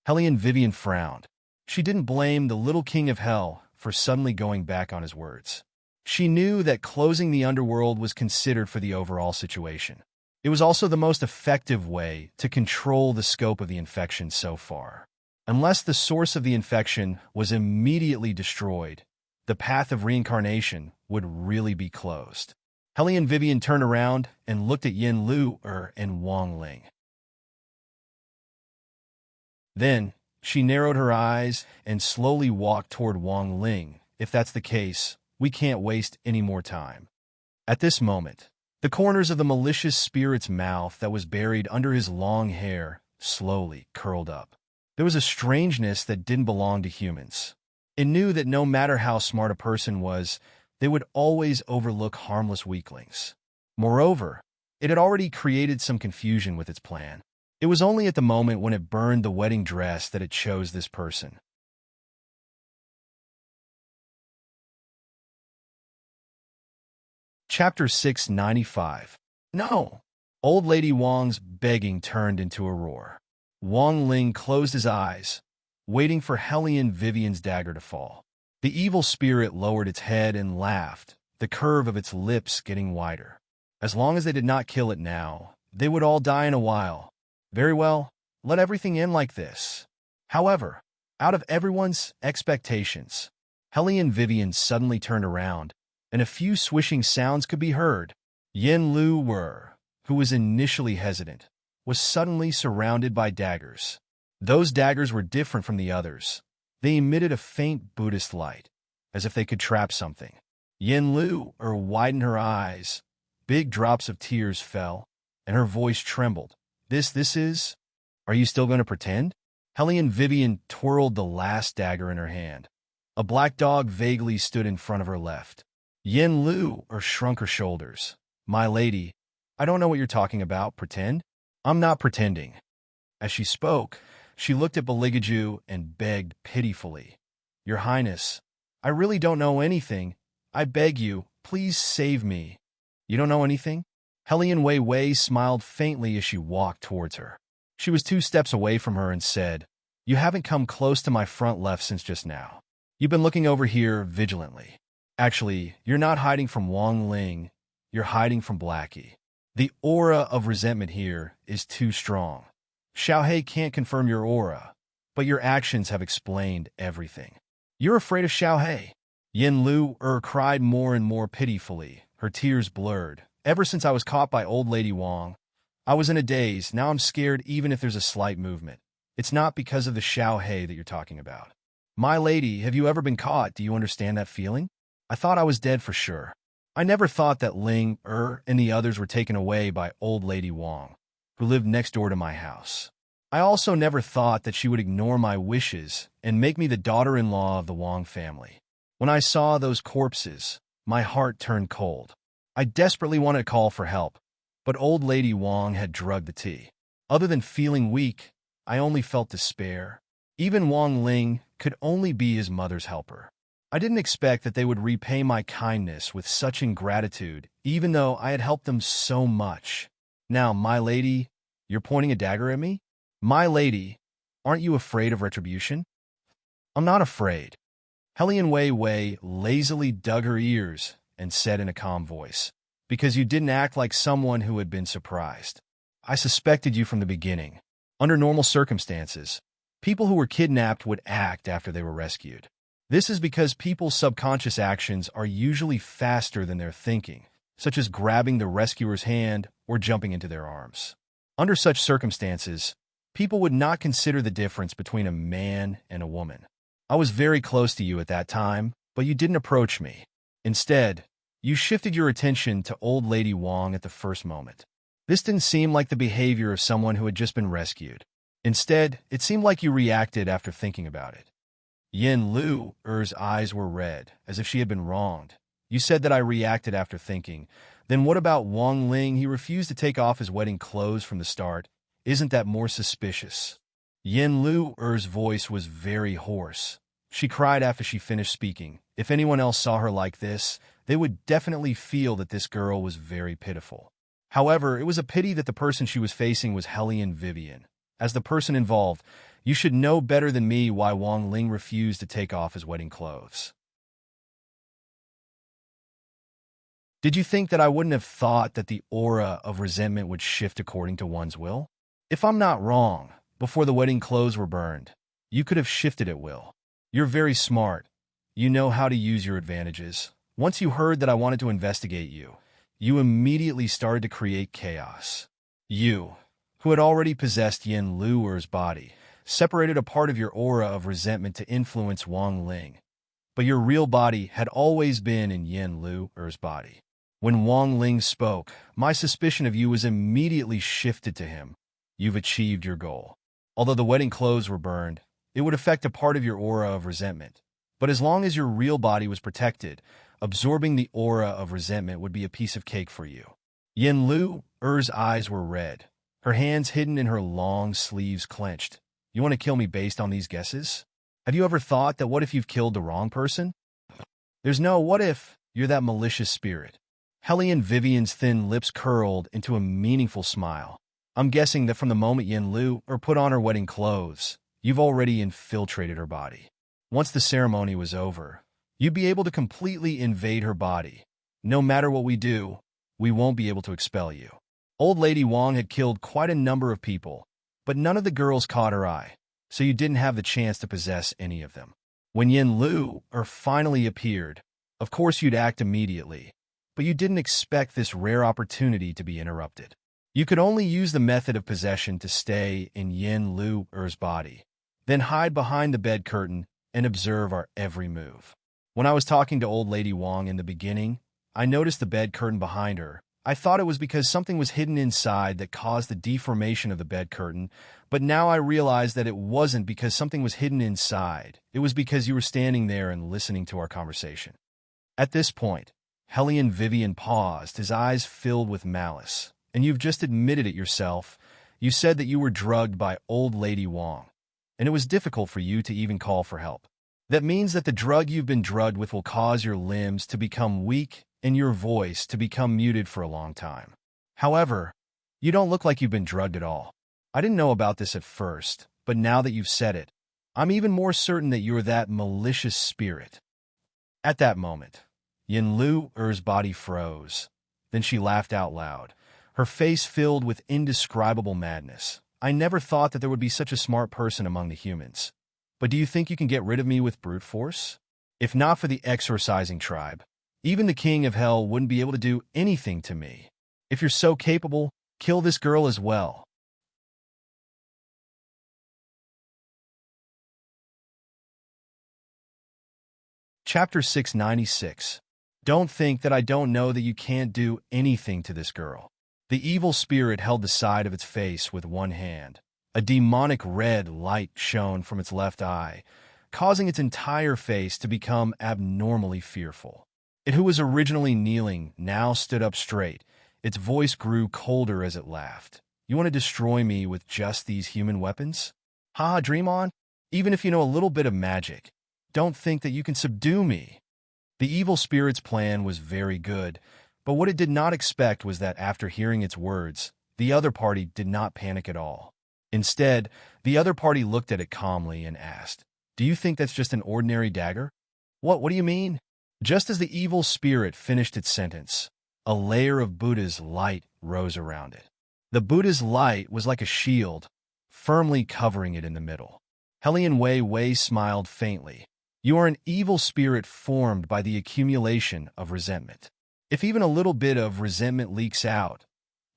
Hellion Vivian frowned. She didn't blame the little king of hell for suddenly going back on his words. She knew that closing the underworld was considered for the overall situation. It was also the most effective way to control the scope of the infection so far. Unless the source of the infection was immediately destroyed, the path of reincarnation would really be closed. Hellion Vivian turned around and looked at Yin Lu and Wang Ling. Then, she narrowed her eyes and slowly walked toward Wang Ling. If that's the case, we can't waste any more time. At this moment, the corners of the malicious spirit's mouth that was buried under his long hair slowly curled up. There was a strangeness that didn't belong to humans. It knew that no matter how smart a person was, they would always overlook harmless weaklings. Moreover, it had already created some confusion with its plan. It was only at the moment when it burned the wedding dress that it chose this person. Chapter 695. No! Old Lady Wang's begging turned into a roar. Wang Ling closed his eyes, waiting for Hellion Vivian's dagger to fall. The evil spirit lowered its head and laughed, the curve of its lips getting wider. As long as they did not kill it now, they would all die in a while. Very well, let everything end like this. However, out of everyone's expectations, Hellion Vivian suddenly turned around, and a few swishing sounds could be heard. Yin Lu, who was initially hesitant, was suddenly surrounded by daggers. Those daggers were different from the others. They emitted a faint Buddhist light, as if they could trap something. Yin Lu widened her eyes. Big drops of tears fell, and her voice trembled. This is... Are you still going to pretend? Hellion Vivian twirled the last dagger in her hand. A black dog vaguely stood in front of her left. Yin Lu shrunk her shoulders. My lady, I don't know what you're talking about. Pretend? I'm not pretending. As she spoke, she looked at Beligaju and begged pitifully. Your Highness, I really don't know anything. I beg you, please save me. You don't know anything? Hellion Wei Wei smiled faintly as she walked towards her. She was 2 steps away from her and said, You haven't come close to my front left since just now. You've been looking over here vigilantly. Actually, you're not hiding from Wang Ling. You're hiding from Blackie. The aura of resentment here is too strong. Xiaohei can't confirm your aura, but your actions have explained everything. You're afraid of Xiaohei. Yin Lu cried more and more pitifully, her tears blurred. Ever since I was caught by Old Lady Wang, I was in a daze. Now I'm scared even if there's a slight movement. It's not because of the Xiaohei that you're talking about. My lady, have you ever been caught? Do you understand that feeling? I thought I was dead for sure. I never thought that Ling, and the others were taken away by Old Lady Wang, who lived next door to my house. I also never thought that she would ignore my wishes and make me the daughter-in-law of the Wang family. When I saw those corpses, my heart turned cold. I desperately wanted to call for help, but Old Lady Wang had drugged the tea. Other than feeling weak, I only felt despair. Even Wang Ling could only be his mother's helper. I didn't expect that they would repay my kindness with such ingratitude, even though I had helped them so much. Now, my lady, you're pointing a dagger at me? My lady, Aren't you afraid of retribution? I'm not afraid. Hellion Wei Wei lazily dug her ears and said in a calm voice, because you didn't act like someone who had been surprised. I suspected you from the beginning. Under normal circumstances, people who were kidnapped would act after they were rescued. This is because people's subconscious actions are usually faster than their thinking, such as grabbing the rescuer's hand or jumping into their arms. Under such circumstances, people would not consider the difference between a man and a woman. I was very close to you at that time, but you didn't approach me. Instead, you shifted your attention to old lady Wang at the first moment. This didn't seem like the behavior of someone who had just been rescued. Instead, it seemed like you reacted after thinking about it. Yin Lu's eyes were red, as if she had been wronged. You said that I reacted after thinking. Then what about Wang Ling? He refused to take off his wedding clothes from the start. Isn't that more suspicious? Yin Lu's voice was very hoarse. She cried after she finished speaking. If anyone else saw her like this, they would definitely feel that this girl was very pitiful. However, it was a pity that the person she was facing was Hellion Vivian. As the person involved, you should know better than me why Wang Ling refused to take off his wedding clothes. Did you think that I wouldn't have thought that the aura of resentment would shift according to one's will? If I'm not wrong, before the wedding clothes were burned, you could have shifted at will. You're very smart. You know how to use your advantages. Once you heard that I wanted to investigate you, you immediately started to create chaos. You, who had already possessed Yin Lu's body, separated a part of your aura of resentment to influence Wang Ling. But your real body had always been in Yin Lu's body. When Wang Ling spoke, my suspicion of you was immediately shifted to him. You've achieved your goal. Although the wedding clothes were burned, it would affect a part of your aura of resentment. But as long as your real body was protected, absorbing the aura of resentment would be a piece of cake for you. Yin Lu's eyes were red, her hands hidden in her long sleeves clenched. You want to kill me based on these guesses? Have you ever thought that what if you've killed the wrong person? There's no what if you're that malicious spirit. Hellion Vivian's thin lips curled into a meaningful smile. I'm guessing that from the moment Yin Lu put on her wedding clothes, you've already infiltrated her body. Once the ceremony was over, you'd be able to completely invade her body. No matter what we do, we won't be able to expel you. Old Lady Wang had killed quite a number of people, but none of the girls caught her eye, so you didn't have the chance to possess any of them. When Yin Lu finally appeared, of course you'd act immediately, but you didn't expect this rare opportunity to be interrupted. You could only use the method of possession to stay in Yin Lu's body, then hide behind the bed curtain and observe our every move. When I was talking to Old Lady Wang in the beginning, I noticed the bed curtain behind her. I thought it was because something was hidden inside that caused the deformation of the bed curtain, but now I realize that it wasn't because something was hidden inside. It was because you were standing there and listening to our conversation. At this point, Hellion Vivian paused, his eyes filled with malice. And you've just admitted it yourself. You said that you were drugged by Old Lady Wang, and it was difficult for you to even call for help. That means that the drug you've been drugged with will cause your limbs to become weak and your voice to become muted for a long time. However, you don't look like you've been drugged at all. I didn't know about this at first, but now that you've said it, I'm even more certain that you're that malicious spirit. At that moment, Yin Lu's body froze. Then she laughed out loud, her face filled with indescribable madness. I never thought that there would be such a smart person among the humans. But do you think you can get rid of me with brute force? If not for the exorcising tribe, even the king of hell wouldn't be able to do anything to me. If you're so capable, kill this girl as well. Chapter 696. Don't think that I don't know that you can't do anything to this girl. The evil spirit held the side of its face with one hand. A demonic red light shone from its left eye, causing its entire face to become abnormally fearful. It, who was originally kneeling, now stood up straight. Its voice grew colder as it laughed. You want to destroy me with just these human weapons? Ha, dream on. Even if you know a little bit of magic, don't think that you can subdue me. The evil spirit's plan was very good, but what it did not expect was that after hearing its words, the other party did not panic at all. Instead, the other party looked at it calmly and asked, "Do you think that's just an ordinary dagger?" What do you mean?" Just as the evil spirit finished its sentence, a layer of Buddha's light rose around it. The Buddha's light was like a shield, firmly covering it in the middle. Helian Wei Wei smiled faintly. "You are an evil spirit formed by the accumulation of resentment. If even a little bit of resentment leaks out,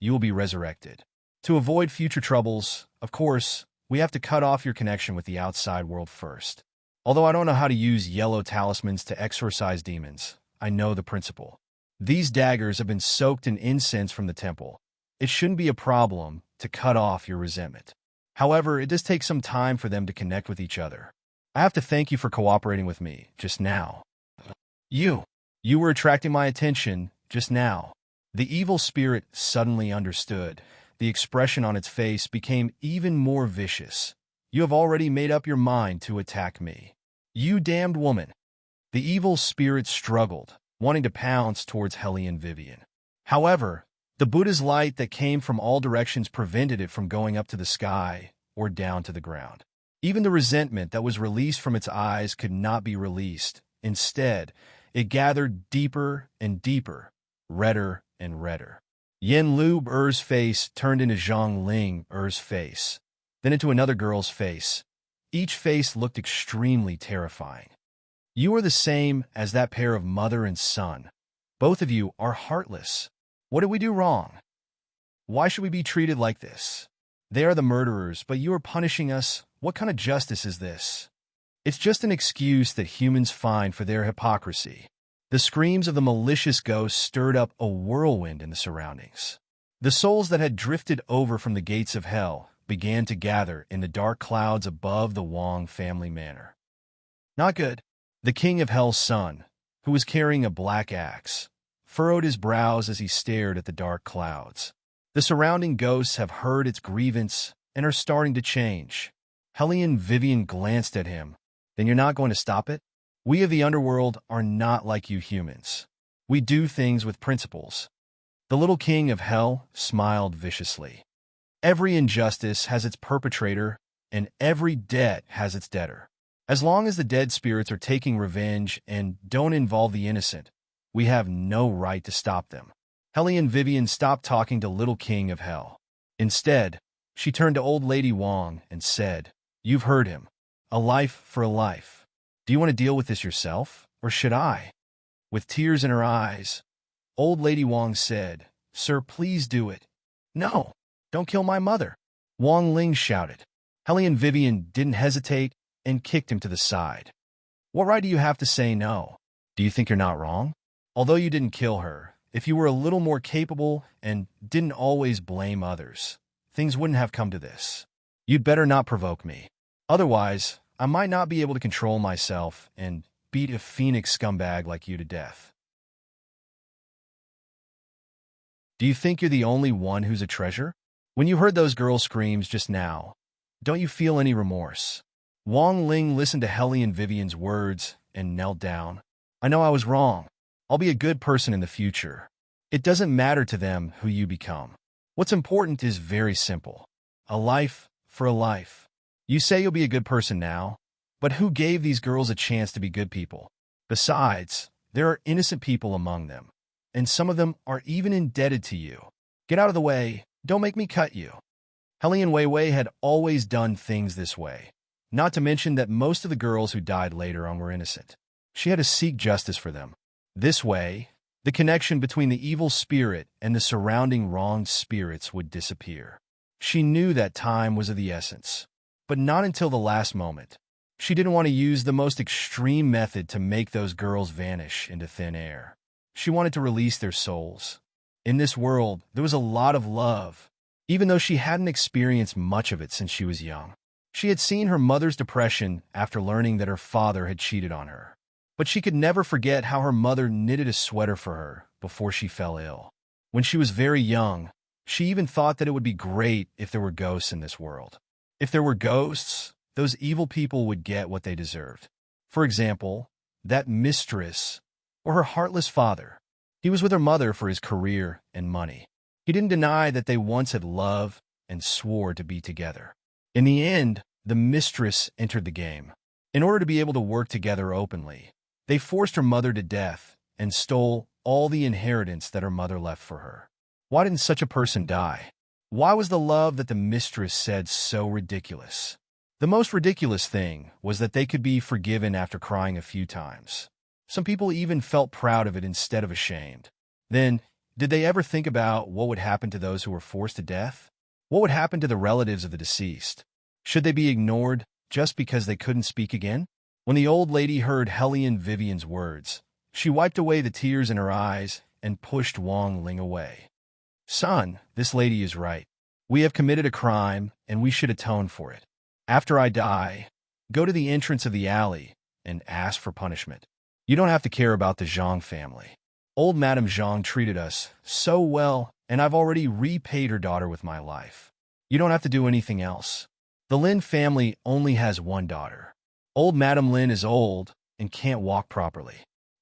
you will be resurrected. To avoid future troubles, of course, we have to cut off your connection with the outside world first. Although I don't know how to use yellow talismans to exorcise demons, I know the principle. These daggers have been soaked in incense from the temple. It shouldn't be a problem to cut off your resentment. However, it does take some time for them to connect with each other. I have to thank you for cooperating with me just now." You were attracting my attention just now." The evil spirit suddenly understood. The expression on its face became even more vicious. "You have already made up your mind to attack me. You damned woman." The evil spirit struggled, wanting to pounce towards Helian Vivian. However, the Buddha's light that came from all directions prevented it from going up to the sky or down to the ground. Even the resentment that was released from its eyes could not be released. Instead, it gathered deeper and deeper, redder and redder. Yen Lu Er's face turned into Zhang Ling Er's face, then into another girl's face. Each face looked extremely terrifying. "You are the same as that pair of mother and son. Both of you are heartless. What did we do wrong? Why should we be treated like this? They are the murderers, but you are punishing us. What kind of justice is this?" It's just an excuse that humans find for their hypocrisy. The screams of the malicious ghosts stirred up a whirlwind in the surroundings. The souls that had drifted over from the gates of hell began to gather in the dark clouds above the Wang family manor. Not good. The king of hell's son, who was carrying a black axe, furrowed his brows as he stared at the dark clouds. The surrounding ghosts have heard its grievance and are starting to change. Helian Vivian glanced at him. "Then you're not going to stop it? We of the underworld are not like you humans. We do things with principles." The little king of hell smiled viciously. "Every injustice has its perpetrator, and every debt has its debtor. As long as the dead spirits are taking revenge and don't involve the innocent, we have no right to stop them." Helian Vivian stopped talking to little king of hell. Instead, she turned to old lady Wang and said, "You've heard him. A life for a life. Do you want to deal with this yourself, or should I?" With tears in her eyes, old lady Wang said, "Sir, please do it." "No, don't kill my mother," Wang Ling shouted. Helian Vivian didn't hesitate and kicked him to the side. "What right do you have to say no? Do you think you're not wrong? Although you didn't kill her, if you were a little more capable and didn't always blame others, things wouldn't have come to this. You'd better not provoke me. Otherwise, I might not be able to control myself and beat a phoenix scumbag like you to death." Do you think you're the only one who's a treasure? When you heard those girl screams just now, don't you feel any remorse? Wang Ling listened to Helian Vivian's words and knelt down. "I know I was wrong. I'll be a good person in the future. It doesn't matter to them who you become. What's important is very simple. A life for a life. You say you'll be a good person now, but who gave these girls a chance to be good people? Besides, there are innocent people among them, and some of them are even indebted to you. Get out of the way. Don't make me cut you." Helian Wei Wei had always done things this way, not to mention that most of the girls who died later on were innocent. She had to seek justice for them. This way, the connection between the evil spirit and the surrounding wronged spirits would disappear. She knew that time was of the essence, but not until the last moment. She didn't want to use the most extreme method to make those girls vanish into thin air. She wanted to release their souls. In this world, there was a lot of love, even though she hadn't experienced much of it since she was young. She had seen her mother's depression after learning that her father had cheated on her. But she could never forget how her mother knitted a sweater for her before she fell ill. When she was very young, she even thought that it would be great if there were ghosts in this world. If there were ghosts, those evil people would get what they deserved. For example, that mistress or her heartless father. He was with her mother for his career and money. He didn't deny that they once had love and swore to be together. In the end, the mistress entered the game. In order to be able to work together openly, they forced her mother to death and stole all the inheritance that her mother left for her. Why didn't such a person die? Why was the love that the mistress said so ridiculous? The most ridiculous thing was that they could be forgiven after crying a few times. Some people even felt proud of it instead of ashamed. Then, did they ever think about what would happen to those who were forced to death? What would happen to the relatives of the deceased? Should they be ignored just because they couldn't speak again? When the old lady heard Hellion Vivian's words, she wiped away the tears in her eyes and pushed Wang Ling away. Son, this lady is right. We have committed a crime, and we should atone for it. After I die, go to the entrance of the alley and ask for punishment. You don't have to care about the Zhang family. Old Madame Zhang treated us so well, and I've already repaid her daughter with my life. You don't have to do anything else. The Lin family only has one daughter. Old Madame Lin is old and can't walk properly.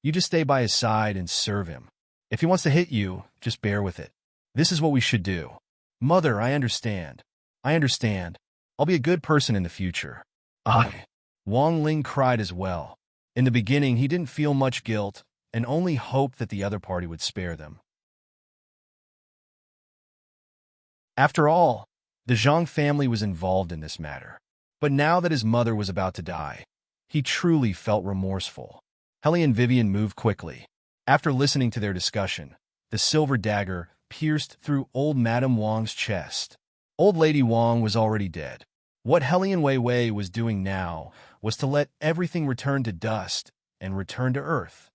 You just stay by his side and serve him. If he wants to hit you, just bear with it. This is what we should do. Mother, I understand. I understand. I'll be a good person in the future. Wang Ling cried as well. In the beginning, he didn't feel much guilt and only hoped that the other party would spare them. After all, the Zhang family was involved in this matter. But now that his mother was about to die, he truly felt remorseful. Hellion Vivian moved quickly. After listening to their discussion, the silver dagger pierced through old Madame Wang's chest. Old Lady Wang was already dead. What Hellion Wei was doing now was to let everything return to dust and return to earth.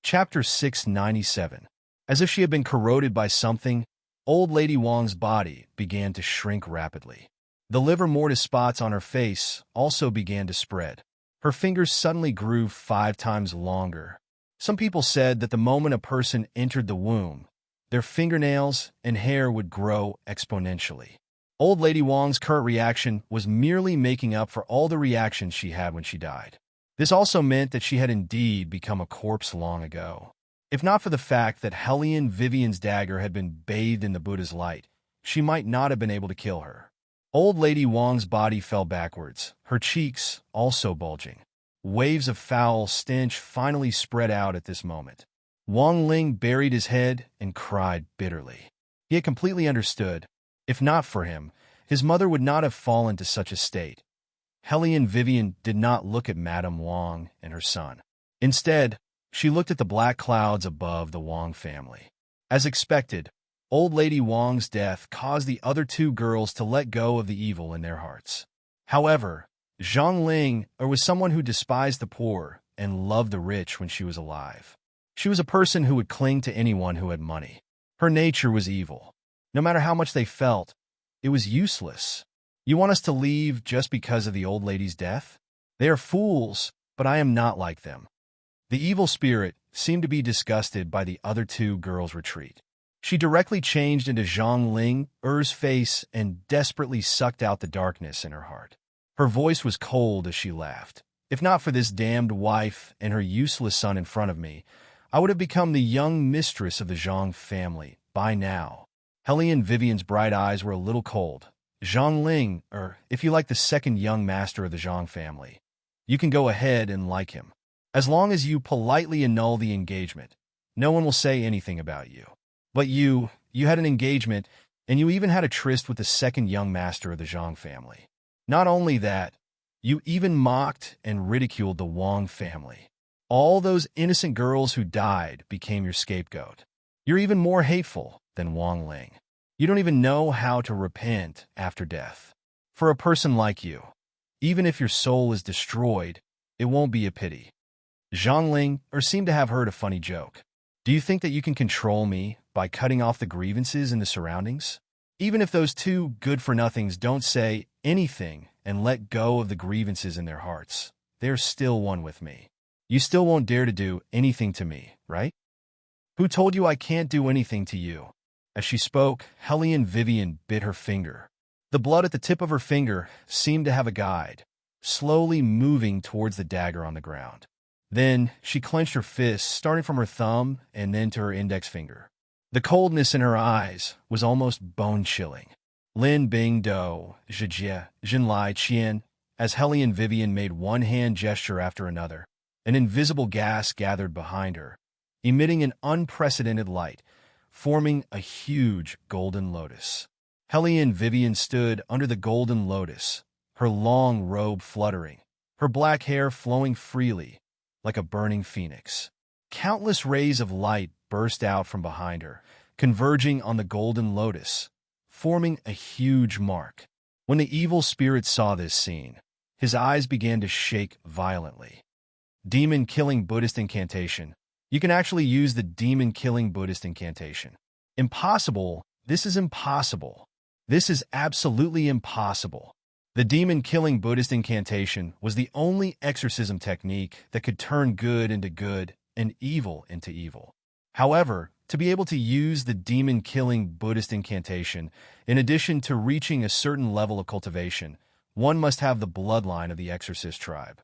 Chapter 697. As if she had been corroded by something, old Lady Wang's body began to shrink rapidly. The livor mortis spots on her face also began to spread. Her fingers suddenly grew 5 times longer. Some people said that the moment a person entered the womb, their fingernails and hair would grow exponentially. Old Lady Wang's current reaction was merely making up for all the reactions she had when she died. This also meant that she had indeed become a corpse long ago. If not for the fact that Hellion Vivian's dagger had been bathed in the Buddha's light, she might not have been able to kill her. Old Lady Wang's body fell backwards, her cheeks also bulging. Waves of foul stench finally spread out at this moment. Wang Ling buried his head and cried bitterly. He had completely understood. If not for him, his mother would not have fallen to such a state. Hellion Vivian did not look at Madame Wang and her son. Instead, she looked at the black clouds above the Wang family. As expected, old Lady Wang's death caused the other 2 girls to let go of the evil in their hearts. However, Zhang Ling was someone who despised the poor and loved the rich when she was alive. She was a person who would cling to anyone who had money. Her nature was evil. No matter how much they felt, it was useless. You want us to leave just because of the old lady's death? They are fools, but I am not like them. The evil spirit seemed to be disgusted by the other 2 girls' retreat. She directly changed into Zhang Ling's face and desperately sucked out the darkness in her heart. Her voice was cold as she laughed. If not for this damned wife and her useless son in front of me, I would have become the young mistress of the Zhang family by now. Hellion Vivian's bright eyes were a little cold. Zhang Ling, if you like, the second young master of the Zhang family. You can go ahead and like him. As long as you politely annul the engagement, no one will say anything about you. But you had an engagement, and you even had a tryst with the second young master of the Zhang family. Not only that, you even mocked and ridiculed the Wang family. All those innocent girls who died became your scapegoat. You're even more hateful than Wang Ling. You don't even know how to repent after death. For a person like you, even if your soul is destroyed, it won't be a pity. Zhang Ling seemed to have heard a funny joke. Do you think that you can control me by cutting off the grievances in the surroundings? Even if those 2 good-for-nothings don't say anything and let go of the grievances in their hearts, they're still one with me. You still won't dare to do anything to me, right? Who told you I can't do anything to you? As she spoke, Hellion Vivian bit her finger. The blood at the tip of her finger seemed to have a guide, slowly moving towards the dagger on the ground. Then she clenched her fists, starting from her thumb and then to her index finger. The coldness in her eyes was almost bone-chilling. Lin Bing Do, Zhijie, Jinlai Qian, as Hellion Vivian made one hand gesture after another, an invisible gas gathered behind her, emitting an unprecedented light, forming a huge golden lotus. Hellion Vivian stood under the golden lotus, her long robe fluttering, her black hair flowing freely, like a burning phoenix. Countless rays of light burst out from behind her, converging on the golden lotus, forming a huge mark. When the evil spirit saw this scene, his eyes began to shake violently. Demon-killing Buddhist incantation. You can actually use the demon-killing Buddhist incantation. Impossible. This is impossible. This is absolutely impossible. The demon-killing Buddhist incantation was the only exorcism technique that could turn good into good and evil into evil. However, to be able to use the demon-killing Buddhist incantation, in addition to reaching a certain level of cultivation, one must have the bloodline of the exorcist tribe.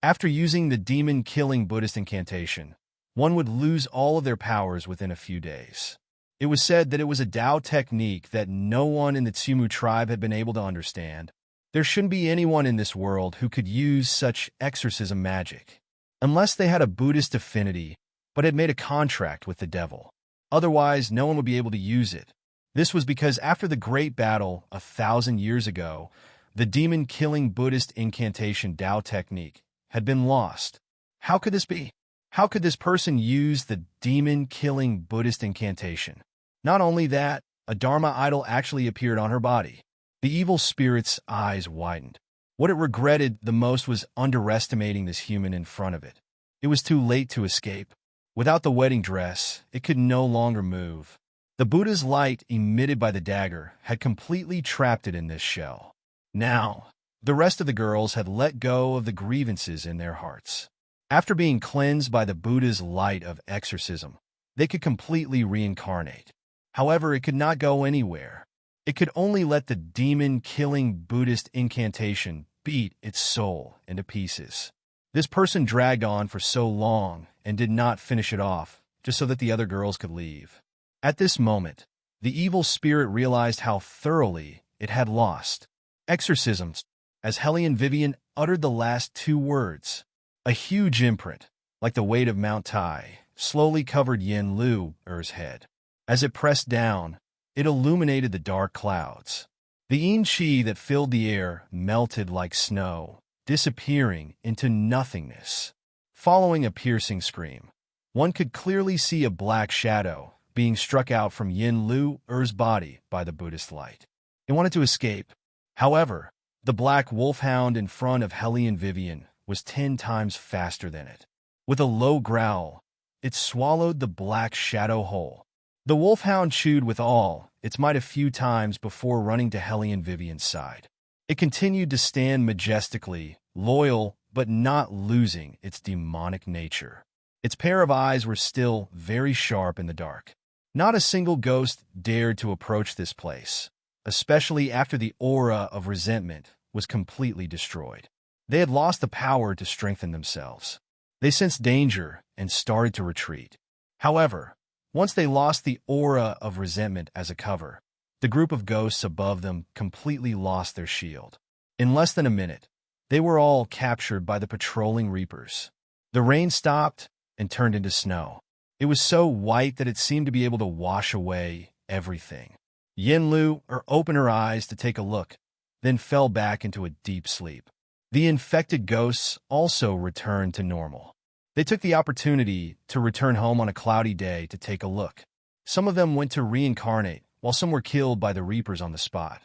After using the demon-killing Buddhist incantation, one would lose all of their powers within a few days. It was said that it was a Tao technique that no one in the Tsimu tribe had been able to understand. There shouldn't be anyone in this world who could use such exorcism magic, unless they had a Buddhist affinity but had made a contract with the devil. Otherwise, no one would be able to use it. This was because after the Great Battle 1,000 years ago, the demon-killing Buddhist incantation Tao technique had been lost. How could this be? How could this person use the demon-killing Buddhist incantation? Not only that, a Dharma idol actually appeared on her body. The evil spirit's eyes widened. What it regretted the most was underestimating this human in front of it. It was too late to escape. Without the wedding dress, it could no longer move. The Buddha's light emitted by the dagger had completely trapped it in this shell. Now, the rest of the girls had let go of the grievances in their hearts. After being cleansed by the Buddha's light of exorcism, they could completely reincarnate. However, it could not go anywhere. It could only let the demon-killing Buddhist incantation beat its soul into pieces. This person dragged on for so long and did not finish it off, just so that the other girls could leave. At this moment, the evil spirit realized how thoroughly it had lost. Exorcisms, as Hellion Vivian uttered the last two words. A huge imprint, like the weight of Mount Tai, slowly covered Yin Lu's head. As it pressed down, it illuminated the dark clouds. The yin qi that filled the air melted like snow, disappearing into nothingness. Following a piercing scream, one could clearly see a black shadow being struck out from Yin Lu's body by the Buddhist light. It wanted to escape. However, the black wolfhound in front of Hellion Vivian was 10 times faster than it. With a low growl, it swallowed the black shadow whole. The wolfhound chewed with all its might a few times before running to Hellion Vivian's side. It continued to stand majestically, loyal, but not losing its demonic nature. Its pair of eyes were still very sharp in the dark. Not a single ghost dared to approach this place, especially after the aura of resentment was completely destroyed. They had lost the power to strengthen themselves. They sensed danger and started to retreat. However, once they lost the aura of resentment as a cover, the group of ghosts above them completely lost their shield. In less than a minute, they were all captured by the patrolling reapers. The rain stopped and turned into snow. It was so white that it seemed to be able to wash away everything. Yin Lu opened her eyes to take a look, then fell back into a deep sleep. The infected ghosts also returned to normal. They took the opportunity to return home on a cloudy day to take a look. Some of them went to reincarnate, while some were killed by the reapers on the spot.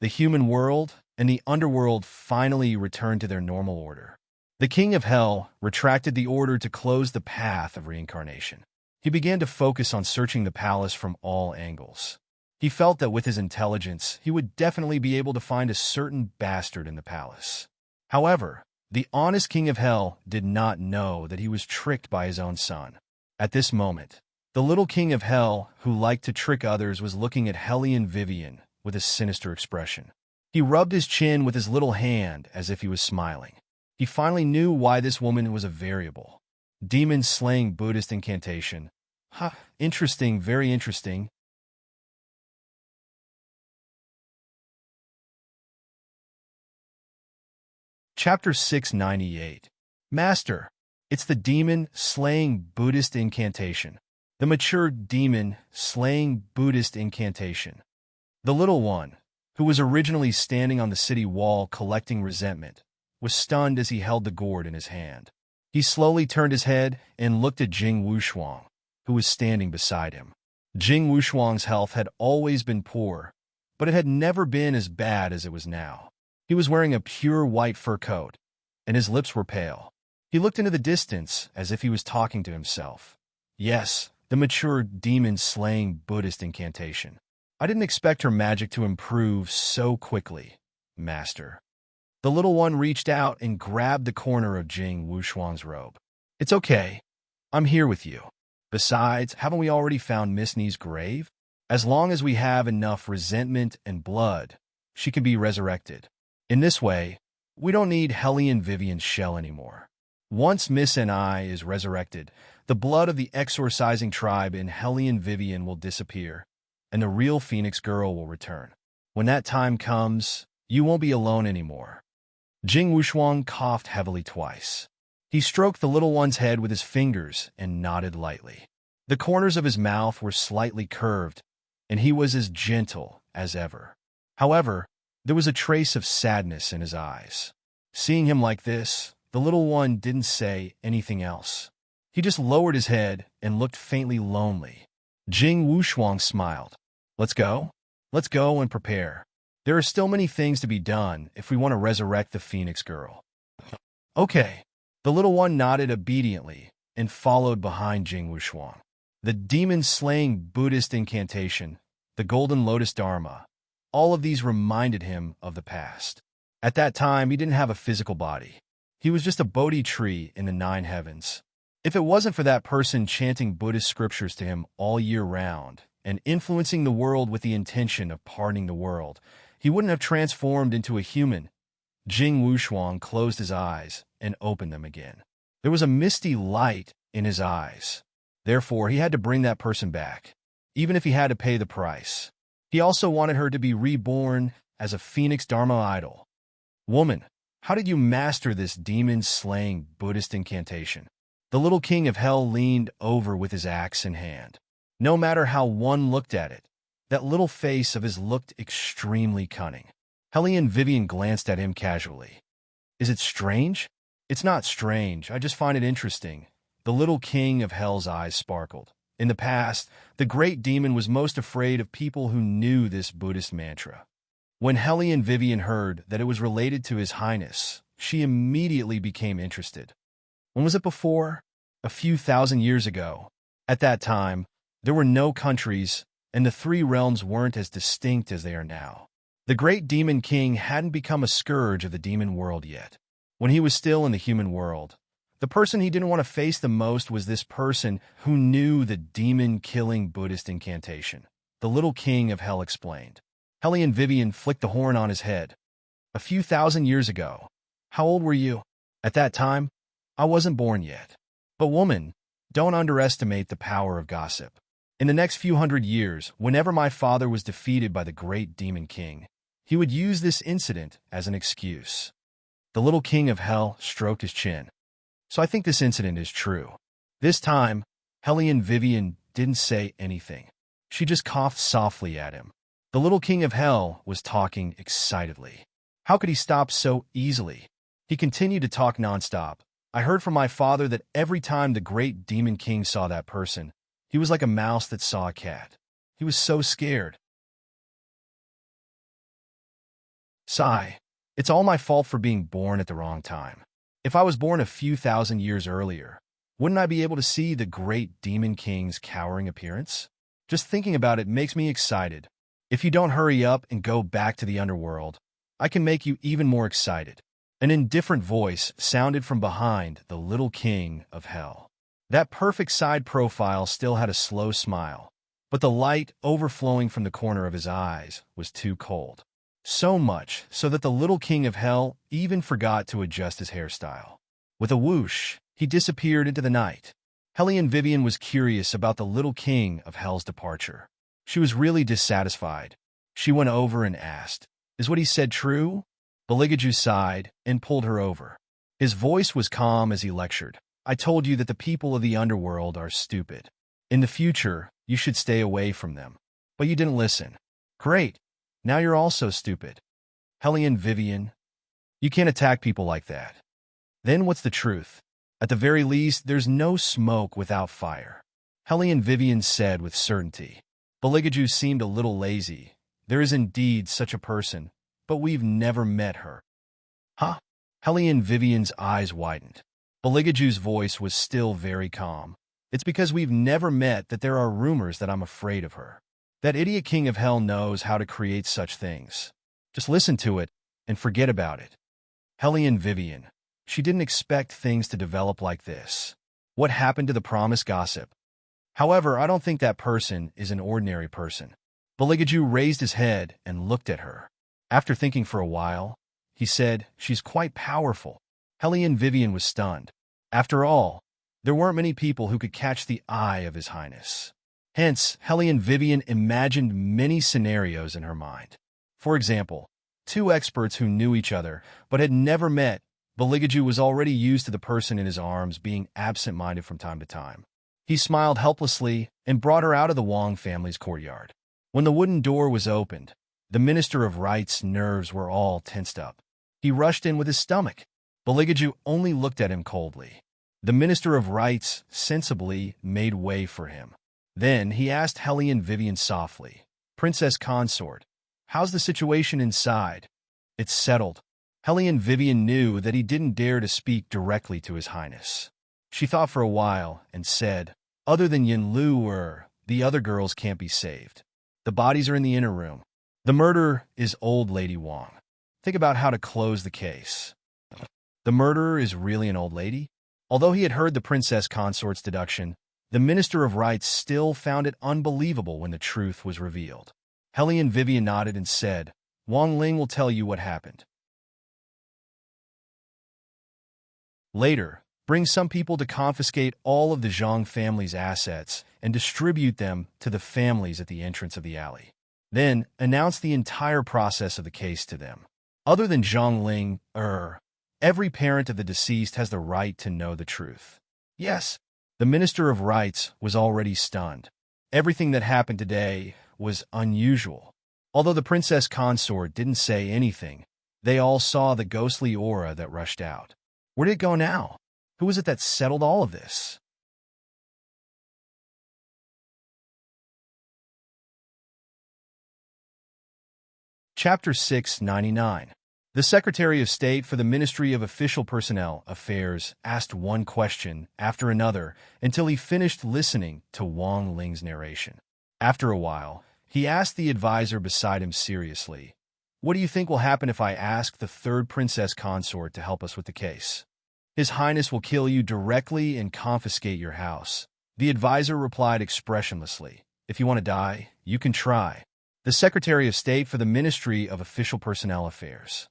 The human world and the underworld finally returned to their normal order. The king of hell retracted the order to close the path of reincarnation. He began to focus on searching the palace from all angles. He felt that with his intelligence, he would definitely be able to find a certain bastard in the palace. However, the honest king of hell did not know that he was tricked by his own son. At this moment, the little king of hell, who liked to trick others, was looking at Hellion Vivian with a sinister expression. He rubbed his chin with his little hand as if he was smiling. He finally knew why this woman was a variable. Demon-slaying Buddhist incantation. Ha, interesting, very interesting. Chapter 698. Master, it's the demon-slaying Buddhist incantation. The mature demon-slaying Buddhist incantation. The little one, who was originally standing on the city wall collecting resentment, was stunned as he held the gourd in his hand. He slowly turned his head and looked at Jing Wushuang, who was standing beside him. Jing Wushuang's health had always been poor, but it had never been as bad as it was now. He was wearing a pure white fur coat, and his lips were pale. He looked into the distance as if he was talking to himself. Yes, the mature demon-slaying Buddhist incantation. I didn't expect her magic to improve so quickly, Master. The little one reached out and grabbed the corner of Jing Wushuang's robe. It's okay. I'm here with you. Besides, haven't we already found Miss Ni's grave? As long as we have enough resentment and blood, she can be resurrected. In this way, we don't need Hellion Vivian's shell anymore. Once Miss Ni is resurrected, the blood of the exorcising tribe in Hellion Vivian will disappear, and the real Phoenix girl will return. When that time comes, you won't be alone anymore. Jing Wushuang coughed heavily twice. He stroked the little one's head with his fingers and nodded lightly. The corners of his mouth were slightly curved, and he was as gentle as ever. However, there was a trace of sadness in his eyes. Seeing him like this, the little one didn't say anything else. He just lowered his head and looked faintly lonely. Jing Wushuang smiled. Let's go? Let's go and prepare. There are still many things to be done if we want to resurrect the Phoenix girl. Okay. The little one nodded obediently and followed behind Jing Wushuang. The demon-slaying Buddhist incantation, the Golden Lotus Dharma, all of these reminded him of the past. At that time, he didn't have a physical body. He was just a Bodhi tree in the 9 heavens. If it wasn't for that person chanting Buddhist scriptures to him all year round and influencing the world with the intention of pardoning the world, he wouldn't have transformed into a human. Jing Wushuang closed his eyes and opened them again. There was a misty light in his eyes. Therefore, he had to bring that person back, even if he had to pay the price. He also wanted her to be reborn as a Phoenix Dharma idol. Woman, how did you master this demon-slaying Buddhist incantation? The little king of hell leaned over with his axe in hand. No matter how one looked at it, that little face of his looked extremely cunning. Hellion Vivian glanced at him casually. Is it strange? It's not strange, I just find it interesting. The little king of hell's eyes sparkled. In the past, the great demon was most afraid of people who knew this Buddhist mantra. When Hellion Vivian heard that it was related to His Highness, she immediately became interested. When was it before? A few thousand years ago. At that time, there were no countries, and the 3 realms weren't as distinct as they are now. The great demon king hadn't become a scourge of the demon world yet. When he was still in the human world, the person he didn't want to face the most was this person who knew the demon-killing Buddhist incantation. The little king of hell explained. Hellion Vivian flicked the horn on his head. A few thousand years ago. How old were you? At that time, I wasn't born yet. But woman, don't underestimate the power of gossip. In the next few hundred years, whenever my father was defeated by the great demon king, he would use this incident as an excuse. The little king of hell stroked his chin. So I think this incident is true. This time, Hellion Vivian didn't say anything. She just coughed softly at him. The little king of hell was talking excitedly. How could he stop so easily? He continued to talk nonstop. I heard from my father that every time the great demon king saw that person, he was like a mouse that saw a cat. He was so scared. Sigh. It's all my fault for being born at the wrong time. If I was born a few thousand years earlier, wouldn't I be able to see the great demon king's cowering appearance? Just thinking about it makes me excited. If you don't hurry up and go back to the underworld, I can make you even more excited. An indifferent voice sounded from behind the little king of hell. That perfect side profile still had a slow smile, but the light overflowing from the corner of his eyes was too cold. So much so that the little king of hell even forgot to adjust his hairstyle. With a whoosh, he disappeared into the night. Hellion Vivian was curious about the little king of hell's departure. She was really dissatisfied. She went over and asked, "Is what he said true?" Beligaju sighed and pulled her over. His voice was calm as he lectured. "I told you that the people of the underworld are stupid. In the future, you should stay away from them. But you didn't listen. Great. Now you're also stupid. Hellion Vivian, you can't attack people like that. Then what's the truth? At the very least, there's no smoke without fire." Hellion Vivian said with certainty. Beligaju seemed a little lazy. "There is indeed such a person, but we've never met her." Huh? Hellion Vivian's eyes widened. Beligaju's voice was still very calm. "It's because we've never met that there are rumors that I'm afraid of her. That idiot king of hell knows how to create such things. Just listen to it and forget about it." Hellion Vivian. She didn't expect things to develop like this. What happened to the promised gossip? However, I don't think that person is an ordinary person. Beligaju raised his head and looked at her. After thinking for a while, he said, "She's quite powerful." Hellion Vivian was stunned. After all, there weren't many people who could catch the eye of His Highness. Hence, Hellion Vivian imagined many scenarios in her mind. For example, two experts who knew each other but had never met. Beligaju was already used to the person in his arms being absent-minded from time to time. He smiled helplessly and brought her out of the Wong family's courtyard. When the wooden door was opened, the Minister of Right's nerves were all tensed up. He rushed in with his stomach. Beligaju only looked at him coldly. The Minister of Rights sensibly made way for him. Then he asked Hellion Vivian softly, "Princess Consort, how's the situation inside?" "It's settled." Hellion Vivian knew that he didn't dare to speak directly to His Highness. She thought for a while and said, "Other than Yin Lu, the other girls can't be saved. The bodies are in the inner room. The murderer is old Lady Wong. Think about how to close the case." The murderer is really an old lady? Although he had heard the Princess Consort's deduction, the Minister of Rights still found it unbelievable when the truth was revealed. Hellion Vivian nodded and said, "Wang Ling will tell you what happened. Later, bring some people to confiscate all of the Zhang family's assets and distribute them to the families at the entrance of the alley. Then, announce the entire process of the case to them. Other than Zhang Ling, every parent of the deceased has the right to know the truth." Yes, the Minister of Rights was already stunned. Everything that happened today was unusual. Although the Princess Consort didn't say anything, they all saw the ghostly aura that rushed out. Where did it go now? Who was it that settled all of this? Chapter 699. The Secretary of State for the Ministry of Official Personnel Affairs asked one question after another until he finished listening to Wang Ling's narration. After a while, he asked the advisor beside him seriously, "What do you think will happen if I ask the third Princess Consort to help us with the case?" "His Highness will kill you directly and confiscate your house." The advisor replied expressionlessly, "If you want to die, you can try." The Secretary of State for the Ministry of Official Personnel Affairs.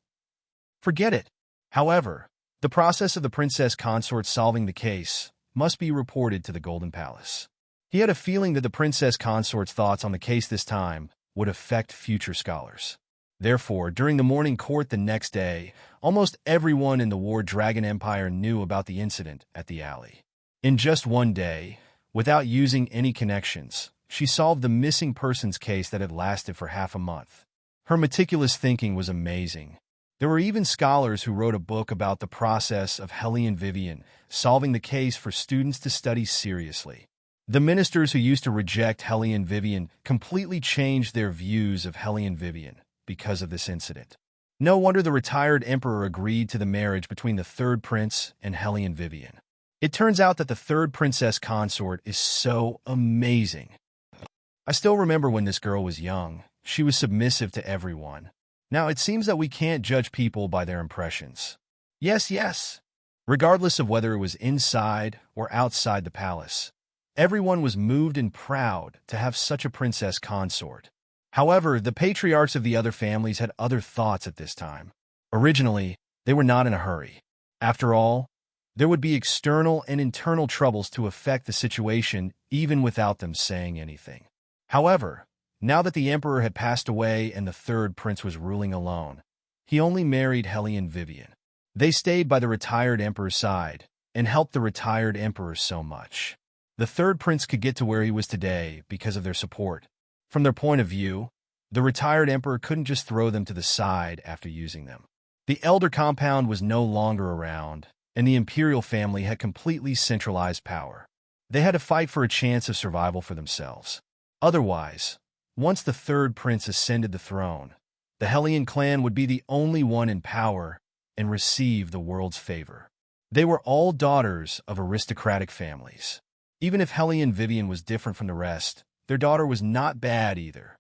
Forget it. However, the process of the Princess Consort solving the case must be reported to the Golden Palace. He had a feeling that the Princess Consort's thoughts on the case this time would affect future scholars. Therefore, during the morning court the next day, almost everyone in the War Dragon Empire knew about the incident at the alley. In just one day, without using any connections, she solved the missing persons case that had lasted for half a month. Her meticulous thinking was amazing. There were even scholars who wrote a book about the process of Hellion Vivian solving the case for students to study seriously. The ministers who used to reject Hellion Vivian completely changed their views of Hellion Vivian because of this incident. No wonder the retired emperor agreed to the marriage between the third prince and Hellion Vivian. It turns out that the third princess consort is so amazing. I still remember when this girl was young. She was submissive to everyone. Now it seems that we can't judge people by their impressions. Yes. Regardless of whether it was inside or outside the palace, everyone was moved and proud to have such a princess consort. However, the patriarchs of the other families had other thoughts at this time. Originally, they were not in a hurry. After all, there would be external and internal troubles to affect the situation even without them saying anything. However, now that the emperor had passed away and the third prince was ruling alone, he only married Helene Vivian. They stayed by the retired emperor's side and helped the retired emperor so much. The third prince could get to where he was today because of their support. From their point of view, the retired emperor couldn't just throw them to the side after using them. The elder compound was no longer around, and the imperial family had completely centralized power. They had to fight for a chance of survival for themselves. Otherwise, once the third prince ascended the throne, the Helene clan would be the only one in power and receive the world's favor. They were all daughters of aristocratic families. Even if Helene Vivian was different from the rest, their daughter was not bad either.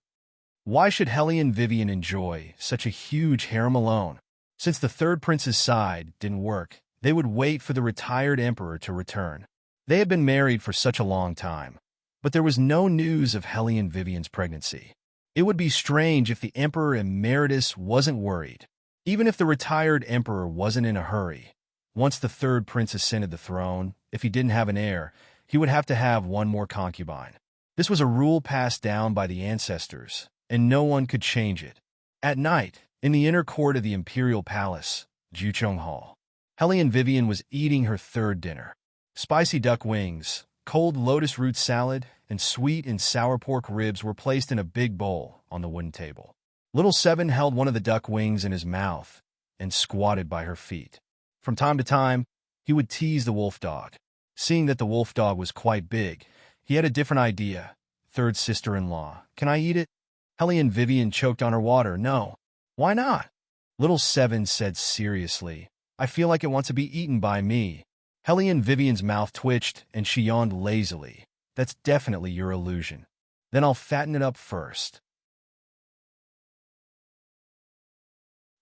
Why should Helene Vivian enjoy such a huge harem alone? Since the third prince's side didn't work, they would wait for the retired emperor to return. They had been married for such a long time, but there was no news of Helene Vivian's pregnancy. It would be strange if the emperor emeritus wasn't worried. Even if the retired emperor wasn't in a hurry, once the third prince ascended the throne, if he didn't have an heir, he would have to have one more concubine. This was a rule passed down by the ancestors, and no one could change it. At night, in the inner court of the imperial palace, Juchong Hall, Helene Vivian was eating her third dinner. Spicy duck wings, cold lotus root salad, and sweet and sour pork ribs were placed in a big bowl on the wooden table. Little Seven held one of the duck wings in his mouth and squatted by her feet. From time to time, he would tease the wolf dog. Seeing that the wolf dog was quite big, he had a different idea. Third sister-in-law, can I eat it? Helene Vivian choked on her water. No. Why not? Little Seven said seriously. I feel like it wants to be eaten by me. Helene Vivian's mouth twitched and she yawned lazily. That's definitely your illusion. Then I'll fatten it up first.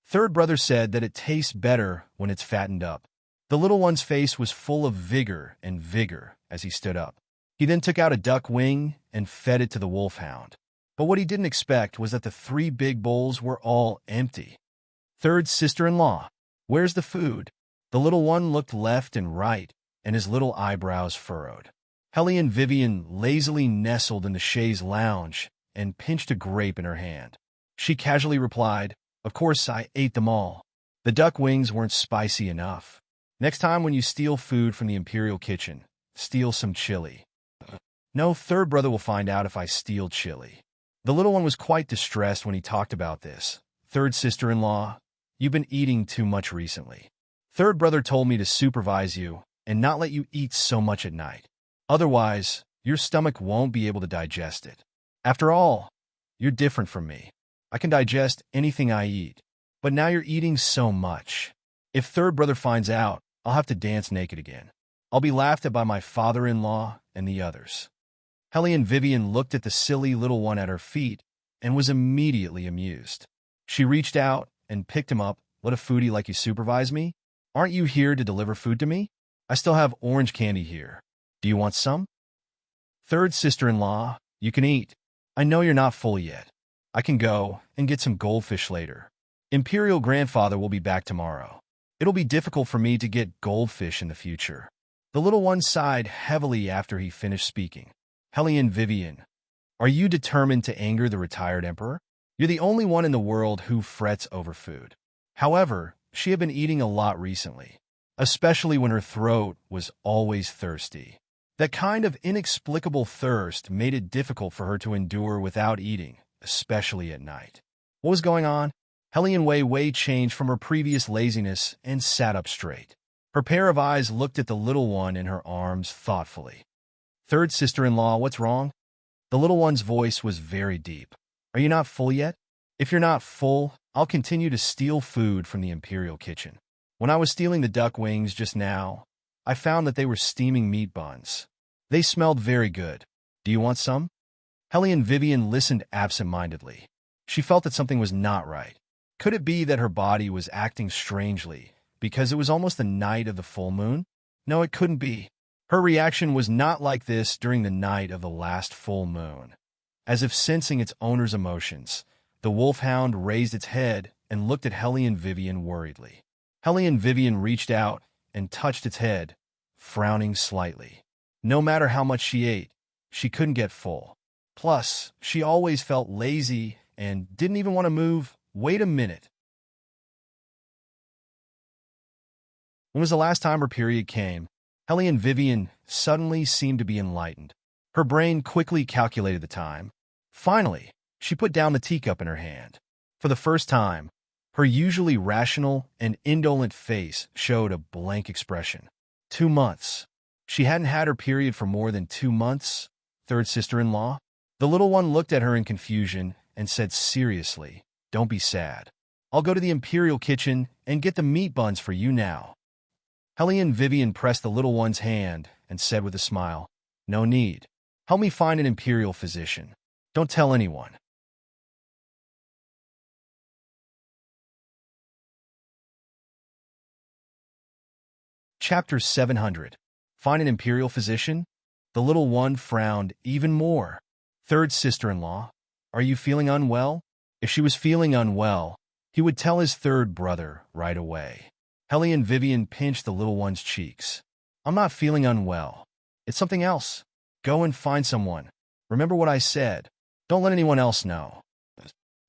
Third brother said that it tastes better when it's fattened up. The little one's face was full of vigor as he stood up. He then took out a duck wing and fed it to the wolfhound. But what he didn't expect was that the 3 big bowls were all empty. Third sister-in-law, where's the food? The little one looked left and right, and his little eyebrows furrowed. Helene Vivian lazily nestled in the chaise lounge and pinched a grape in her hand. She casually replied, of course I ate them all. The duck wings weren't spicy enough. Next time when you steal food from the imperial kitchen, steal some chili. No, third brother will find out if I steal chili. The little one was quite distressed when he talked about this. Third sister-in-law, you've been eating too much recently. Third brother told me to supervise you and not let you eat so much at night. Otherwise, your stomach won't be able to digest it. After all, you're different from me. I can digest anything I eat, but now you're eating so much. If third brother finds out, I'll have to dance naked again. I'll be laughed at by my father-in-law and the others. Helene Vivian looked at the silly little one at her feet and was immediately amused. She reached out and picked him up. Let a foodie like you supervise me? Aren't you here to deliver food to me? I still have orange candy here. Do you want some? Third sister-in-law, you can eat. I know you're not full yet. I can go and get some goldfish later. Imperial grandfather will be back tomorrow. It'll be difficult for me to get goldfish in the future. The little one sighed heavily after he finished speaking. Helene Vivian, are you determined to anger the retired emperor? You're the only one in the world who frets over food. However, she had been eating a lot recently, especially when her throat was always thirsty. That kind of inexplicable thirst made it difficult for her to endure without eating, especially at night. What was going on? Helene Wei changed from her previous laziness and sat up straight. Her pair of eyes looked at the little one in her arms thoughtfully. Third sister-in-law, what's wrong? The little one's voice was very deep. Are you not full yet? If you're not full, I'll continue to steal food from the imperial kitchen. When I was stealing the duck wings just now, I found that they were steaming meat buns. They smelled very good. Do you want some? Helene Vivian listened absent-mindedly. She felt that something was not right. Could it be that her body was acting strangely because it was almost the night of the full moon? No, it couldn't be. Her reaction was not like this during the night of the last full moon. As if sensing its owner's emotions, the wolfhound raised its head and looked at Hellion Vivian worriedly. Hellion Vivian reached out and touched its head, frowning slightly. No matter how much she ate, she couldn't get full. Plus, she always felt lazy and didn't even want to move. Wait a minute. When was the last time her period came? Hellion Vivian suddenly seemed to be enlightened. Her brain quickly calculated the time. Finally, she put down the teacup in her hand. For the first time, her usually rational and indolent face showed a blank expression. 2 months. She hadn't had her period for more than 2 months? Third sister-in-law? The little one looked at her in confusion and said seriously, "Don't be sad. I'll go to the Imperial kitchen and get the meat buns for you now." Hellion Vivian pressed the little one's hand and said with a smile, "No need. Help me find an Imperial physician. Don't tell anyone." Chapter 700. Find an Imperial physician? The little one frowned even more. Third sister-in-law, are you feeling unwell? If she was feeling unwell, he would tell his third brother right away. Hellion Vivian pinched the little one's cheeks. "I'm not feeling unwell. It's something else. Go and find someone. Remember what I said. Don't let anyone else know."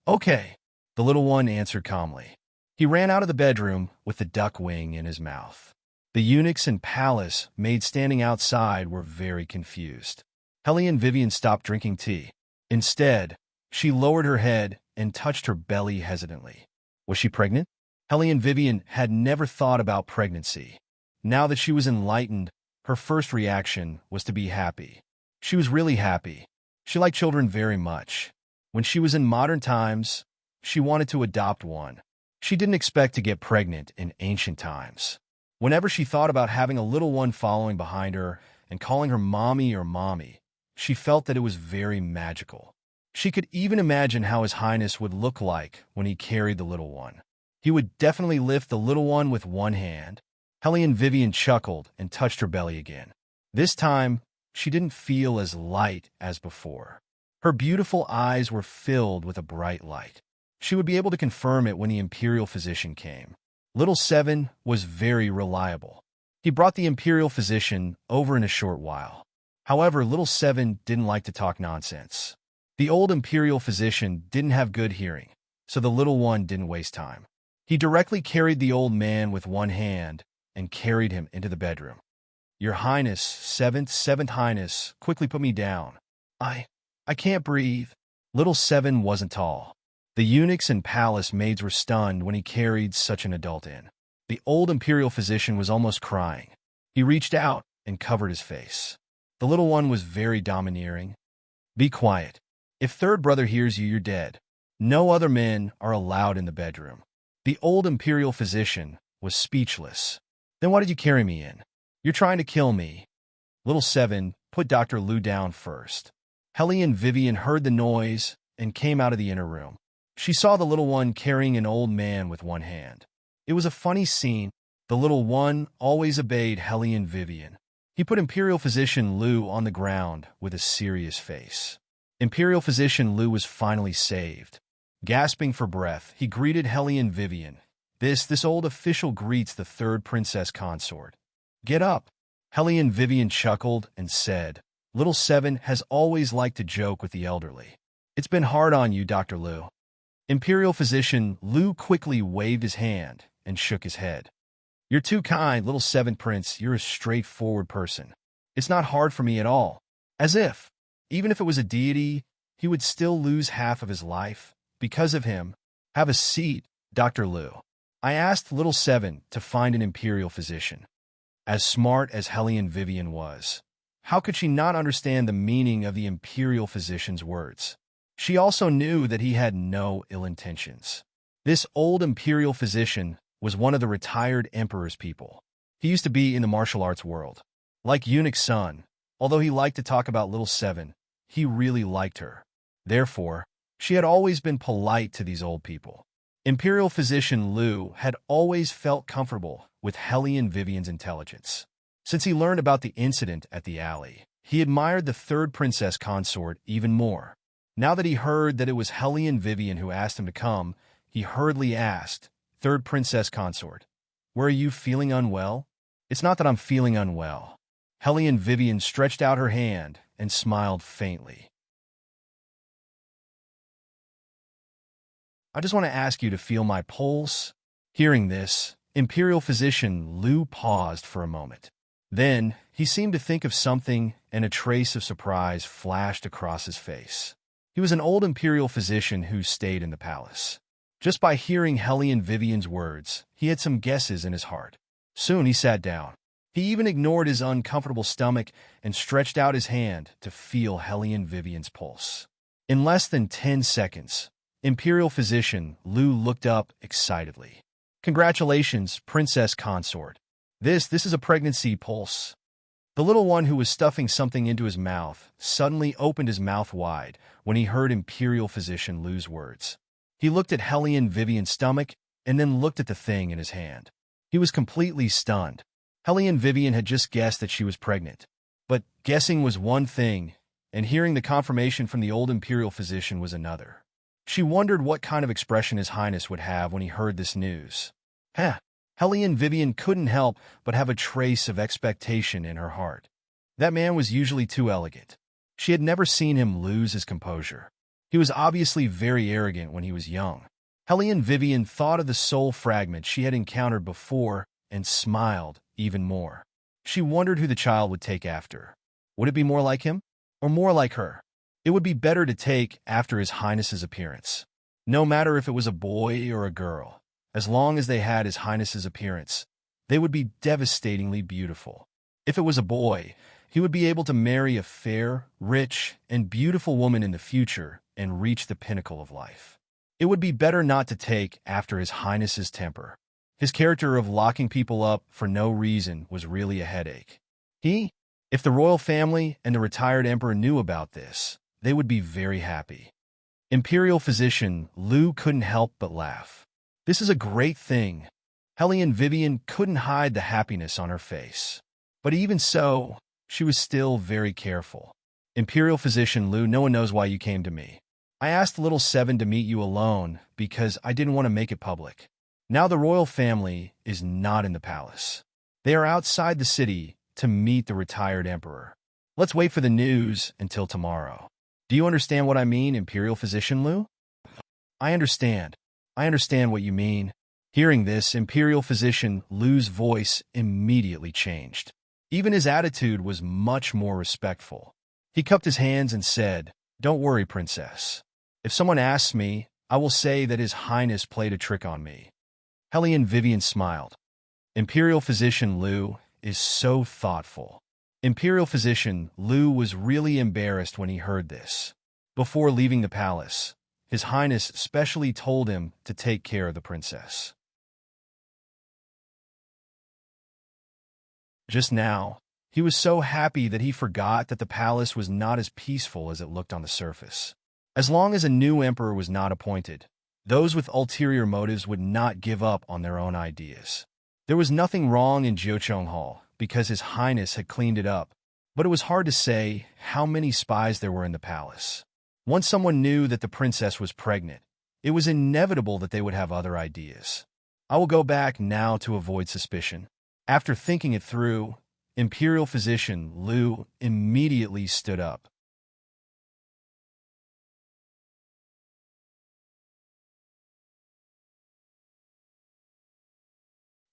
"Okay," the little one answered calmly. He ran out of the bedroom with the duck wing in his mouth. The eunuchs and palace maids standing outside were very confused. Hellion Vivian stopped drinking tea. Instead, she lowered her head and touched her belly hesitantly. Was she pregnant? Hellion Vivian had never thought about pregnancy. Now that she was enlightened, her first reaction was to be happy. She was really happy. She liked children very much. When she was in modern times, she wanted to adopt one. She didn't expect to get pregnant in ancient times. Whenever she thought about having a little one following behind her and calling her mommy or mommy, she felt that it was very magical. She could even imagine how His Highness would look like when he carried the little one. He would definitely lift the little one with one hand. Hellion Vivian chuckled and touched her belly again. This time, she didn't feel as light as before. Her beautiful eyes were filled with a bright light. She would be able to confirm it when the Imperial physician came. Little Seven was very reliable. He brought the Imperial physician over in a short while. However, Little Seven didn't like to talk nonsense. The old Imperial physician didn't have good hearing, so the little one didn't waste time. He directly carried the old man with one hand and carried him into the bedroom. "Your Highness, Seventh Highness, quickly put me down. I can't breathe." Little Seven wasn't tall. The eunuchs and palace maids were stunned when he carried such an adult in. The old Imperial physician was almost crying. He reached out and covered his face. The little one was very domineering. "Be quiet. If third brother hears you, you're dead. No other men are allowed in the bedroom." The old Imperial physician was speechless. "Then why did you carry me in? You're trying to kill me." Little Seven put Dr. Liu down first. Hellion Vivian heard the noise and came out of the inner room. She saw the little one carrying an old man with one hand. It was a funny scene. The little one always obeyed Hellion Vivian. He put Imperial Physician Liu on the ground with a serious face. Imperial Physician Liu was finally saved. Gasping for breath, he greeted Hellion Vivian. This old official greets the third princess consort. "Get up." Hellion Vivian chuckled and said, "Little Seven has always liked to joke with the elderly. It's been hard on you, Dr. Liu." Imperial Physician Liu quickly waved his hand and shook his head. "You're too kind, Little Seven Prince. You're a straightforward person. It's not hard for me at all. As if, even if it was a deity, he would still lose half of his life because of him. Have a seat, Dr. Liu." I asked Little Seven to find an Imperial physician. As smart as Hellion Vivian was, how could she not understand the meaning of the Imperial physician's words? She also knew that he had no ill intentions. This old Imperial physician was one of the retired Emperor's people. He used to be in the martial arts world. Like Eunuch's son, although he liked to talk about Little Seven, he really liked her. Therefore, she had always been polite to these old people. Imperial physician Liu had always felt comfortable with Hellion Vivian's intelligence. Since he learned about the incident at the alley, he admired the third princess consort even more. Now that he heard that it was Hellion Vivian who asked him to come, he hurriedly asked, "Third Princess Consort, where are you feeling unwell?" "It's not that I'm feeling unwell." Hellion Vivian stretched out her hand and smiled faintly. "I just want to ask you to feel my pulse." Hearing this, Imperial Physician Lu paused for a moment. Then, he seemed to think of something, and a trace of surprise flashed across his face. He was an old Imperial physician who stayed in the palace. Just by hearing Hellion Vivian's words, he had some guesses in his heart. Soon he sat down. He even ignored his uncomfortable stomach and stretched out his hand to feel Hellion Vivian's pulse. In less than 10 seconds, Imperial Physician Lu looked up excitedly. "Congratulations, Princess Consort. This is a pregnancy pulse." The little one who was stuffing something into his mouth suddenly opened his mouth wide when he heard Imperial Physician Lu's words. He looked at Hellion Vivian's stomach and then looked at the thing in his hand. He was completely stunned. Hellion Vivian had just guessed that she was pregnant. But guessing was one thing, and hearing the confirmation from the old Imperial physician was another. She wondered what kind of expression His Highness would have when he heard this news. Hellion Vivian couldn't help but have a trace of expectation in her heart. That man was usually too elegant. She had never seen him lose his composure. He was obviously very arrogant when he was young. Hellion Vivian thought of the soul fragment she had encountered before and smiled even more. She wondered who the child would take after. Would it be more like him, or more like her? It would be better to take after His Highness's appearance. No matter if it was a boy or a girl, as long as they had His Highness's appearance, they would be devastatingly beautiful. If it was a boy, he would be able to marry a fair, rich, and beautiful woman in the future and reach the pinnacle of life. It would be better not to take after His Highness's temper. His character of locking people up for no reason was really a headache. If the royal family and the retired emperor knew about this, they would be very happy. Imperial Physician Lu couldn't help but laugh. This is a great thing. Hellion Vivian couldn't hide the happiness on her face. But even so, she was still very careful. "Imperial Physician Lu, no one knows why you came to me. I asked Little Seven to meet you alone because I didn't want to make it public. Now the royal family is not in the palace. They are outside the city to meet the retired emperor. Let's wait for the news until tomorrow." "Do you understand what I mean, Imperial Physician Lu?" I understand what you mean." Hearing this, Imperial Physician Lu's voice immediately changed. Even his attitude was much more respectful. He cupped his hands and said, "Don't worry, Princess. If someone asks me, I will say that His Highness played a trick on me." Hellion Vivian smiled. Imperial Physician Lu is so thoughtful. Imperial Physician Lu was really embarrassed when he heard this. Before leaving the palace, His Highness specially told him to take care of the princess. Just now, he was so happy that he forgot that the palace was not as peaceful as it looked on the surface. As long as a new emperor was not appointed, those with ulterior motives would not give up on their own ideas. There was nothing wrong in Jiucheng Hall because His Highness had cleaned it up, but it was hard to say how many spies there were in the palace. Once someone knew that the princess was pregnant, it was inevitable that they would have other ideas. I will go back now to avoid suspicion. After thinking it through, Imperial Physician Lu immediately stood up.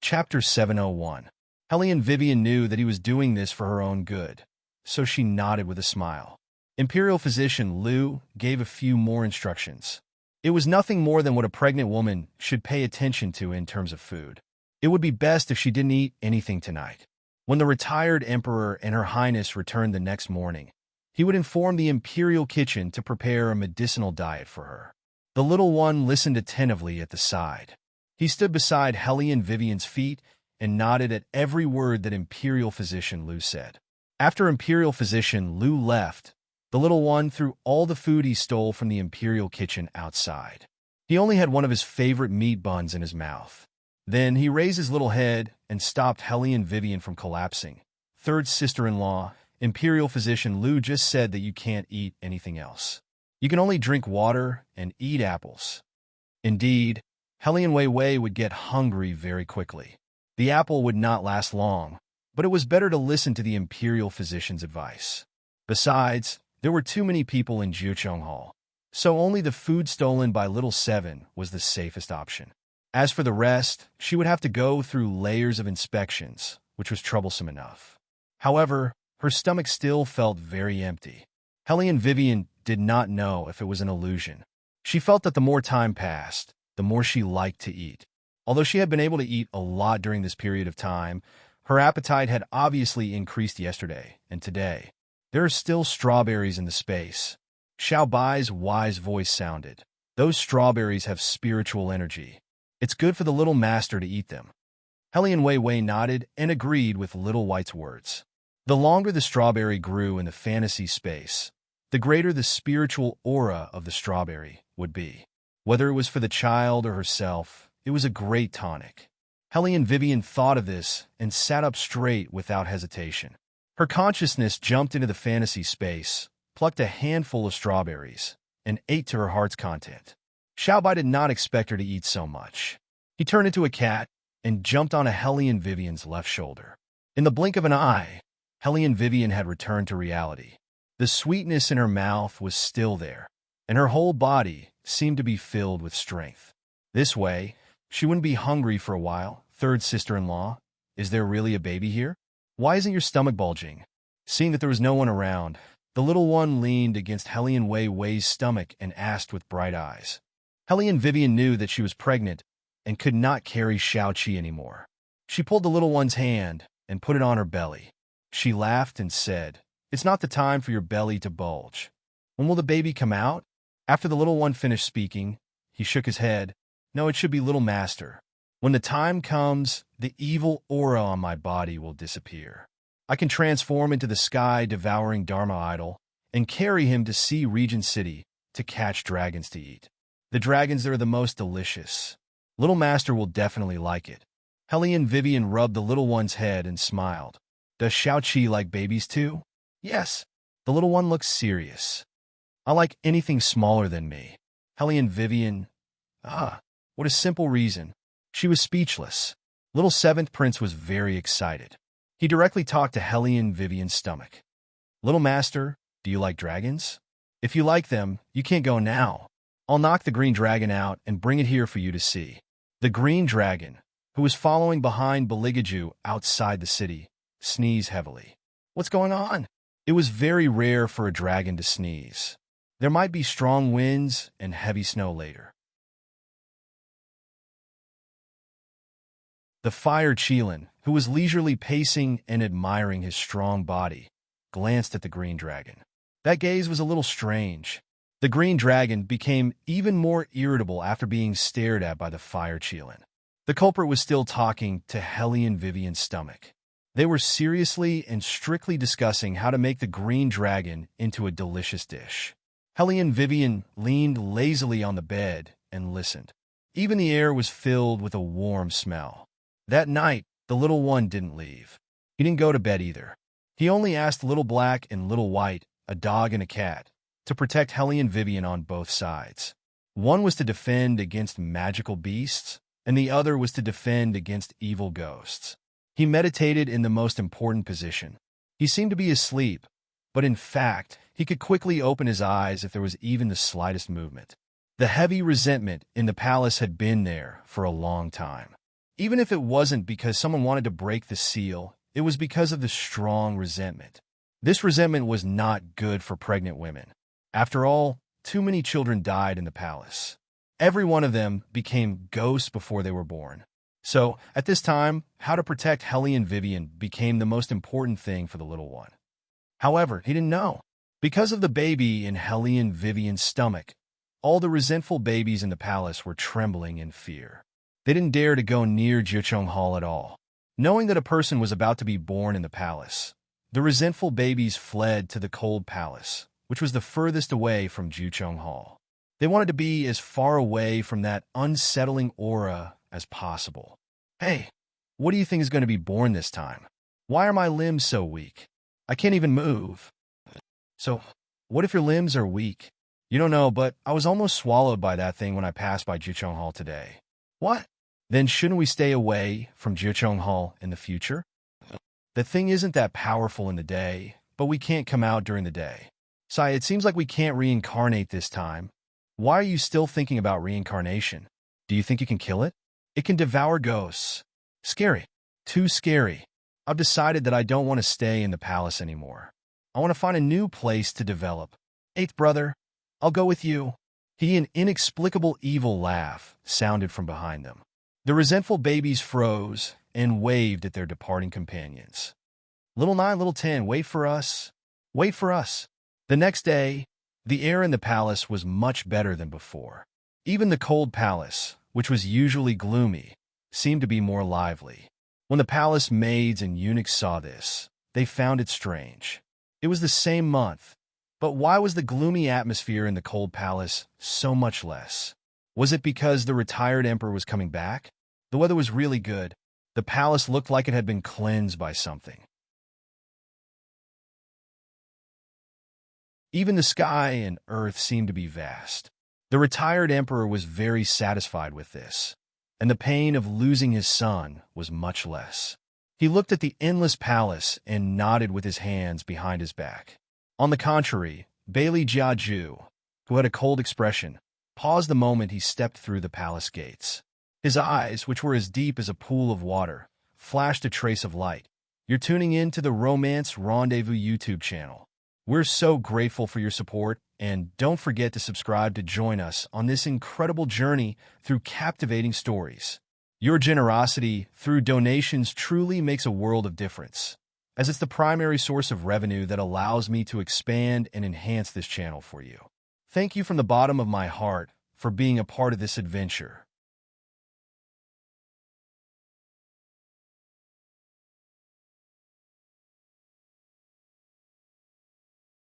Chapter 701. Hellion Vivian knew that he was doing this for her own good, so she nodded with a smile. Imperial Physician Lu gave a few more instructions. It was nothing more than what a pregnant woman should pay attention to in terms of food. It would be best if she didn't eat anything tonight. When the retired emperor and Her Highness returned the next morning, he would inform the imperial kitchen to prepare a medicinal diet for her. The little one listened attentively at the side. He stood beside Hellion Vivian's feet and nodded at every word that Imperial Physician Lu said. After Imperial Physician Lu left, the little one threw all the food he stole from the imperial kitchen outside. He only had one of his favorite meat buns in his mouth. Then he raised his little head and stopped Hellion Vivian from collapsing. "Third sister-in-law, Imperial Physician Lu just said that you can't eat anything else. You can only drink water and eat apples. Indeed, Helian Wei Wei would get hungry very quickly. The apple would not last long, but it was better to listen to the imperial physician's advice. Besides, there were too many people in Jiucheng Hall, so only the food stolen by Little Seven was the safest option. As for the rest, she would have to go through layers of inspections, which was troublesome enough. However, her stomach still felt very empty. Helian Vivian did not know if it was an illusion. She felt that the more time passed, the more she liked to eat. Although she had been able to eat a lot during this period of time, her appetite had obviously increased yesterday and today. There are still strawberries in the space. Xiao Bai's wise voice sounded. Those strawberries have spiritual energy. It's good for the little master to eat them. Helian Wei Wei nodded and agreed with Little White's words. The longer the strawberry grew in the fantasy space, the greater the spiritual aura of the strawberry would be. Whether it was for the child or herself, it was a great tonic. Helian Vivian thought of this and sat up straight without hesitation. Her consciousness jumped into the fantasy space, plucked a handful of strawberries, and ate to her heart's content. Xiaobai did not expect her to eat so much. He turned into a cat and jumped on a Helian Vivian's left shoulder. In the blink of an eye, Helian Vivian had returned to reality. The sweetness in her mouth was still there, and her whole body seemed to be filled with strength. This way, she wouldn't be hungry for a while. Third sister-in-law, is there really a baby here? Why isn't your stomach bulging? Seeing that there was no one around, the little one leaned against Helian Wei Wei's stomach and asked with bright eyes. Helian Vivian knew that she was pregnant and could not carry Xiaoqi anymore. She pulled the little one's hand and put it on her belly. She laughed and said, "It's not the time for your belly to bulge. When will the baby come out?" After the little one finished speaking, he shook his head. "No, it should be little master. When the time comes, the evil aura on my body will disappear. I can transform into the sky-devouring Dharma idol and carry him to Sea Region City to catch dragons to eat. The dragons that are the most delicious. Little master will definitely like it." Helian Vivian rubbed the little one's head and smiled. "Does Xiaoqi like babies too?" "Yes." The little one looked serious. "I like anything smaller than me." Helian Vivian, what a simple reason. She was speechless. Little Seventh Prince was very excited. He directly talked to Helian Vivian's stomach. "Little master, do you like dragons? If you like them, you can't go now. I'll knock the green dragon out and bring it here for you to see." The green dragon, who was following behind Beligaju outside the city, sneezed heavily. "What's going on?" It was very rare for a dragon to sneeze. There might be strong winds and heavy snow later. The fire Qilin, who was leisurely pacing and admiring his strong body, glanced at the green dragon. That gaze was a little strange. The green dragon became even more irritable after being stared at by the fire Qilin. The culprit was still talking to Helian Vivian's stomach. They were seriously and strictly discussing how to make the green dragon into a delicious dish. Helian Vivian leaned lazily on the bed and listened. Even the air was filled with a warm smell. That night, the little one didn't leave. He didn't go to bed either. He only asked Little Black and Little White, a dog and a cat, to protect Helian Vivian on both sides. One was to defend against magical beasts, and the other was to defend against evil ghosts. He meditated in the most important position. He seemed to be asleep, but in fact, he could quickly open his eyes if there was even the slightest movement. The heavy resentment in the palace had been there for a long time. Even if it wasn't because someone wanted to break the seal, it was because of the strong resentment. This resentment was not good for pregnant women. After all, too many children died in the palace. Every one of them became ghosts before they were born. So, at this time, how to protect Helian Vivian became the most important thing for the little one. However, he didn't know. Because of the baby in Helian Vivian's stomach, all the resentful babies in the palace were trembling in fear. They didn't dare to go near Jiucheng Hall at all. Knowing that a person was about to be born in the palace, the resentful babies fled to the cold palace, which was the furthest away from Jiucheng Hall. They wanted to be as far away from that unsettling aura as possible. "Hey, what do you think is going to be born this time? Why are my limbs so weak? I can't even move." "So, what if your limbs are weak? You don't know, but I was almost swallowed by that thing when I passed by Jichong Hall today. What? Then shouldn't we stay away from Jichong Hall in the future? The thing isn't that powerful in the day, but we can't come out during the day. Sai, it seems like we can't reincarnate this time. Why are you still thinking about reincarnation? Do you think you can kill it? It can devour ghosts. Scary. Too scary. I've decided that I don't want to stay in the palace anymore. I want to find a new place to develop. Eighth brother, I'll go with you. An inexplicable evil laugh sounded from behind them. The resentful babies froze and waved at their departing companions. Little 9, little 10, wait for us. Wait for us. The next day, the air in the palace was much better than before. Even the cold palace, which was usually gloomy, seemed to be more lively. When the palace maids and eunuchs saw this, they found it strange. It was the same month, but why was the gloomy atmosphere in the cold palace so much less? Was it because the retired emperor was coming back? The weather was really good. The palace looked like it had been cleansed by something. Even the sky and earth seemed to be vast. The retired emperor was very satisfied with this, and the pain of losing his son was much less. He looked at the endless palace and nodded with his hands behind his back. On the contrary, Bailey Jiaju, who had a cold expression, paused the moment he stepped through the palace gates. His eyes, which were as deep as a pool of water, flashed a trace of light. You're tuning in to the Romance Rendezvous YouTube channel. We're so grateful for your support, and don't forget to subscribe to join us on this incredible journey through captivating stories. Your generosity through donations truly makes a world of difference, as it's the primary source of revenue that allows me to expand and enhance this channel for you. Thank you from the bottom of my heart for being a part of this adventure.